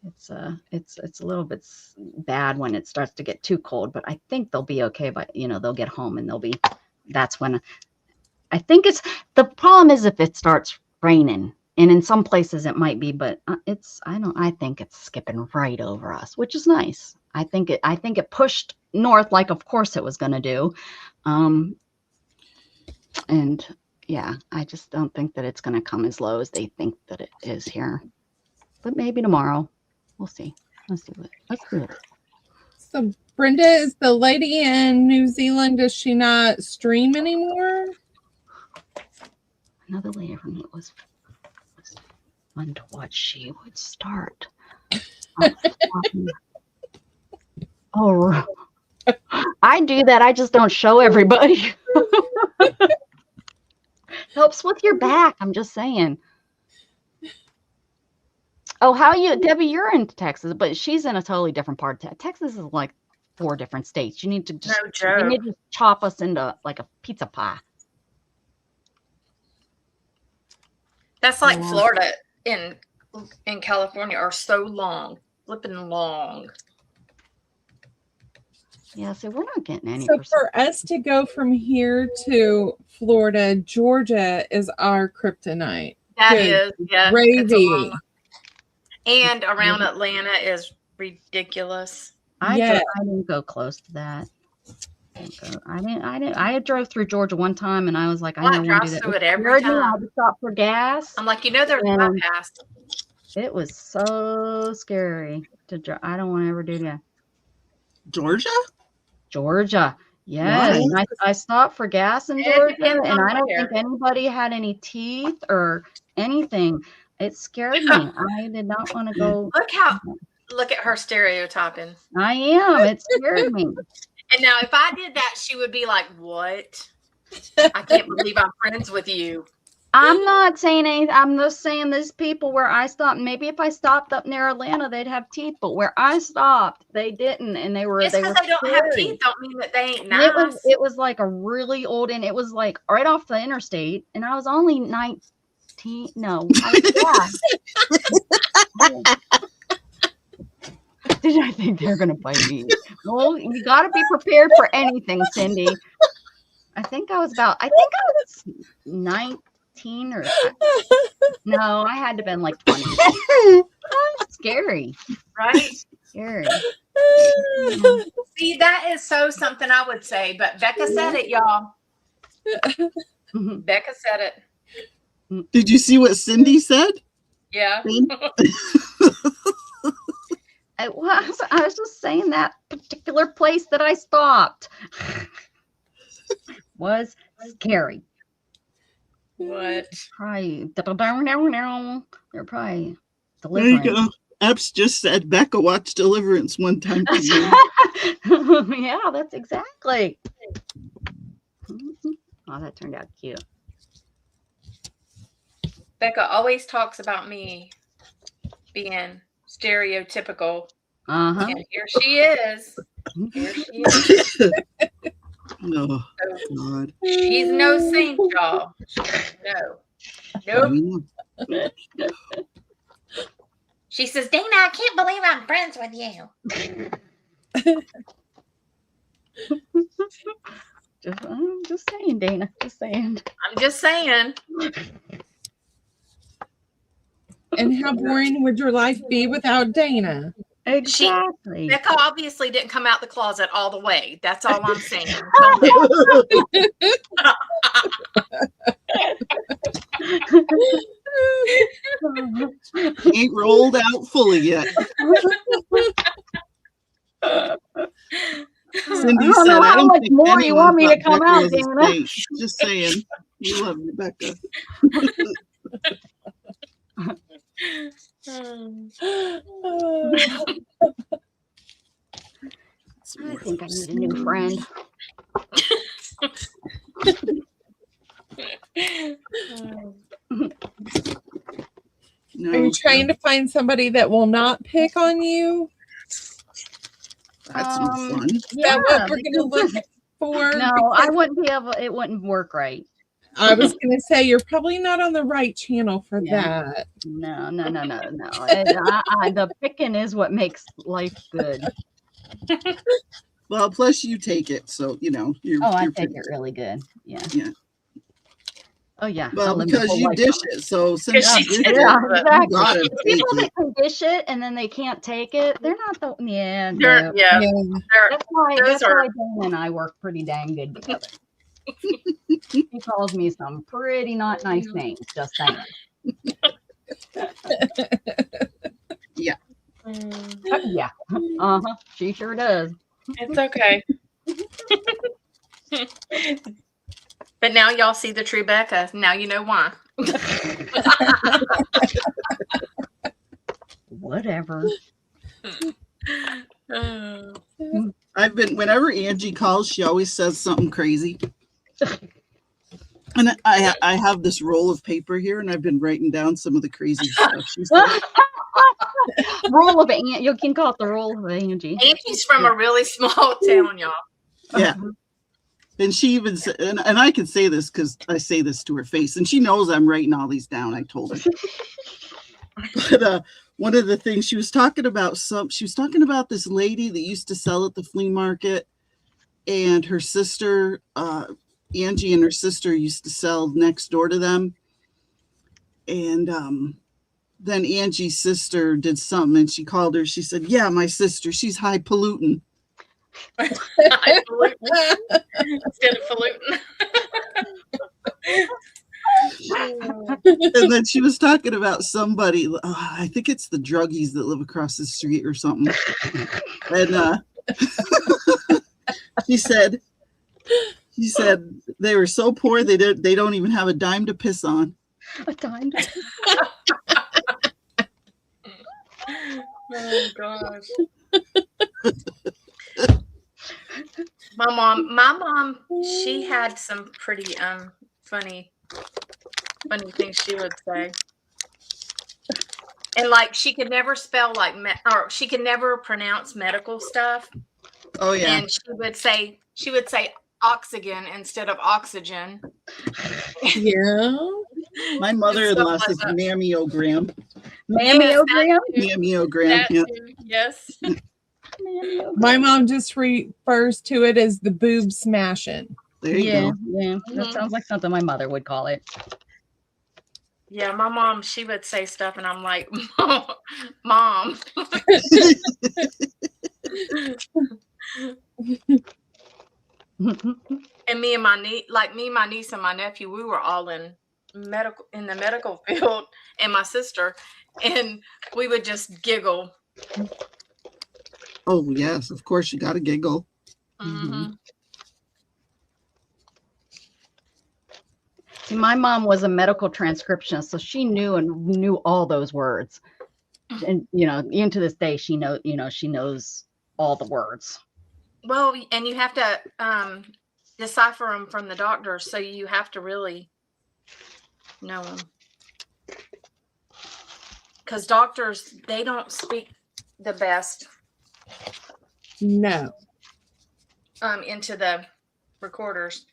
It's a little bit bad when it starts to get too cold, but I think they'll be okay. But they'll get home and that's when I think the problem is if it starts raining, and in some places it might be, but I think it's skipping right over us, which is nice. I think it pushed north like of course it was going to do, and yeah, I just don't think that it's going to come as low as they think that it is here, but maybe tomorrow. We'll see. Let's do it. So Brenda, is the lady in New Zealand, does she not stream anymore? Another lady from it was fun to watch. She would start. Oh, I do that. I just don't show everybody. Helps with your back. I'm just saying. Oh, how are you, Debbie? You're in Texas, but she's in a totally different part. Texas is like 4 different states. You need to just chop us into like a pizza pie. That's like Florida in California are so long, flipping long. Yeah, so we're not getting any. So for us to go from here to Florida, Georgia is our kryptonite. That Good is, yeah. It's a gravy. long one. And around Atlanta is ridiculous. I Yeah. didn't go close to that. I didn't. I drove through Georgia one time, and I was like, I Well, I never want to drive do that. through It it every scared me. I time. had to stop for gas. I'm like, there's a And- bypass. It was so scary to drive. I don't want to ever do that. Georgia? Georgia. Yes. Why? And I stopped for gas in It Georgia, depends and on I don't where. think anybody had any teeth or anything. It scared me. I did not want to go. Look at her stereotyping. I am. It scared me. And now if I did that, she would be like, what? I can't believe I'm friends with you. I'm not saying anything. I'm just saying there's people where I stopped. Maybe if I stopped up near Atlanta, they'd have teeth. But where I stopped, they didn't, and they were. Just because they don't have teeth don't mean that they ain't nice. It was like a really old, and it was like right off the interstate, and I was only 19. No, Did I think they're gonna bite me? Well, you got to be prepared for anything, Cindy. I think I was 19 or no, I had to have been like 20. Scary, right? Scary. See, that is so something I would say, but Becca said it, y'all. Becca said it. Did you see what Cindy said? Yeah. I was just saying that particular place that I stopped was scary. What? Probably they're probably There you delivering. go. Epps just said Becca watched Deliverance one time for you. Yeah, that's exactly. Oh, that turned out cute. Becca always talks about me being stereotypical. Uh-huh. And here she is. Here she is. Oh, God. She's no saint, y'all. No. Nope. She says, Dana, I can't believe I'm friends with you. I'm just saying, Dana. Just saying. I'm just saying. And how boring would your life be without Dana? Exactly. Becca obviously didn't come out the closet all the way. That's all I'm saying. Ain't rolled out fully yet. Cindy said, I don't think more you want me to come out, Becca was a Dana. saint. Just saying. We love you, Becca. I think I need a new friend. No, Are you trying to find somebody that will not pick on you? that's no fun. Is that what we're going to look for? No, I wouldn't be able. It wouldn't work right. I was going to say you're probably not on the right channel for that. No. The picking is what makes life good. Well, plus you take it, so you know. I take it really good. Yeah. Yeah. Oh yeah. Well, because you dish it, so since She you did dish it. it, you Exactly. gotta take People it. that can dish it and then they can't take it, they're not the They're- no. yeah. Yeah. They're- That's why Those are- Dana and I work pretty dang good together. He calls me some pretty not nice names, just saying. Yeah. Yeah. Uh-huh. She sure does. It's okay. But now y'all see the true Becca. Now you know why. Whatever. Whenever Angie calls, she always says something crazy. And I have this roll of paper here, and I've been writing down some of the crazy stuff she said. Roll of Angie. You can call it the roll of Angie. Angie's from a really small town, y'all. Yeah. And she even said, and I can say this because I say this to her face, and she knows I'm writing all these down. I told her. But one of the things she was talking about this lady that used to sell at the flea market, and her sister, Angie and her sister used to sell next door to them. And then Angie's sister did something and she called her. She said, yeah, my sister, she's high polluting. Instead of falutin. And then she was talking about somebody, I think it's the druggies that live across the street or something. And she said they were so poor they don't even have a dime to piss on. A dime. Oh gosh. My mom, she had some pretty funny things she would say. And like she could never spell like or she could never pronounce medical stuff. Oh yeah. And she would say oxygen instead of oxygen. Yeah. My mother-in-law says mammiogram. Mammiogram? Mammiogram. Yeah. Yes. My mom just refers to it as the boob smashing. There you go. Yeah. That sounds like something my mother would call it. Yeah, my mom, she would say stuff and I'm like, Mom. And me and my niece and my nephew, we were all in the medical field, and my sister, and we would just giggle. Oh yes, of course you got to giggle. Mm-hmm. See, my mom was a medical transcriptionist, so she knew all those words. And even to this day, she knows all the words. Well, and you have to decipher them from the doctors, so you have to really know them. Because doctors, they don't speak the best. No. Into the recorders.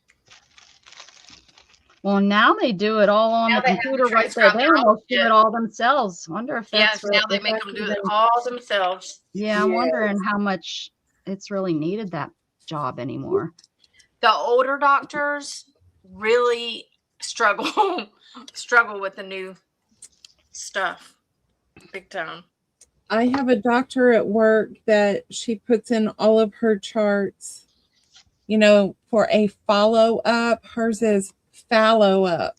Well, now they do it all on the computer right there. They almost do it all themselves. Wonder if that's now they make them do it all themselves. Yeah, I'm wondering how much it's really needed that job anymore. The older doctors really struggle with the new stuff big time. I have a doctor at work that she puts in all of her charts, for a follow-up. Hers is follow-up.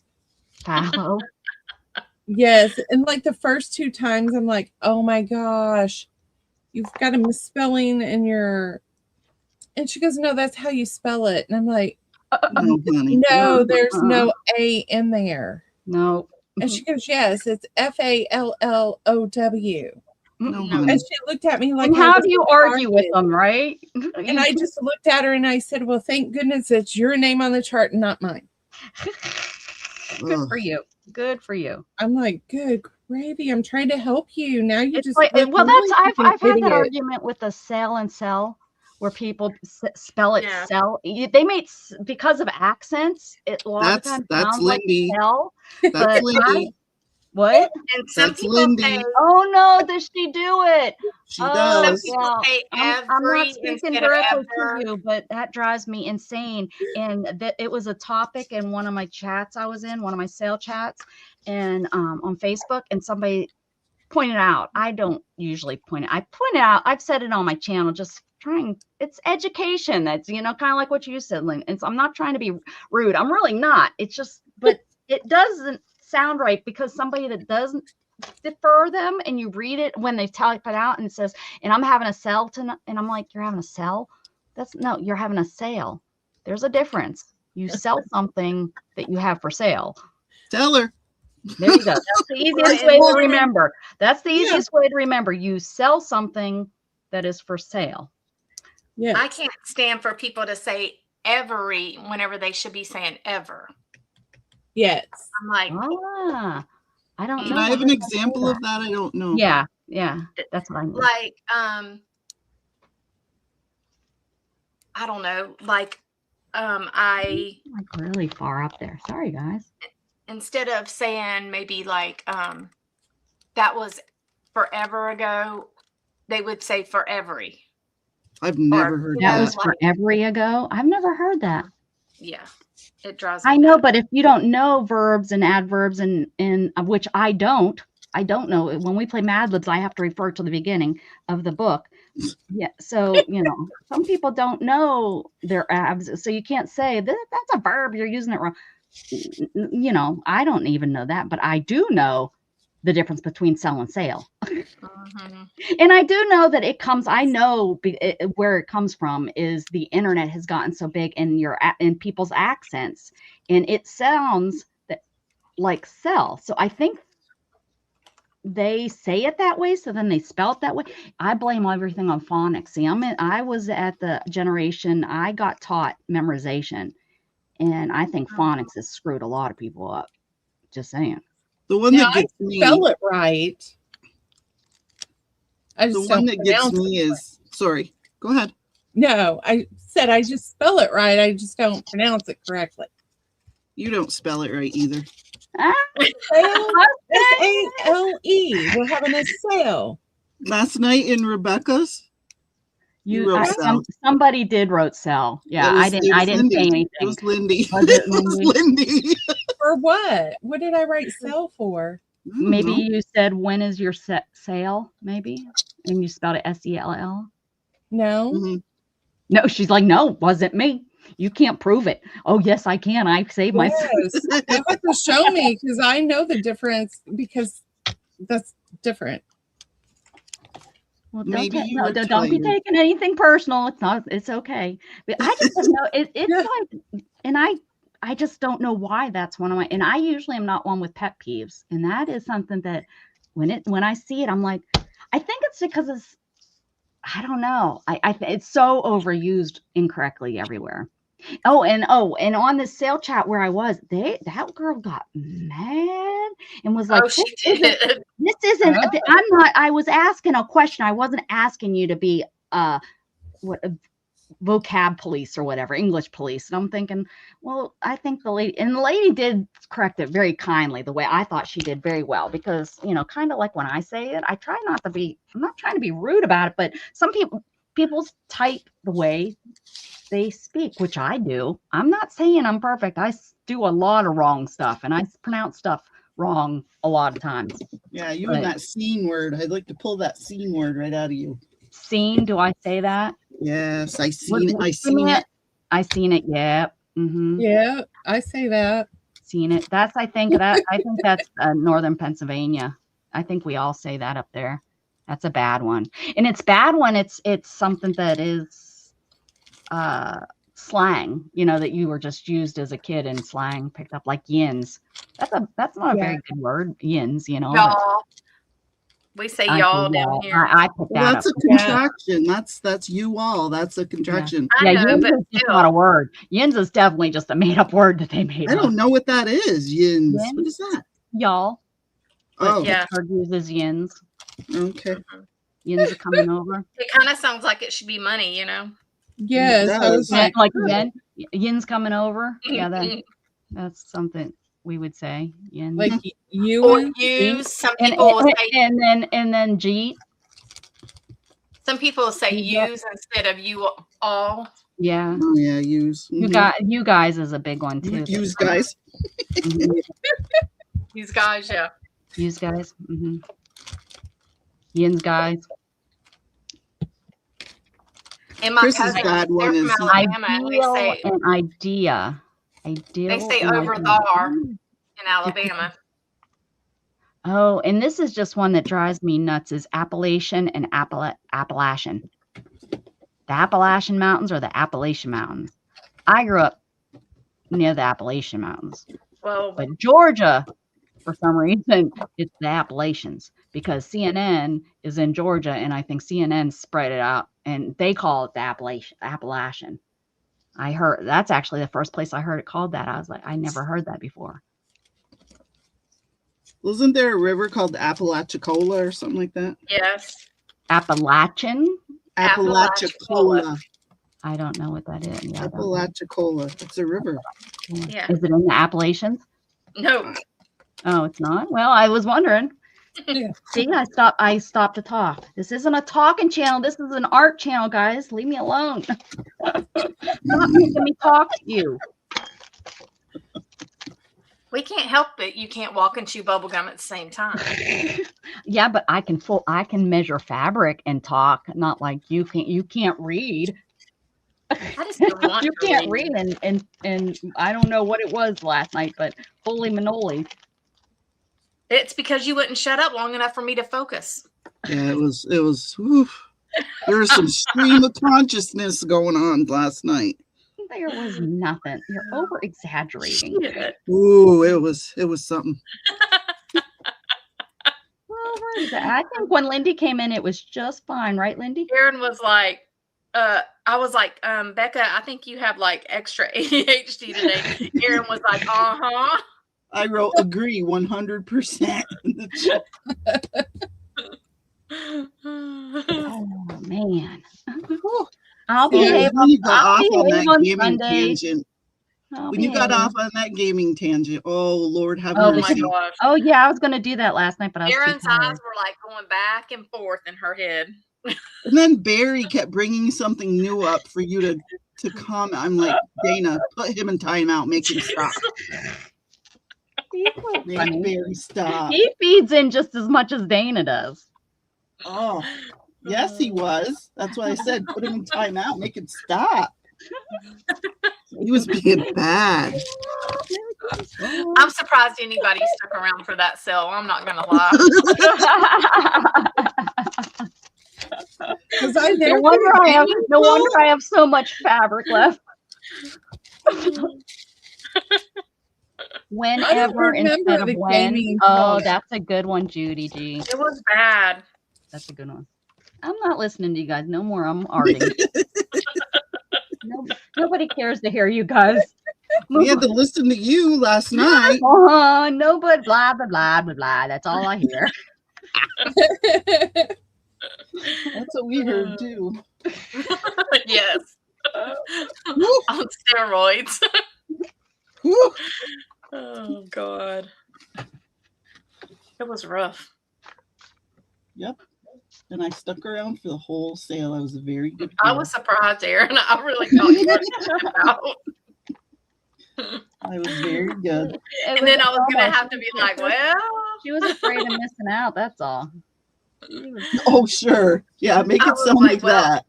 Follow? Yes. And like the first 2 times, I'm like, oh my gosh, you've got a misspelling in your... And she goes, no, that's how you spell it. And I'm like, no, there's no A in there. No. And she goes, yes, it's FALLOW. No, and she looked at me like, and how do you argue with them, right? And I just looked at her and I said, well, thank goodness it's your name on the chart and not mine. Good for you. Good for you. I'm like, good gravy. I'm trying to help you. Now you it's just like, I've had that argument with the sell and sell, where people spell it sell. They made, because of accents, it a lot of times sounds Lindy. like sell. That's Lindy. What? And some That's people Lindy. say, oh no, does she do it? She does. Some people say I'm not speaking directly to you, but that drives me insane. And it was a topic in one of my chats I was in, one of my sale chats, and on Facebook, and somebody pointed out. I don't usually point it. I point it out. I've said it on my channel, just trying. It's education. That's kind of like what you said, Lynn. And so I'm not trying to be rude. I'm really not. It's just, but it doesn't sound right, because somebody that doesn't defer them, and you read it when they type it out and it says, and I'm having a sale tonight, and I'm like, you're having a sale? No, you're having a sale. There's a difference. You sell something that you have for sale. Tell her. There you go. That's the easiest way to remember. That's the easiest way to remember. You sell something that is for sale. Yeah. I can't stand for people to say every whenever they should be saying ever. Yes. I'm like, I don't know. Can I have an example of that? I don't know. Yeah, that's what I mean. Like, I don't know. Like, I like really far up there. Sorry, guys. Instead of saying maybe like, that was forever ago, they would say forevery. I've never heard That that. was forever ago. I've never heard that. Yeah, it drives me I know, nuts. but if you don't know verbs and adverbs and which I don't know. When we play Mad Libs, I have to refer to the beginning of the book. Yeah. So, some people don't know their abs. So you can't say that's a verb. You're using it wrong. I don't even know that, but I do know the difference between sell and sale. Mhm. And I do know that I know where it comes from is the internet has gotten so big in people's accents, and it sounds like sell. So I think they say it that way, so then they spell it that way. I blame everything on phonics. See, I was at the generation I got taught memorization, and I think phonics has screwed a lot of people up. Just saying. The one Now, that gets me. spell it right. I The just one don't that gets pronounce me it. is sorry. Go ahead. No, I said I just spell it right. I just don't pronounce it correctly. You don't spell it right either. Sale, S-A-L-E. We're having a sale. Last night in Rebecca's, you wrote sell. Somebody did wrote sell. Yeah, I didn't Lindy. say anything. It was Lindy. Was it It was Lindy? Lindy. For what? What did I write sale for? Maybe you said, when is your sale? Maybe. And you spelled it S-E-L-L. No. Mm-hmm. No, she's like, no, wasn't me. You can't prove it. Oh, yes, I can. I saved myself. Yes. You have to show me because I know the difference because that's different. Well, Maybe don't be taking anything personal. It's okay. But I just don't know. It's like, and I just don't know why that's one of my, and I usually am not one with pet peeves. And that is something that when I see it, I'm like, I think it's because I don't know. It's so overused incorrectly everywhere. And on the sale chat where I was, that girl got mad and was like, Oh, she did. this isn't, I'm not, I was asking a question. I wasn't asking you to be vocab police or whatever, English police. And I'm thinking, well, I think the lady did correct it very kindly, the way I thought she did very well, because, kind of like when I say it, I try not to be, I'm not trying to be rude about it, but some people type the way they speak, which I do. I'm not saying I'm perfect. I do a lot of wrong stuff, and I pronounce stuff wrong a lot of times. Yeah, and that scene word. I'd like to pull that scene word right out of you. Scene? Do I say that? Yes, I seen it. I seen it. I seen it. Yeah. Mm-hmm. Yeah, I say that. Seen it. I think that's Northern Pennsylvania. I think we all say that up there. That's a bad one, and it's bad when it's something that is slang, that you were just used as a kid in slang, picked up, like yins. That's not a very good word, yins, Y'all. We say y'all down here. I picked that that's up. A contraction. That's you all. That's a contraction. I know, yins but is just not a word. Yins is definitely just a made up word that they made I up. don't know what that is. Yins. What is that? Y'all. Oh, yeah. Pittsburgh uses yins. Okay. Yins are coming over. It kind of sounds like it should be money, Yes, I was like yen. Yin's coming over. Yeah, that's something we would say. Yin. like you or use. Some people will say, and then G. Some people will say use instead of you all. Yeah. Oh yeah, use. Mm-hmm. You guys is a big one too. Use guys. Mm-hmm. Use guys, yeah. Use guys. Mm-hmm. Yin's guys. And my Chris's cousins, bad one they're is from Alabama, and they say an idea. They say over there in Alabama. Oh, and this is just one that drives me nuts: is Appalachian and Appalachian. The Appalachian Mountains or the Appalachian Mountains. I grew up near the Appalachian Mountains. Well, but Georgia, for some reason, it's the Appalachians, because CNN is in Georgia, and I think CNN spread it out, and they call it the Appalachian. I heard that's actually the first place I heard it called that. I was like, I never heard that before. Wasn't there a river called the Apalachicola or something like that? yes. Appalachian? Apalachicola. I don't know what that is. Yeah, Apalachicola. It's a river. Yeah. Is it in the Appalachians? No. Oh, it's not? Well, I was wondering. See, I stopped to talk. This isn't a talking channel. This is an art channel, guys. Leave me alone. Stop making me talk to you. We can't help it. You can't walk and chew bubble gum at the same time. Yeah, but I can measure fabric and talk, not like you can't. You can't read. I just don't want You to can't read, and I don't know what it was last night, but holy manoli. It's because you wouldn't shut up long enough for me to focus. Yeah, it was. Whew. There was some stream of consciousness going on last night. There was nothing. You're over exaggerating. Ooh, it was something. Well, where is that? I think when Lindy came in, it was just fine, right, Lindy? Erin was like, I was like, Becca, I think you have like extra ADHD today. Erin was like, uh-huh. I wrote agree 100% in the chat. Oh man. I'll behave when you got off on that on gaming Sunday. tangent. When you got off on that gaming tangent, oh Lord, have Oh mercy. my gosh. Oh yeah, I was gonna do that last night, but I was Erin's too tired. eyes were like going back and forth in her head. And then Barry kept bringing something new up for you to comment. I'm like, Dana, put him in timeout, make him stop. Make Barry stop. He feeds in just as much as Dana does. Oh, yes, he was. That's why I said put him in timeout, make him stop. He was being bad. I'm surprised anybody stuck around for that sale. I'm not gonna lie. No wonder I have so much fabric left. Whenever instead of when. Oh, that's a good one, Judy G. It was bad. That's a good one. I'm not listening to you guys no more. I'm arguing. Nobody cares to hear you guys. We had to listen to you last night. Nobody, blah, blah, blah, blah, blah. That's all I hear. That's what we heard too. Yes. On steroids. Oh God. It was rough. Yep. And I stuck around for the whole sale. I was a very good girl. I was surprised, Erin. I really thought you were out. I was very good. And then I was gonna have to be like, well, she was afraid of missing out. That's all. Oh sure, yeah, make it sound like that.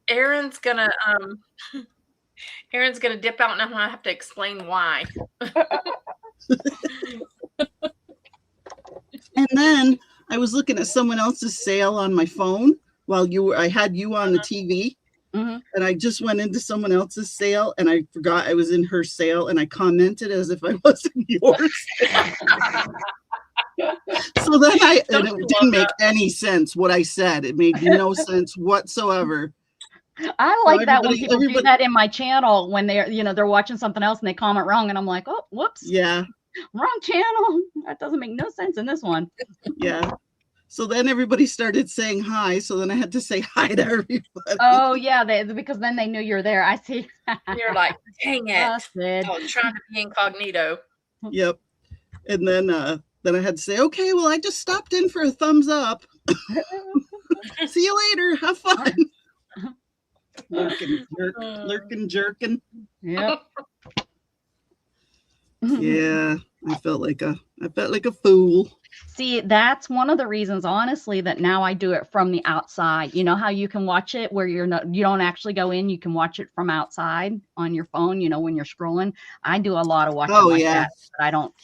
Erin's gonna dip out, and I'm gonna have to explain why. And then I was looking at someone else's sale on my phone while I had you on the TV. Mm-hmm. And I just went into someone else's sale and I forgot I was in her sale and I commented as if I wasn't yours. So then it didn't make any sense what I said. It made no sense whatsoever. I like that when people do that in my channel when they're watching something else and they comment wrong and I'm like, oh, whoops. Yeah. Wrong channel. That doesn't make no sense in this one. Yeah. So then everybody started saying hi. So then I had to say hi to everybody. Oh yeah, because then they knew you're there. I see. You're like, dang it! I was trying to be incognito. Yep. And then I had to say, okay, well, I just stopped in for a thumbs up. See you later. Have fun. Lurking, jerking. Yep. Yeah, I felt like a fool. See, that's one of the reasons, honestly, that now I do it from the outside. You know how you can watch it where you don't actually go in. You can watch it from outside on your phone. You know when you're scrolling. I do a lot of watching like that. But I don't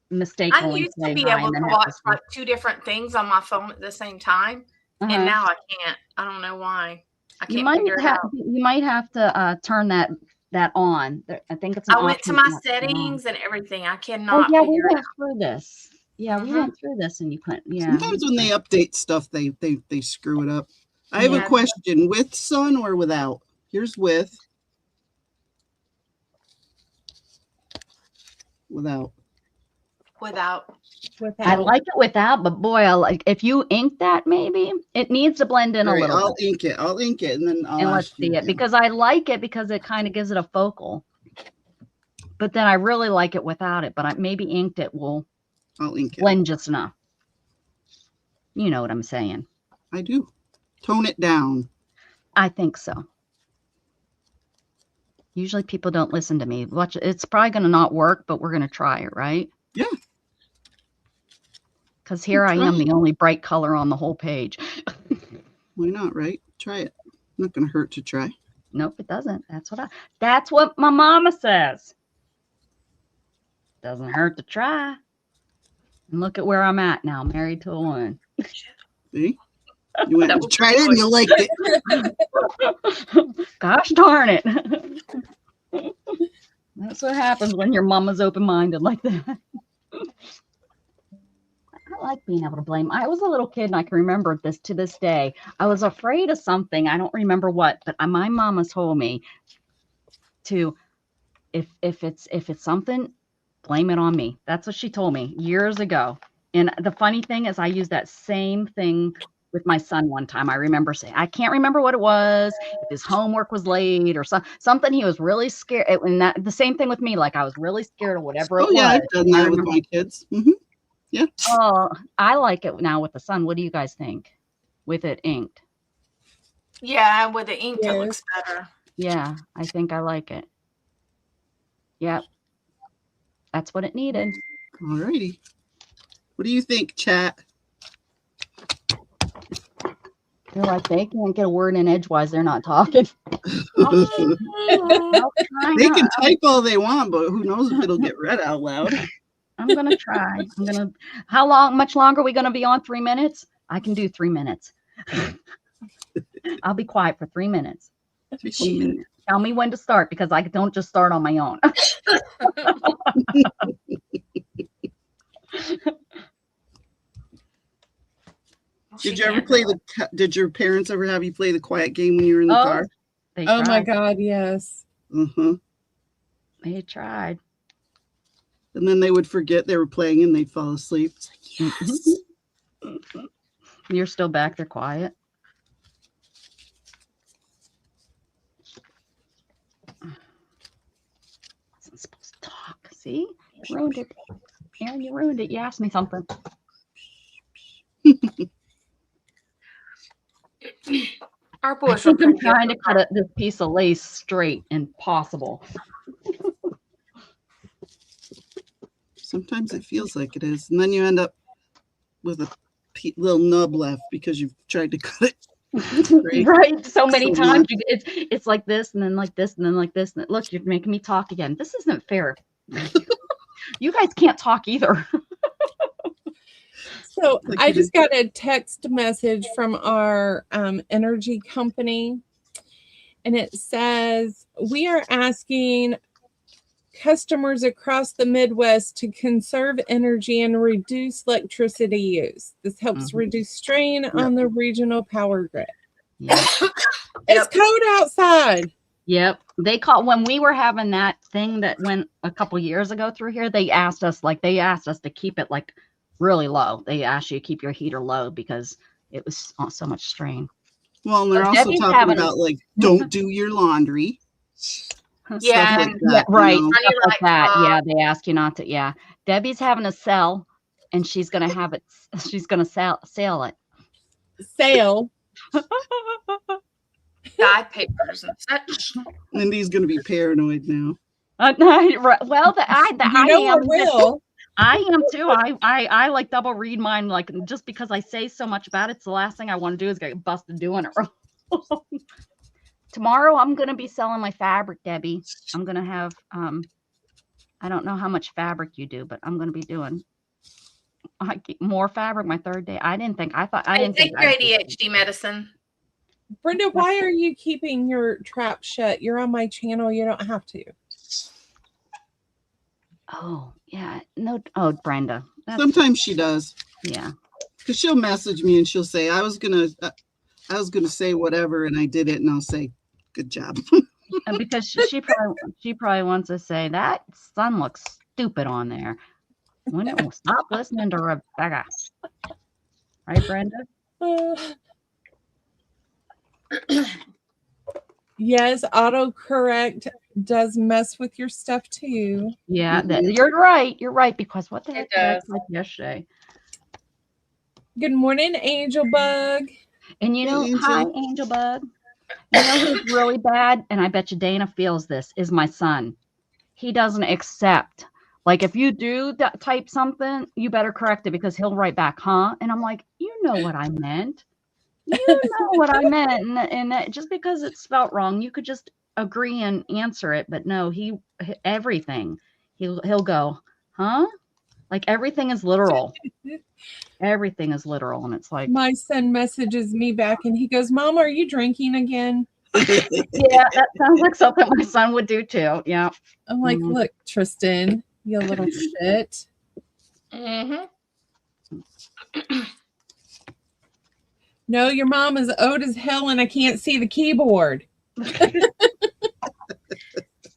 mistakenly. I used to be able to watch like two different things on my phone at the same time, and now I can't. I don't know why. I can't figure it out. You might have to turn that on. I think it's. I went to my settings and everything. I cannot. Oh yeah, we went through this. Yeah, we went through this, and you couldn't. Yeah. Sometimes when they update stuff, they screw it up. I have a question: with sun or without? Here's with. Without. I like it without, but boy, I like if you ink that. Maybe it needs to blend in a little. I'll ink it, and then let's see it because I like it because it kind of gives it a focal. But then I really like it without it. But maybe inked it will I'll ink it. Blend just enough. You know what I'm saying. I do. Tone it down. I think so. Usually people don't listen to me. Watch, it's probably going to not work, but we're going to try it, right? Yeah. Because here I am, the only bright color on the whole page. Why not, right? Try it. Not going to hurt to try. Nope, it doesn't. That's what my mama says. Doesn't hurt to try. And look at where I'm at now, married to a woman. See? You went and tried it and you liked it. Gosh darn it. That's what happens when your mama's open-minded like that. I like being able to blame. I was a little kid and I can remember this to this day. I was afraid of something. I don't remember what, but my mama told me to, if it's something, blame it on me. That's what she told me years ago. And the funny thing is I used that same thing with my son one time. I remember saying, I can't remember what it was, if his homework was late or something. He was really scared. And the same thing with me. Like I was really scared of whatever it was. Yeah, I've done that with my kids. Mm-hmm. Yeah. Oh, I like it now with the sun. What do you guys think? With it inked? Yeah, with the ink, it looks better. Yeah, I think I like it. Yep. That's what it needed. All righty. What do you think, chat? They're like, they can't get a word in edgewise. They're not talking. They can type all they want, but who knows if it'll get read out loud. I'm going to try. Much longer are we going to be on? 3 minutes? I can do 3 minutes. I'll be quiet for 3 minutes. Tell me when to start because I don't just start on my own. Did you ever play did your parents ever have you play the quiet game when you were in the car? Oh my God, yes. Mm-hmm. They tried. And then they would forget they were playing and they'd fall asleep. It's like, yes. Mm-hmm. You're still back there quiet. Wasn't supposed to talk. See? Ruined it. Erin, you ruined it. You asked me something. Our boys I'm trying to cut this piece of lace straight and possible. Sometimes it feels like it is. And then you end up with a little nub left because you've tried to cut it. Right. So many times. It's like this and then like this and then like this. And look, you're making me talk again. This isn't fair. You guys can't talk either. So I just got a text message from our energy company, and it says, we are asking customers across the Midwest to conserve energy and reduce electricity use. This helps reduce strain on the regional power grid. Yep. It's cold outside. Yep. When we were having that thing that went a couple years ago through here, they asked us to keep it like really low. They asked you to keep your heater low because it was so much strain. Well, and they're also talking about like, don't do your laundry. Yeah, like that, right. You know. Stuff like that. Yeah, they ask you not to. Yeah, Debbie's having a sale, and she's gonna have it. She's gonna sell it. Sale. Dye papers and such. Lindy's gonna be paranoid now. Well, I am. Will. I am too. I like double read mine. Like just because I say so much about it, it's the last thing I want to do is get busted doing it wrong. Tomorrow I'm gonna be selling my fabric, Debbie. I'm gonna have I don't know how much fabric you do, but I'm gonna be doing more fabric my third day. I didn't think your ADHD medicine. Brenda, why are you keeping your trap shut? You're on my channel. You don't have to. Oh yeah, no. Oh, Brenda. Sometimes she does. Yeah. Because she'll message me and she'll say, I was gonna say whatever, and I did it, and I'll say, good job. And because she probably wants to say that sun looks stupid on there. When it will stop listening to Rebecca, right, Brenda? Yes, autocorrect does mess with your stuff too. Yeah, you're right. You're right, because what the heck It did I does. type yesterday? Good morning, Angel Bug. And you know, Angel. hi, Angel Bug. You know who's really bad, and I bet you Dana feels this, is my son. He doesn't accept. Like, if you do type something, you better correct it, because he'll write back, huh? And I'm like, you know what I meant. You know what I meant. And that, just because it's spelt wrong, you could just agree and answer it. But no, everything. He'll go, huh? Like, everything is literal. Everything is literal. And it's like, My son messages me back and he goes, Mom, are you drinking again? yeah, that sounds like something my son would do too. Yeah. I'm like, look, Tristan, you little shit. Mm-hmm. No, your mom is old as hell and I can't see the keyboard.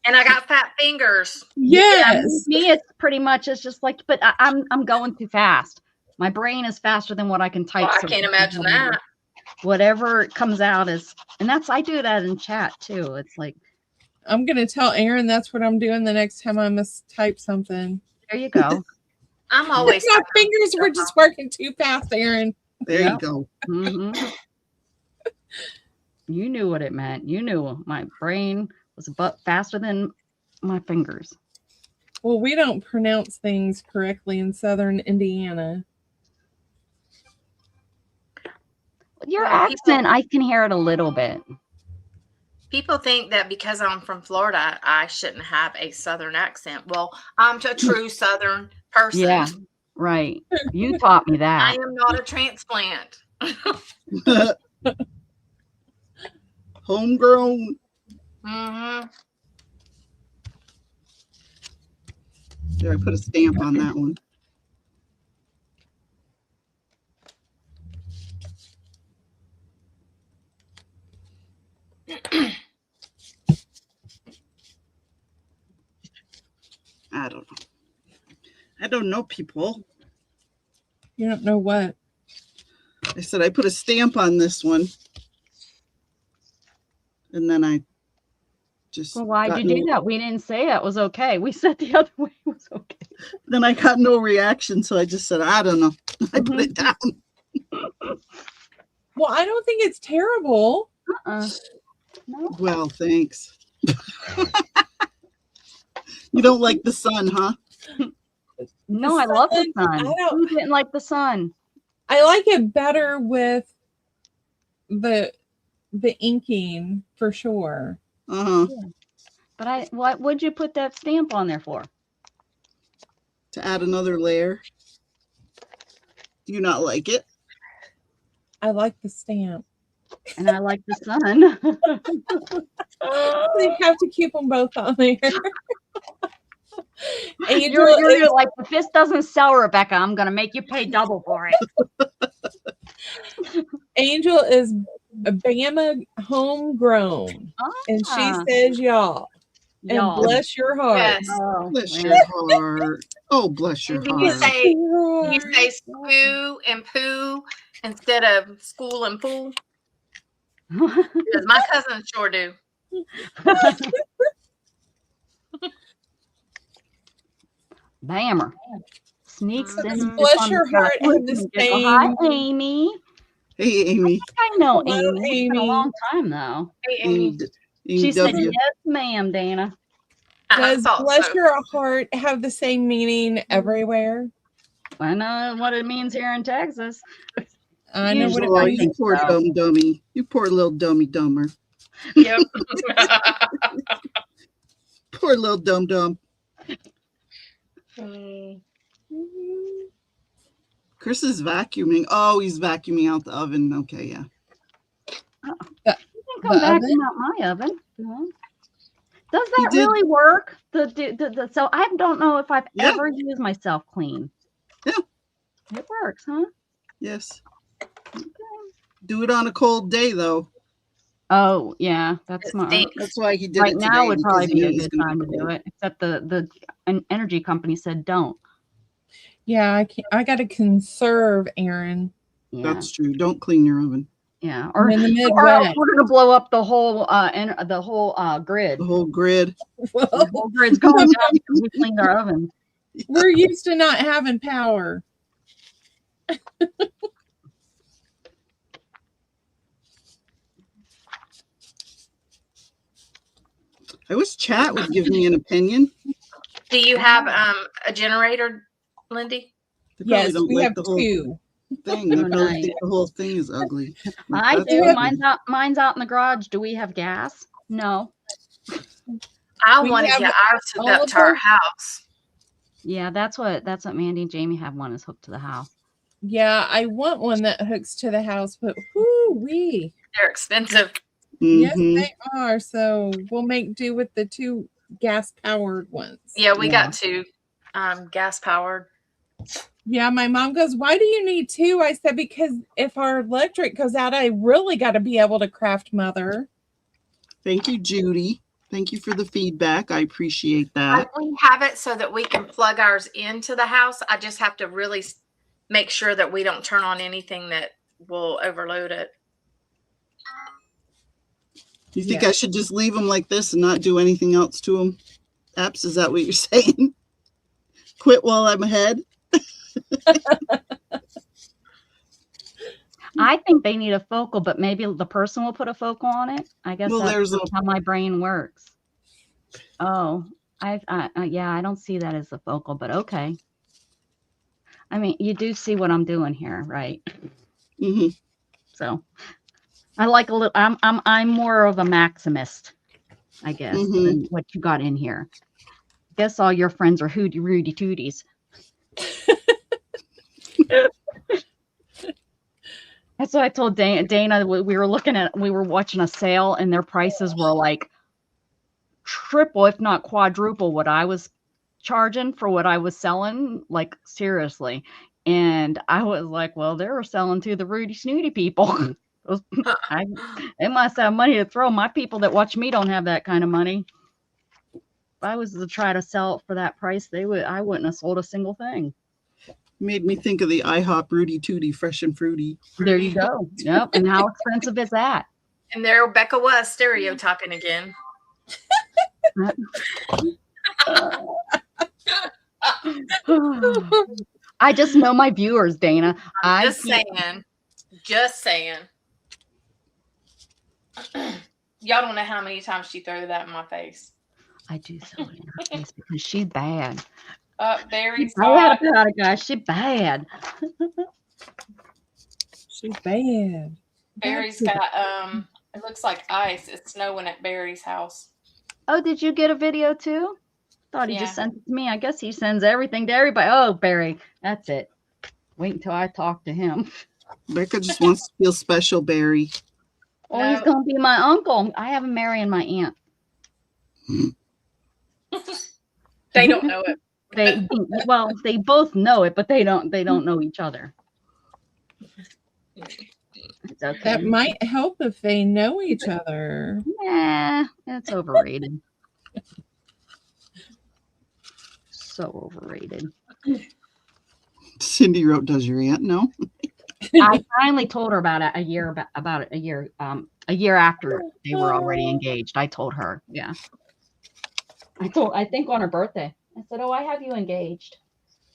And I got fat fingers. Yes. Me, it's pretty much, it's just like, but I'm going too fast. My brain is faster than what I can type. Well, I can't imagine that. Whatever comes out is, and I do that in chat too. It's like, I'm going to tell Erin that's what I'm doing the next time I mistype something. there you go. I'm always My fingers were just working too fast, Erin. There Yep. you go. Mm-hmm. You knew what it meant. You knew my brain was faster than my fingers. Well, we don't pronounce things correctly in Southern Indiana. Your accent, I can hear it a little bit. People think that because I'm from Florida, I shouldn't have a Southern accent. Well, I'm a true Southern person. Yeah, right. You taught me I that. am not a transplant. Homegrown. Mm-hmm. There, I put a stamp on that one. I don't know. I don't know, people. You don't know what? I said I put a stamp on this one. And then I just. Well, why'd you do that? We didn't say it was okay. We said the other way was okay. Then I got no reaction, so I just said, I don't know. I put it down. Well, I don't think it's terrible. No. Well, thanks. You don't like the sun, huh? No, I love the sun. I don't- Who didn't like the sun? I like it better with the inking for sure. Uh-huh. Yeah. But what would you put that stamp on there for? To add another layer. Do you not like it? I like the stamp. And I like the sun. They have to keep them both on there. Angel You're like, if this doesn't sell, Rebecca, I'm going to make you pay double for it. Angel is a Bama homegrown, and she says y'all. And bless your heart. Yes. Oh, Bless man. your heart. Oh, bless your And you heart. say spoo and poo instead of school and pool? Because my cousins sure do. Bammer. Sneaks in. Bless your heart. And the same. Hi, Amy. Hey, Amy. I know Hello, Amy. It's been a Amy. long time, though. Hey, Amy. She said, W. yes, ma'am, Dana. Does thought bless so. your heart have the same meaning everywhere? I know what it means here in Texas. I know what it Oh, means. you poor dumb dummy. You poor little dummy dumber. Yep. Poor little dum dum. Chris is vacuuming. Oh, he's vacuuming out the oven. Okay, yeah. You can come back oven? and not my oven. Yeah. Does that did. really work? So I don't know if I've Yeah. ever used my self clean. Yeah. It works, huh? Yes. Do it on a cold day, though. Oh, yeah. That's It smart. stinks. That's why he did Right it now today, would probably because he be knew a it was good gonna time be to do cold. it. Except an energy company said don't. Yeah, I got to conserve, Erin. Yeah. That's true. Don't clean your oven. Yeah, I'm in the or else Midwest. we're gonna blow up the whole grid. The whole grid. The Well, whole grid's going down because we cleaned our oven. we're used to not having power. I wish chat would give me an opinion. Do you have a generator, Lindy? They probably Yes, don't we like have the whole two. thing. They Oh, probably nice. think the whole thing is ugly. I That's do. ugly. Mine's out in the garage. Do we have gas? No. I We want to have get ours hooked all up of to our those- house. Yeah, that's what Mandy and Jamie have. One is hooked to the house. Yeah, I want one that hooks to the house, but whoo-wee. They're expensive. Yes, Mhm. they are. So we'll make do with the two gas-powered ones. Yeah, we Yeah. got two gas powered. Yeah, my mom goes, "Why do you need two?" I said, "Because if our electric goes out, I really got to be able to craft, Mother." Thank you, Judy. Thank you for the feedback. I appreciate that. We have it so that we can plug ours into the house. I just have to really make sure that we don't turn on anything that will overload it. You think Yeah. I should just leave them like this and not do anything else to them? Apps, is that what you're saying? Quit while I'm ahead? I think they need a focal, but maybe the person will put a focal on it. I guess Well, that's there's how my brain works. Oh, yeah, I don't see that as a focal, but okay. I mean, you do see what I'm doing here, right? hmm So I like a little. I'm more of a maximist, I guess, than what you got in here. I guess all your friends are hooty Rudy tooties. That's what I told Dana. We were watching a sale, and their prices were like triple, if not quadruple, what I was charging for what I was selling. Like seriously, and I was like, "Well, they were selling to the Rudy Snooty people." They must have money to throw. My people that watch me don't have that kind of money. If I was to try to sell it for that price, I wouldn't have sold a single thing. Made me think of the IHOP Rudy Tooty, fresh and fruity. There you go. Yep. And how expensive is that? And there Becca was stereotyping again. I just know my viewers, Dana. Just saying. Y'all don't know how many times she threw that in my face. I do throw it in her face because she's bad. Barry's Bad about it, guys. She's bad. She's bad. Barry's got it looks like ice. It's snowing at Barry's house. Oh, did you get a video too? Thought he Yeah. just sent it to me. I guess he sends everything to everybody. Oh, Barry, that's it. Wait until I talk to him. Becca just wants to feel special, Barry. Oh, he's gonna be my uncle. I have him marrying my aunt. They don't know it. They both know it, but they don't know each other. It's okay. That might help if they know each other. Yeah, it's overrated. So overrated. Cindy wrote, "Does your aunt know?" I finally told her about it a year after they were already engaged. I told her, yeah. I think on her birthday. I said, "Oh, I have you engaged."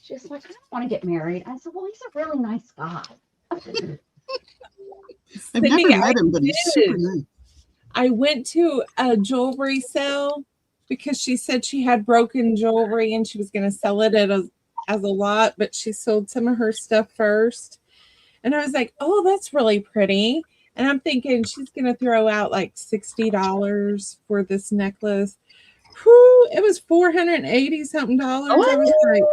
She's like, "I don't want to get married." I said, "Well, he's a really nice guy." I've never met him, but he's super nice. I went to a jewelry sale because she said she had broken jewelry and she was going to sell it as a lot, but she sold some of her stuff first. And I was like, "Oh, that's really pretty." And I'm thinking she's going to throw out like $60 for this necklace. Whew, it was $480 something. I was like,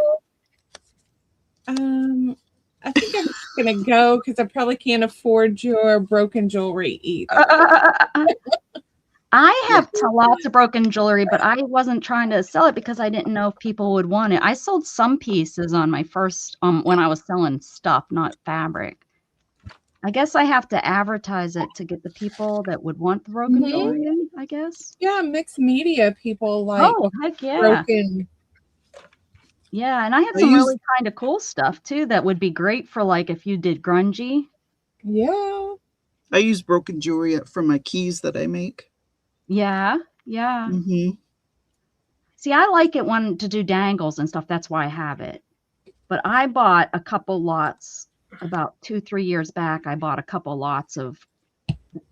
I think I'm just going to go because I probably can't afford your broken jewelry either. I have lots of broken jewelry, but I wasn't trying to sell it because I didn't know if people would want it. I sold some pieces on my first, when I was selling stuff, not fabric. I guess I have to advertise it to get the people that would want the broken jewelry in, I guess. Yeah, mixed media people like heck yeah. broken. Yeah, and I had some really kind of cool stuff too that would be great for like if you did grungy. Yeah. I use broken jewelry for my keys that I make. Yeah, yeah. Mm-hmm. See, I like it when to do dangles and stuff. That's why I have it. But I bought a couple lots about 2-3 years back. I bought a couple lots of.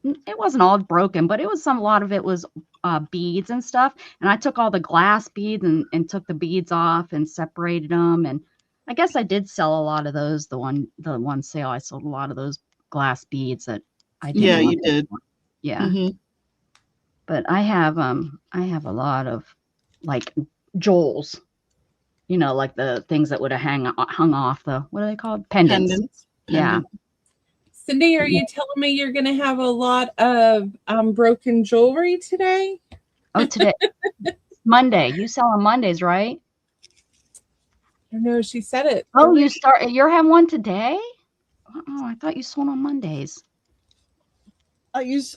It wasn't all broken, but it was a lot of it was beads and stuff. And I took all the glass beads and took the beads off and separated them. And I guess I did sell a lot of those. The one sale I sold a lot of those glass beads that I didn't Yeah, want you did. Yeah. Mm-hmm. But I have a lot of like jewels, like the things that would have hung off the, what are they called? Pendants. Yeah. Cindy, are you telling me you're going to have a lot of broken jewelry today? Oh, today, Monday. You sell on Mondays, right? I know she said it. Oh, you're having one today? Oh, I thought you sold on Mondays. I use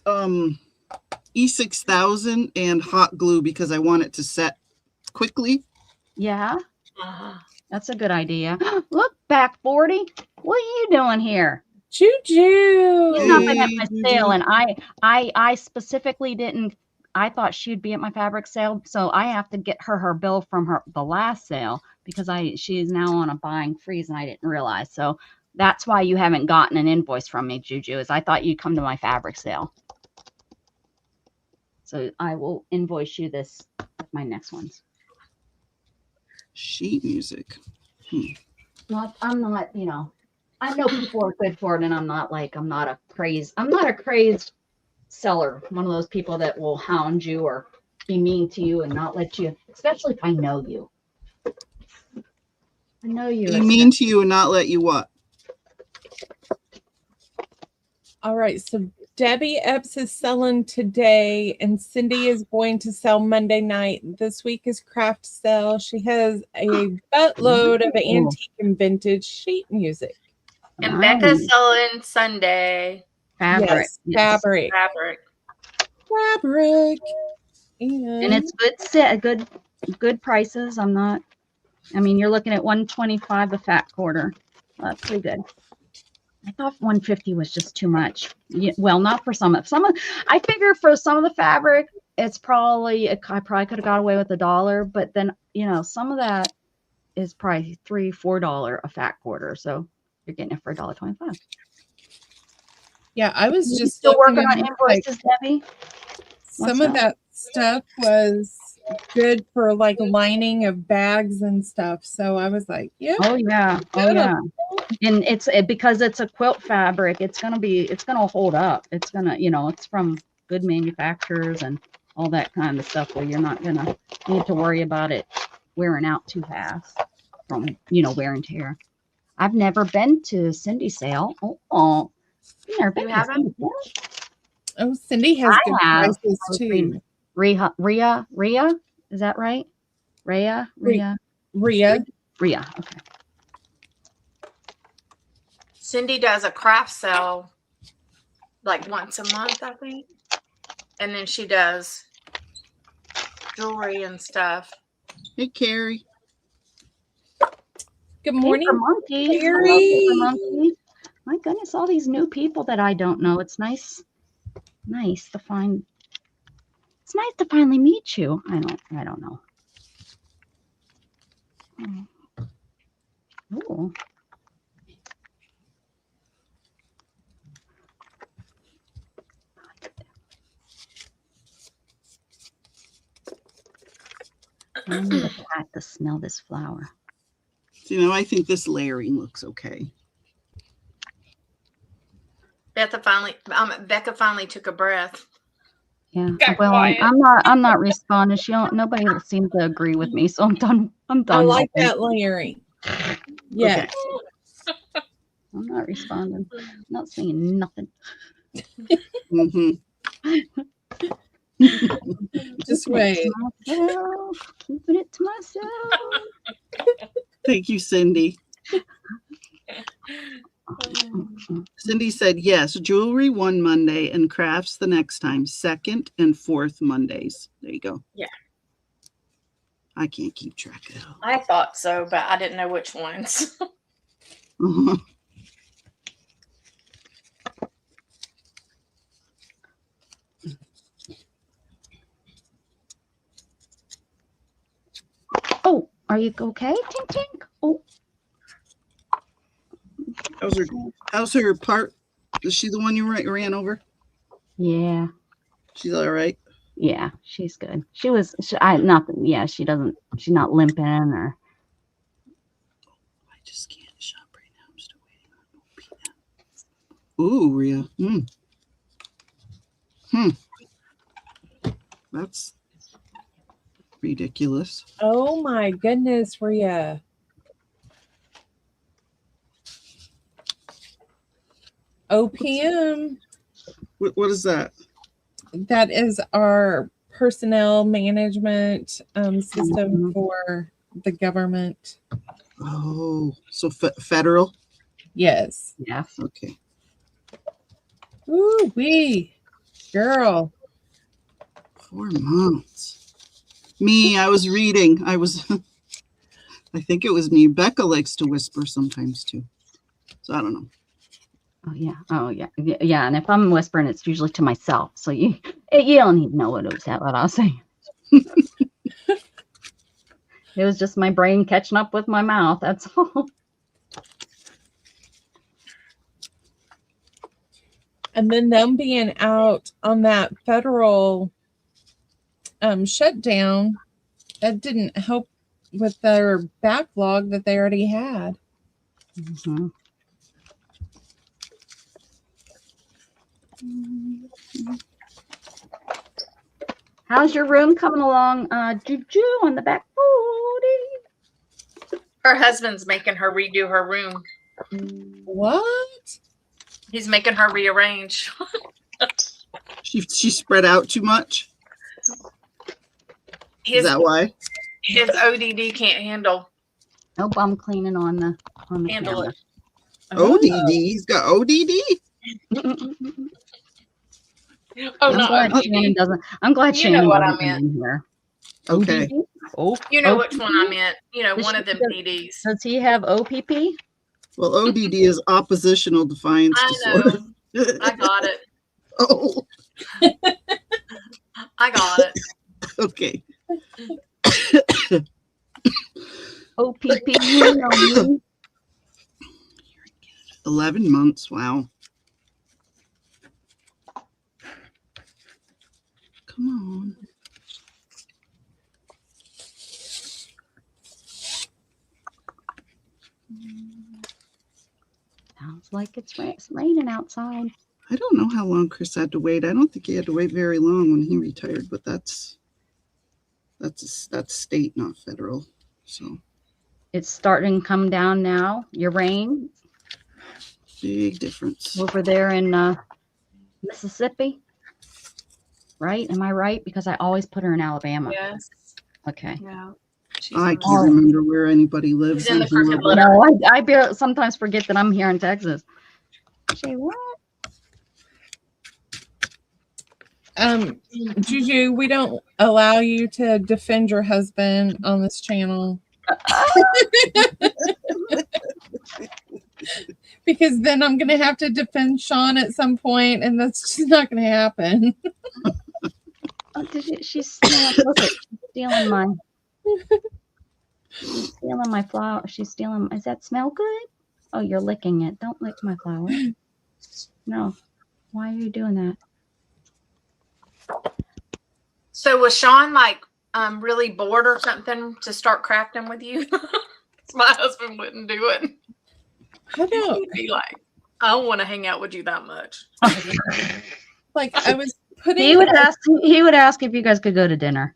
E6000 and hot glue because I want it to set quickly. Yeah. That's a good idea. Look, back 40. What are you doing here? Juju. She's not been at my sale, and I specifically didn't. I thought she'd be at my fabric sale, so I have to get her bill from the last sale because she is now on a buying freeze, and I didn't realize. So that's why you haven't gotten an invoice from me, Juju. Is I thought you'd come to my fabric sale. So I will invoice you this with my next ones. Sheet music. I'm not, I know people are good for it, and I'm not a crazed seller. One of those people that will hound you or be mean to you and not let you, especially if I know you. I know you. Be mean to you and not let you what? All right, so Debbie Epps is selling today, and Cindy is going to sell Monday night. This week is craft sale. She has a buttload of antique and vintage sheet music. And Becca's selling Sunday. Fabric. Yes, fabric. And it's good prices. You're looking at $125 a fat quarter. That's pretty good. I thought $150 was just too much. Well, not for some of I figure for some of the fabric, it's probably I probably could have got away with $1, but then some of that is probably $3-4 a fat quarter. So you're getting it for $1.25. Yeah, I was just still working on invoices, Debbie. Some of that stuff was good for like lining of bags and stuff. So I was like, yeah. Oh yeah. And because it's a quilt fabric, it's gonna hold up. It's gonna, it's from good manufacturers and all that kind of stuff where you're not gonna need to worry about it wearing out too fast from wear and tear. I've never been to Cindy's sale. Oh, you never been to Cindy's sale? Oh, Cindy has good prices too. Rhea, is that right? Rhea. Okay. Cindy does a craft sale like once a month, I think. And then she does jewelry and stuff. Hey, Carrie. Good morning, Monkey. Carrie. My goodness, all these new people that I don't know. It's nice to find. It's nice to finally meet you. I don't know. Ooh. I need a cat to smell this flower. I think this layering looks okay. Becca finally took a breath. Yeah. Well, I'm not responding. Nobody seems to agree with me, so I'm done. I like that layering. Yeah. Okay. I'm not responding. I'm not saying nothing. Mm-hmm. Just wait. Keeping it to myself. Thank you, Cindy. Cindy said, yes, jewelry one Monday and crafts the next time, second and fourth Mondays. There you go. Yeah. I can't keep track of it all. I thought so, but I didn't know which ones. Are you okay, Tink Tink? Oh, How's her part? Is she the one you ran over? yeah. She's all right. Yeah, she's good. Nothing. Yeah, she's not limping or. I just can't shop right now. I'm still waiting on OPM. Ooh, Rhea. That's ridiculous. Oh my goodness, Rhea. OPM. What is that? That is our personnel management system Mhm. for the government. Oh, so federal? Yes. Yeah. Okay. Ooh wee, girl. 4 months. Me, I was reading. I think it was me. Becca likes to whisper sometimes too. So I don't know. Oh yeah. Oh yeah. Yeah. And if I'm whispering, it's usually to myself. So you don't even know what I was saying. It was just my brain catching up with my mouth. That's all. And then them being out on that federal shutdown, that didn't help with their backlog that they already had. Mhm. How's your room coming along, Juju, on the back booty? Her husband's making her redo her room. What? He's making her rearrange. She spread out too much. Is that why? His ODD can't handle Nope, I'm cleaning on the handle camera. it. ODD. He's got ODD. Oh, I'm not glad ODD. Shannon doesn't. I'm glad You Shannon know what I doesn't meant. in here. Okay. ODD? Oh, You know OPP? which one I meant. You know, Does one she- of them does- DDs. Does he have OPP? Well, ODD is oppositional defiance I disorder. know. I got it. Oh, I got it. okay. OPP, you know me. 11 months. Wow. Come on. Sounds like it's raining outside. I don't know how long Chris had to wait. I don't think he had to wait very long when he retired, but that's state, not federal. So It's starting to come down now. Your rain big difference. over there in Mississippi, right? Am I right? Because I always put her in Alabama. Yes. Okay. Yeah. I can't remember where anybody lives. She's in the anymore, crooked but- letter. No, I sometimes forget that I'm here in Texas. Say what? Juju, we don't allow you to defend your husband on this channel. Because then I'm going to have to defend Sean at some point, and that's just not going to happen. Oh, she's stealing. Look at stealing my. She's stealing my flower. She's stealing. Does that smell good? Oh, you're licking it. Don't lick my flower. No. Why are you doing that? So was Sean like really bored or something to start crafting with you? 'Cause my husband wouldn't do it. I don't He'd be like, I don't want to hang out with you that much. like. I was putting. He would ask if you guys could go to dinner.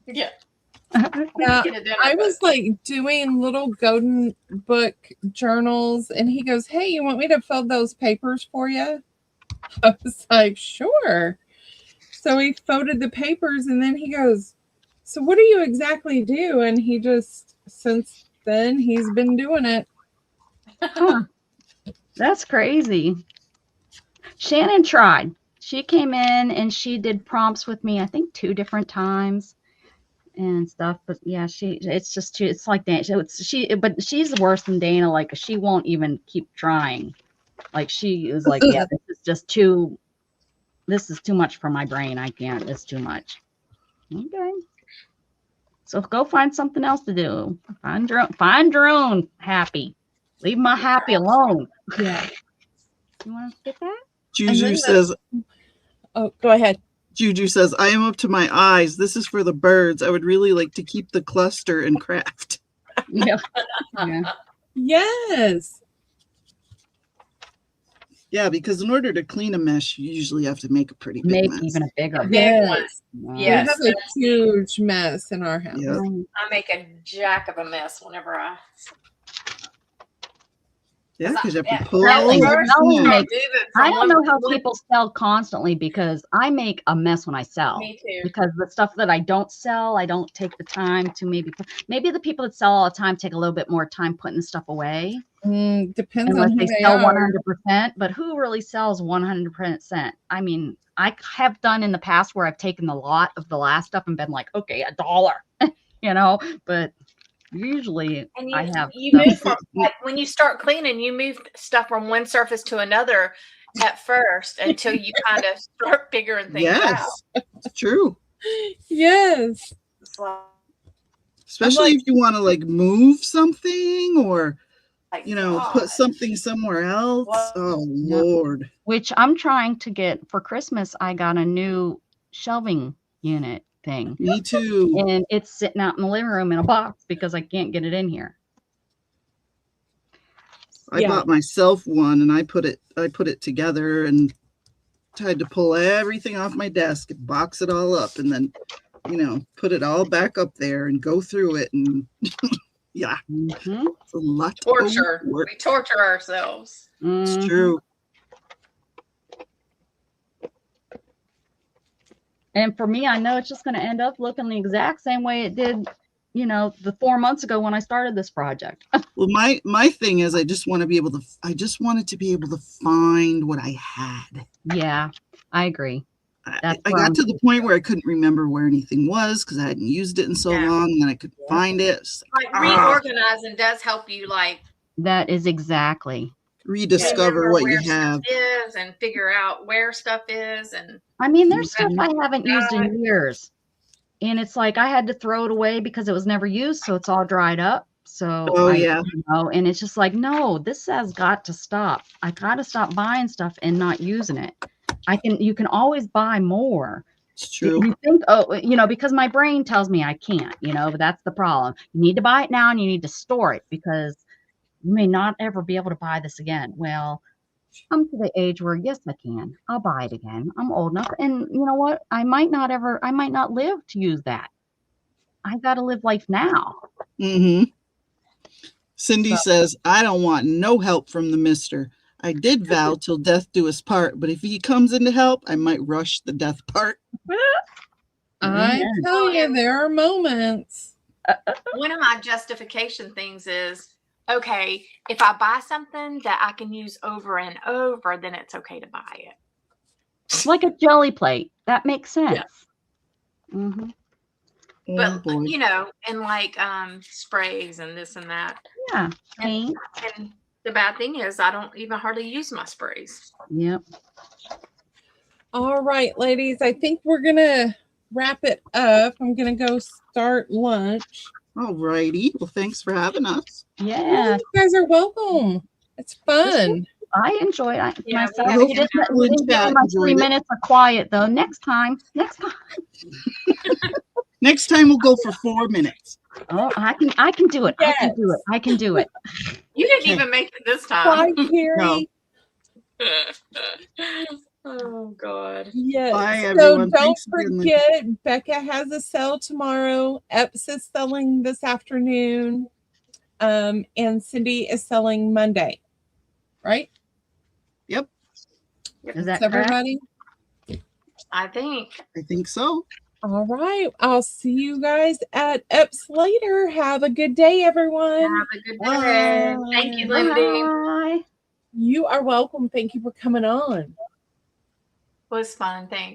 Yeah. Yeah, Get a dinner, I was but- like doing little golden book journals, and he goes, "Hey, you want me to fill those papers for you?" I was like, "Sure." So he folded the papers, and then he goes, "So what do you exactly do?" And he just, since then, he's been doing it. Huh. That's crazy. Shannon tried. She came in and she did prompts with me, I think 2 different times and stuff. But yeah, it's like that. But she's worse than Dana. Like she won't even keep trying. Like she is like, yeah, this is too much for my brain. I can't. It's too much. Okay. So go find something else to do. Find your own happy. Leave my happy alone. Yeah. You want to get that? Juju says, oh, go ahead. Juju says, I am up to my eyes. This is for the birds. I would really like to keep the cluster and craft. Yeah. Yeah. Yes. Yeah, because in order to clean a mess, you usually have to make a pretty big Make mess. even a bigger. Big one. Wow. We Yes. have a huge mess in our house. Yeah. I make a jack of a mess whenever I. Yeah, because you have to Yeah. pull Selling- everything selling out. makes- I don't know how people sell constantly because I make a mess when I sell. Me too. Because the stuff that I don't sell, I don't take the time to maybe the people that sell all the time take a little bit more time putting the stuff away. Depends Unless on they who they sell are. 100%, but who really sells 100%? I mean, I have done in the past where I've taken the lot of the last stuff and been like, okay, $1, but usually And I have you stuff- move from like when you start cleaning, you move stuff from one surface to another at first until you kind of start figuring things out. Yes, it's true. Yes. It's like, Especially if you want to like move something or God. put something somewhere else. What? Oh Yep. Lord. which I'm trying to get for Christmas. I got a new shelving unit thing, Me too. and it's sitting out in the living room in a box because I can't get it in here. I bought myself one and I put it together and tried to pull everything off my desk and box it all up and then put it all back up there and go through it and yeah, Mhm. it's a lot torture. of work. We torture ourselves. It's Mhm. true. And for me, I know it's just going to end up looking the exact same way it did, the 4 months ago when I started this project. Well, my thing is I just wanted to be able to find what I had. Yeah, I agree. I got to the point where I couldn't remember where anything was because I hadn't used it in so long, and then I could find it. Like reorganizing does help you like That is exactly. Rediscover remember what where you have. stuff is and figure out where stuff is and I mean, there's stuff I haven't used in years. And it's like I had to throw it away because it was never used, so it's all dried up. So and it's just like, no, this has got to stop. I got to stop buying stuff and not using it. You can always buy more. It's true. You think, because my brain tells me I can't, but that's the problem. You need to buy it now and you need to store it because you may not ever be able to buy this again. Well, I'm to the age where, yes, I can. I'll buy it again. I'm old enough. And you know what? I might not live to use that. I got to live life now. Mm-hmm. Cindy says, I don't want no help from the mister. I did vow till death do us part, but if he comes in to help, I might rush the death part. I tell you, there are moments. one of my justification things is, okay, if I buy something that I can use over and over, then it's okay to buy it. It's like a jelly plate. That makes sense. Yeah. Mm-hmm. But and like sprays and this and that. Yeah. Paint. And the bad thing is I don't even hardly use my sprays. Yep. All right, ladies, I think we're going to wrap it up. I'm going to go start lunch. All righty. Well, thanks for having us. Yeah. You guys are welcome. It's fun. I enjoyed it myself. I hope You didn't people in give chat me my enjoyed 3 it. minutes of quiet though. Next time. Next time we'll go for 4 minutes. Oh, I can do it. Yes. I can do it. You didn't even make it this time. Bye, Carrie. No. Oh God. Yes. Bye, So everyone. don't Thanks again, Linda. forget, Becca has a sale tomorrow. Epps is selling this afternoon. And Cindy is selling Monday. Right? Yep. Is that correct? everybody? I think. I think so. All right. I'll see you guys at Epps later. Have a good day, everyone. Have a good day. Bye. Thank you, Lindy. Bye. You are welcome. Thank you for coming on. It was fun. Thanks.